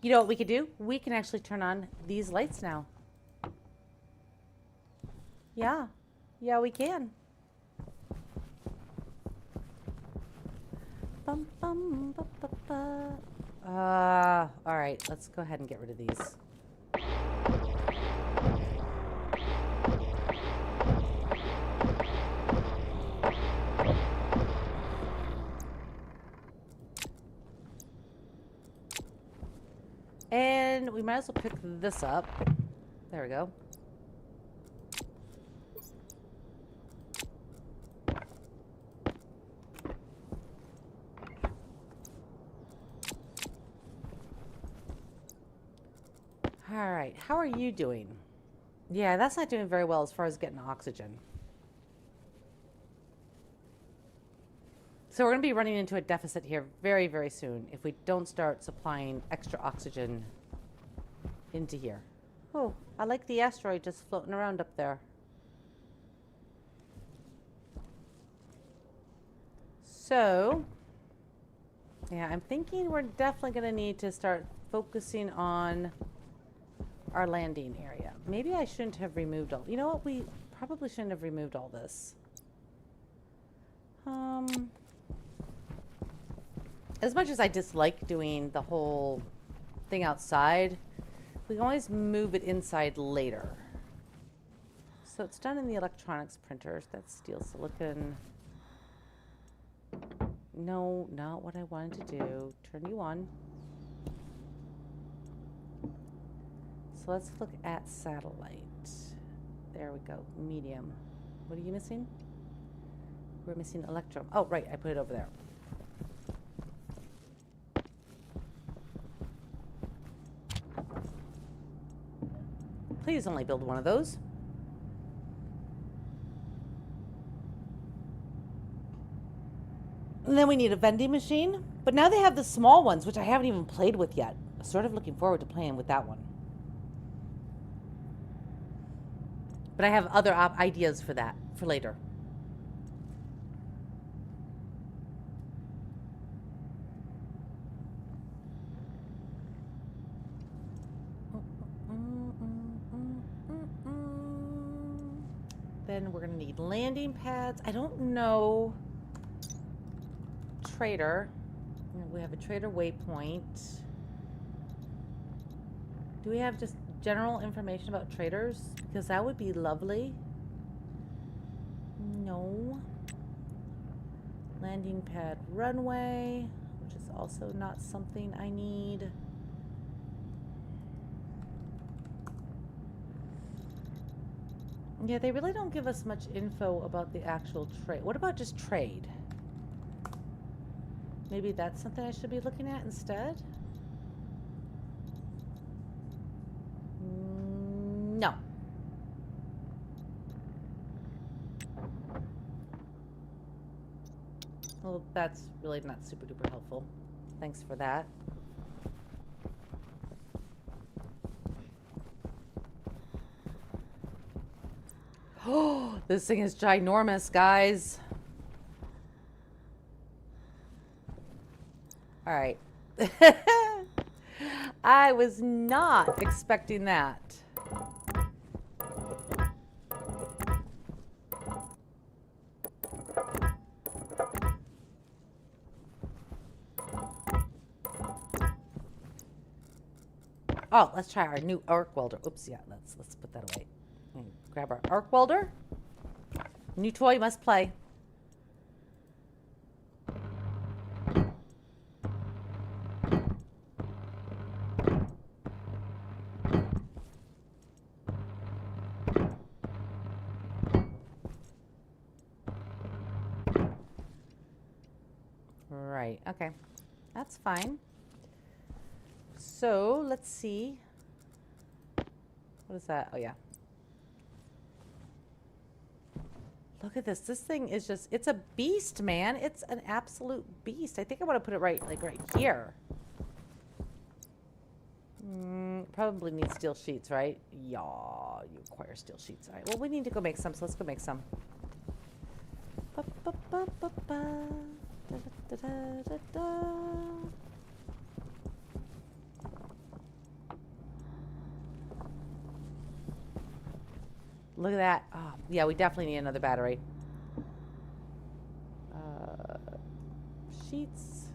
You know what we could do? We can actually turn on these lights now. Yeah. Yeah, we can. Bum, bum, ba, ba, ba. All right. Let's go ahead and get rid of these. And we might as well pick this up. There we go. All right. How are you doing? Yeah, that's not doing very well as far as getting oxygen. So we're going to be running into a deficit here very, very soon if we don't start supplying extra oxygen into here. Oh, I like the asteroid just floating around up there. So, yeah, I'm thinking we're definitely going to need to start focusing on our landing area. Maybe I shouldn't have removed all. You know what? We probably shouldn't have removed all this. As much as I dislike doing the whole thing outside, we can always move it inside later. So it's done in the electronics printers. That's steel silicon. No, not what I wanted to do. Turn you on. So let's look at satellite. There we go. Medium. What are you missing? We're missing electrum. Oh, right. I put it over there. Please only build one of those. And then we need a vending machine. But now they have the small ones, which I haven't even played with yet. I'm sort of looking forward to playing with that one. But I have other ideas for that for later. Then we're going to need landing pads. I don't know. Trader. We have a trader waypoint. Do we have just general information about traders? Because that would be lovely. No. Landing pad runway, which is also not something I need. Yeah, they really don't give us much info about the actual trade. What about just trade? Maybe that's something I should be looking at instead? No. Well, that's really not super duper helpful. Thanks for that. Oh, this thing is ginormous, guys. All right. I was not expecting that. Oh, let's try our new arc welder. Oops, yeah, let's put that away. Grab our arc welder. New toy must play. Right, okay. That's fine. So, let's see. What is that? Oh, yeah. Look at this. This thing is just, it's a beast, man. It's an absolute beast. I think I want to put it right here. Probably need steel sheets, right? Yeah, you acquire steel sheets. All right, well, we need to go make some, so let's go make some. Ba, ba, ba, ba, ba. Da, da, da, da, da. Look at that. Oh, yeah, we definitely need another battery. Sheets.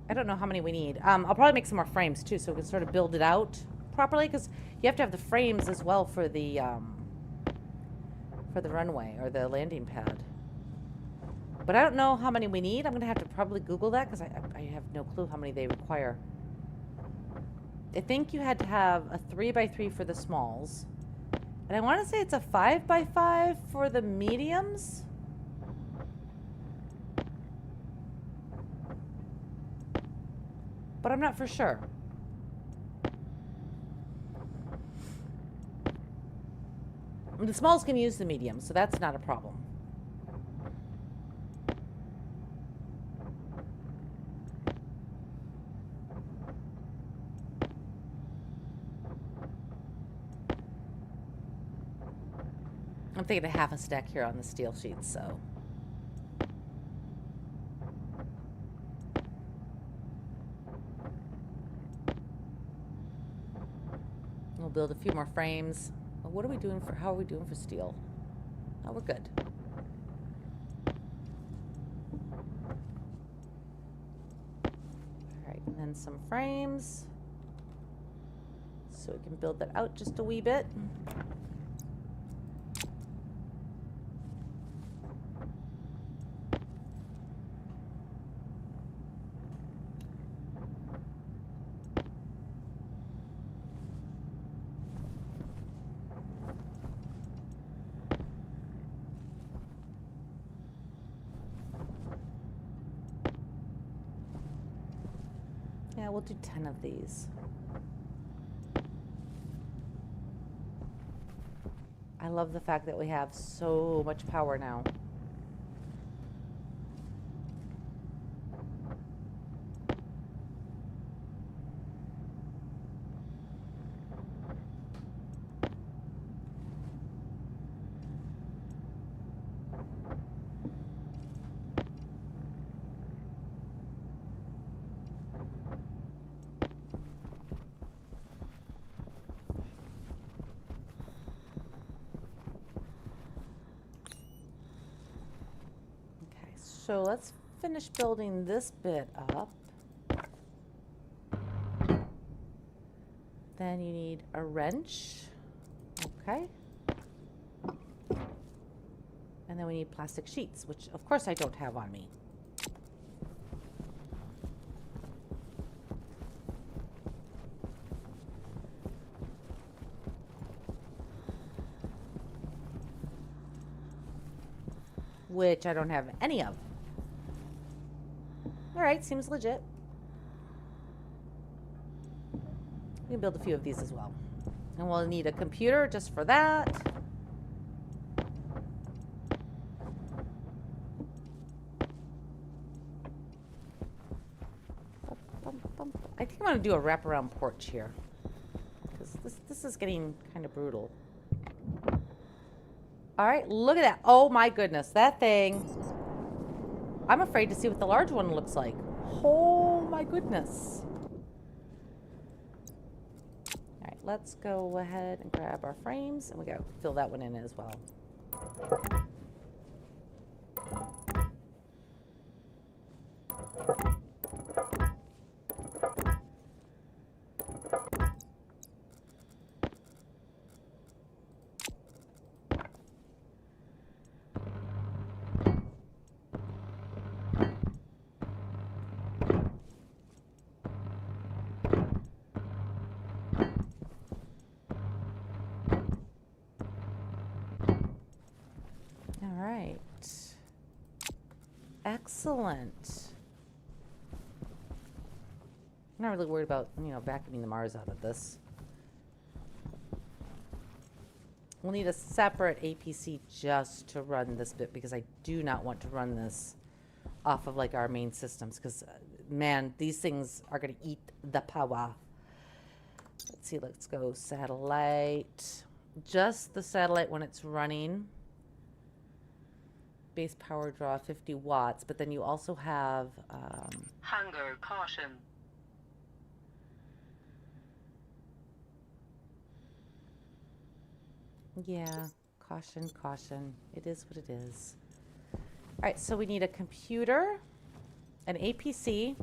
I don't know how many we need. I'll probably make some more frames too, so we can sort of build it out properly, because you have to have the frames as well for the runway or the landing pad. But I don't know how many we need. I'm gonna have to probably Google that, because I have no clue how many they require. I think you had to have a 3x3 for the smalls, and I want to say it's a 5x5 for the mediums. But I'm not for sure. The smalls can use the mediums, so that's not a problem. I'm thinking a half a stack here on the steel sheets, so. We'll build a few more frames. Well, what are we doing for, how are we doing for steel? Oh, we're good. All right, and then some frames. So we can build that out just a wee bit. Yeah, we'll do 10 of these. I love the fact that we have so much power now. So let's finish building this bit up. Then you need a wrench. Okay. And then we need plastic sheets, which of course I don't have on me. Which I don't have any of. Alright, seems legit. We can build a few of these as well. And we'll need a computer just for that. I think I'm going to do a wraparound porch here. Because this is getting kind of brutal. Alright, look at that. Oh my goodness, that thing. I'm afraid to see what the large one looks like. Oh my goodness. Alright, let's go ahead and grab our frames. And we got to fill that one in as well. Alright. Excellent. I'm not really worried about, vacuuming the Mars out of this. We'll need a separate APC just to run this bit because I do not want to run this off of like our main systems because, man, these things are going to eat the power. Let's see, let's go satellite. Just the satellite when it's running. Base power draw 50 watts, but then you also have... Hunger caution. Yeah, caution, caution. It is what it is. All right, so we need a computer, an APC,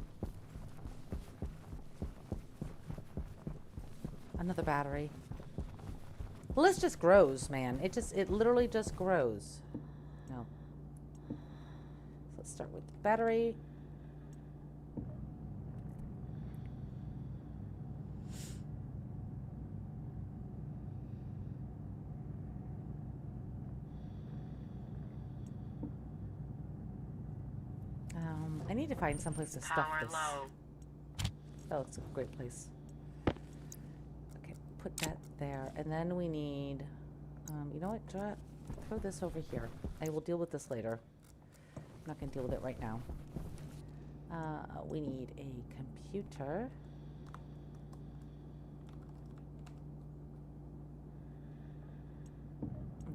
another battery. The list just grows, man. It literally just grows. No. So let's start with the battery. I need to find someplace to stuff Power this. low. Oh, it's a great place. Okay, put that there. And then we need, you know what, throw this over here. I will deal with this later. I'm not going to deal with it right now. We need a computer.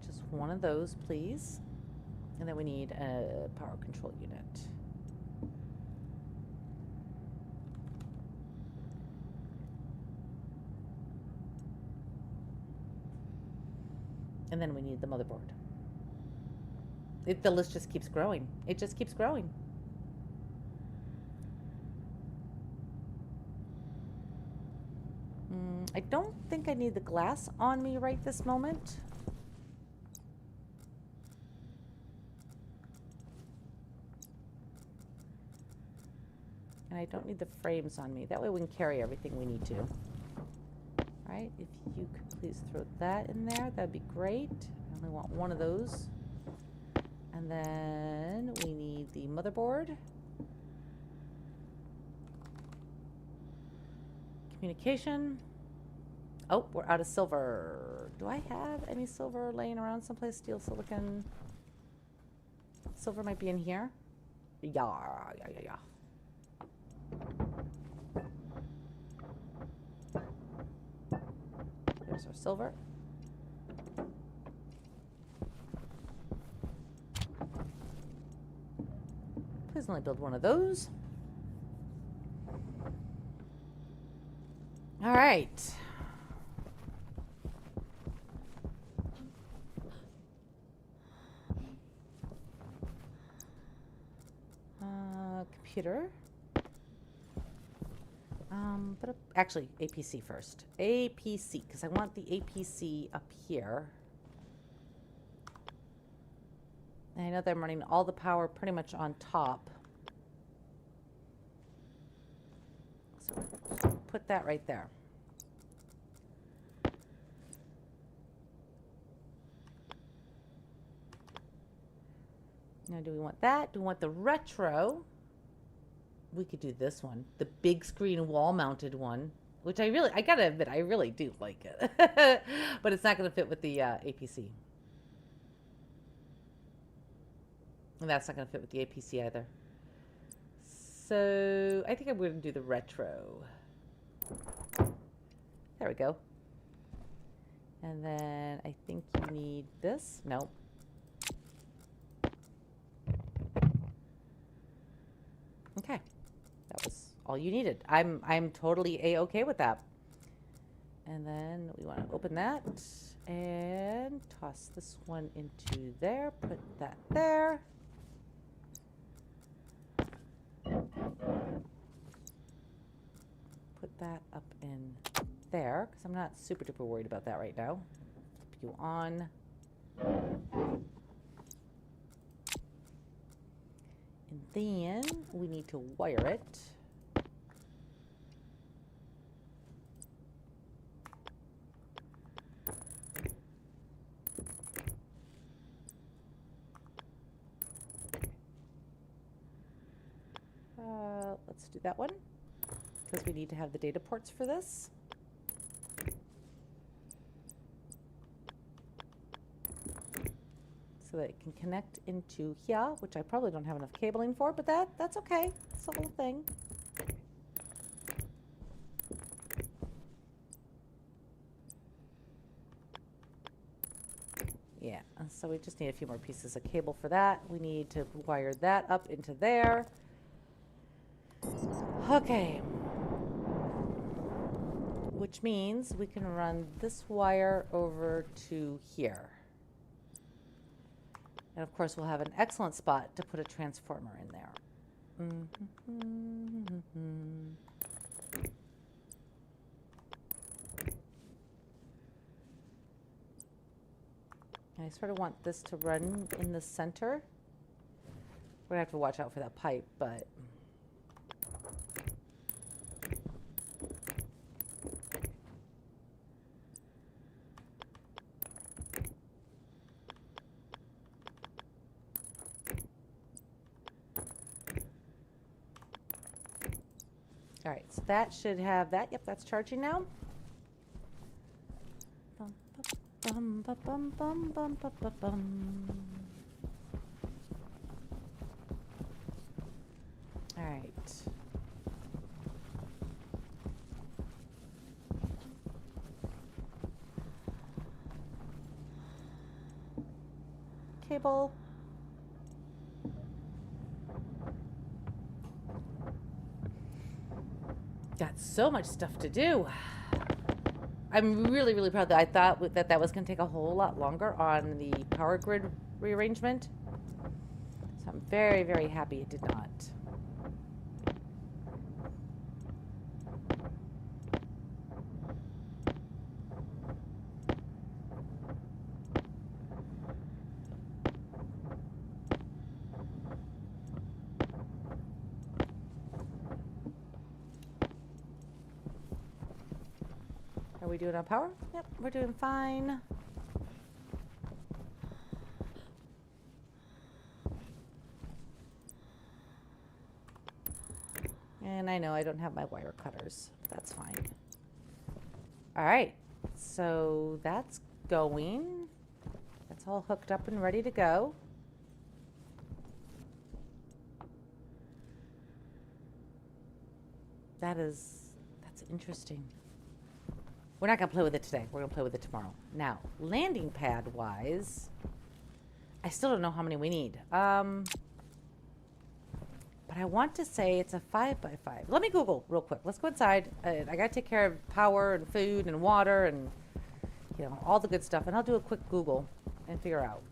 Just one of those, please. And then we need a power control unit. And then we need the motherboard. The list just keeps growing. It just keeps growing. I don't think I need the glass on me right this moment. And I don't need the frames on me. That way we can carry everything we need to. All right, if you could please throw that in there, that'd be great. I only want one of those. And then we need the motherboard. Communication. Oh, we're out of silver. Do I have any silver laying around someplace? Steel, silicon. Silver might be in here. Yeah. There's our silver. Please only build one of those. All right. computer. But actually, APC first. APC, because I want the APC up here. And I know that I'm running all the power pretty much on top. So put that right there. Now, do we want that? Do we want the retro? We could do this one, the big screen wall mounted one, which I gotta admit, I really do like it. But it's not gonna fit with the APC. And that's not gonna fit with the APC either. So I think I'm gonna do the retro. There we go. And then I think you need this. Nope. Okay. That was all you needed. I'm totally A-okay with that. And then we want to open that and toss this one into there. Put that there. Put that up in there because I'm not super duper worried about that right now. Put you on. And then we need to wire it. Let's do that one because we need to have the data ports for this. So that it can connect into here, which I probably don't have enough cabling for, but that's okay. It's the whole thing. Yeah, so we just need a few more pieces of cable for that. We need to wire that up into there. Okay. Which means we can run this wire over to here. And of course, we'll have an excellent spot to put a transformer in there. I sort of want this to run in the center. We're gonna have to watch out for that pipe, but all right, so that should have that. Yep, that's charging now. Bum, ba, bum, bum, bum, ba, ba, bum. All right. Cable. Got so much stuff to do. I'm really, really proud that I thought that was going to take a whole lot longer on the power grid rearrangement. So I'm very, very happy it did not. Are we doing on power? Yep, we're doing fine. And I know I don't have my wire cutters. That's fine. All right, so that's going. That's all hooked up and ready to go. That's interesting. We're not going to play with it today. We're going to play with it tomorrow. Now, landing pad wise, I still don't know how many we need. But I want to say it's a 5x5. Let me Google real quick. Let's go inside. I got to take care of power and food and water and, you know, all the good stuff. And I'll do a quick Google and figure out.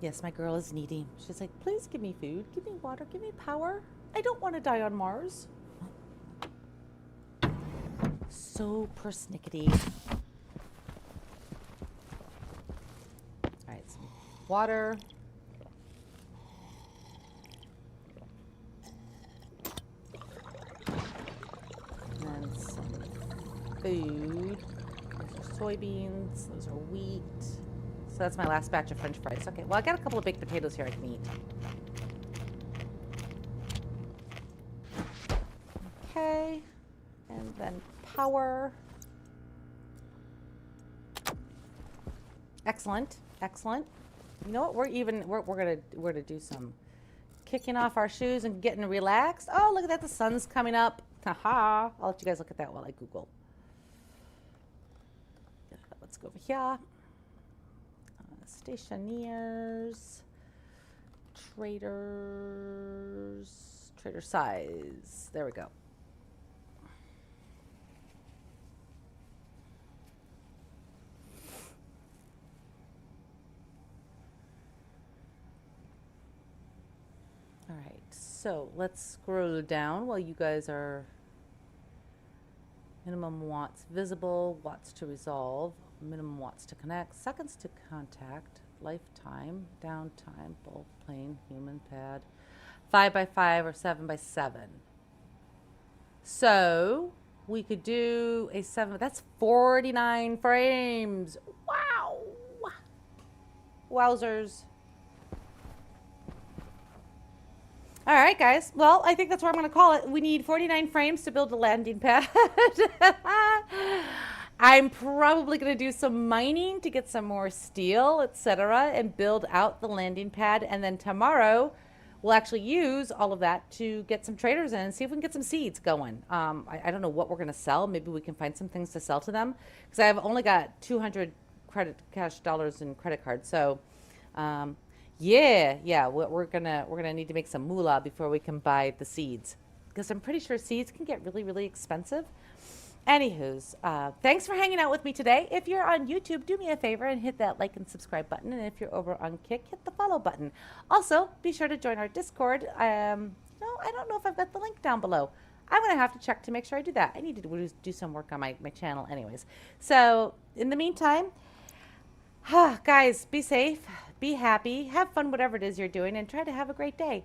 Yes, my girl is needy. She's like, please give me food, give me water, give me power. I don't want to die on Mars. So persnickety. All right, some water. And then some food. Those are soybeans. Those are wheat. So that's my last batch of French fries. Okay, well, I got a couple of baked potatoes here I can eat. Okay, and then power. Excellent, excellent. You know what? We're gonna do some kicking off our shoes and getting relaxed. Oh, look at that! The sun's coming up. Haha! I'll let you guys look at that while I Google. Let's go over here. Stationeers, traders, trader size. There we go. All right, so let's scroll down while you guys are. Minimum watts visible, watts to resolve, minimum watts to connect, seconds to contact, lifetime, downtime, bulk, plane, human pad, 5x5 or 7x7. So we could do a 7, that's 49 frames. Wow. Wowzers. All right, guys. Well, I think that's what I'm going to call it. We need 49 frames to build a landing pad. I'm probably going to do some mining to get some more steel, etc., and build out the landing pad. And then tomorrow, we'll actually use all of that to get some traders in and see if we can get some seeds going. I don't know what we're going to sell. Maybe we can find some things to sell to them because I've only got 200 cash dollars in credit cards. So, yeah, we're gonna need to make some moolah before we can buy the seeds, because I'm pretty sure seeds can get really, really expensive. Anywho's, thanks for hanging out with me today. If you're on YouTube, do me a favor and hit that like and subscribe button. And if you're over on Kick, hit the follow button. Also, be sure to join our Discord. No, I don't know if I've got the link down below. I'm going to have to check to make sure I do that. I need to do some work on my channel anyways. So, in the meantime, guys, be safe, be happy, have fun, whatever it is you're doing, and try to have a great day.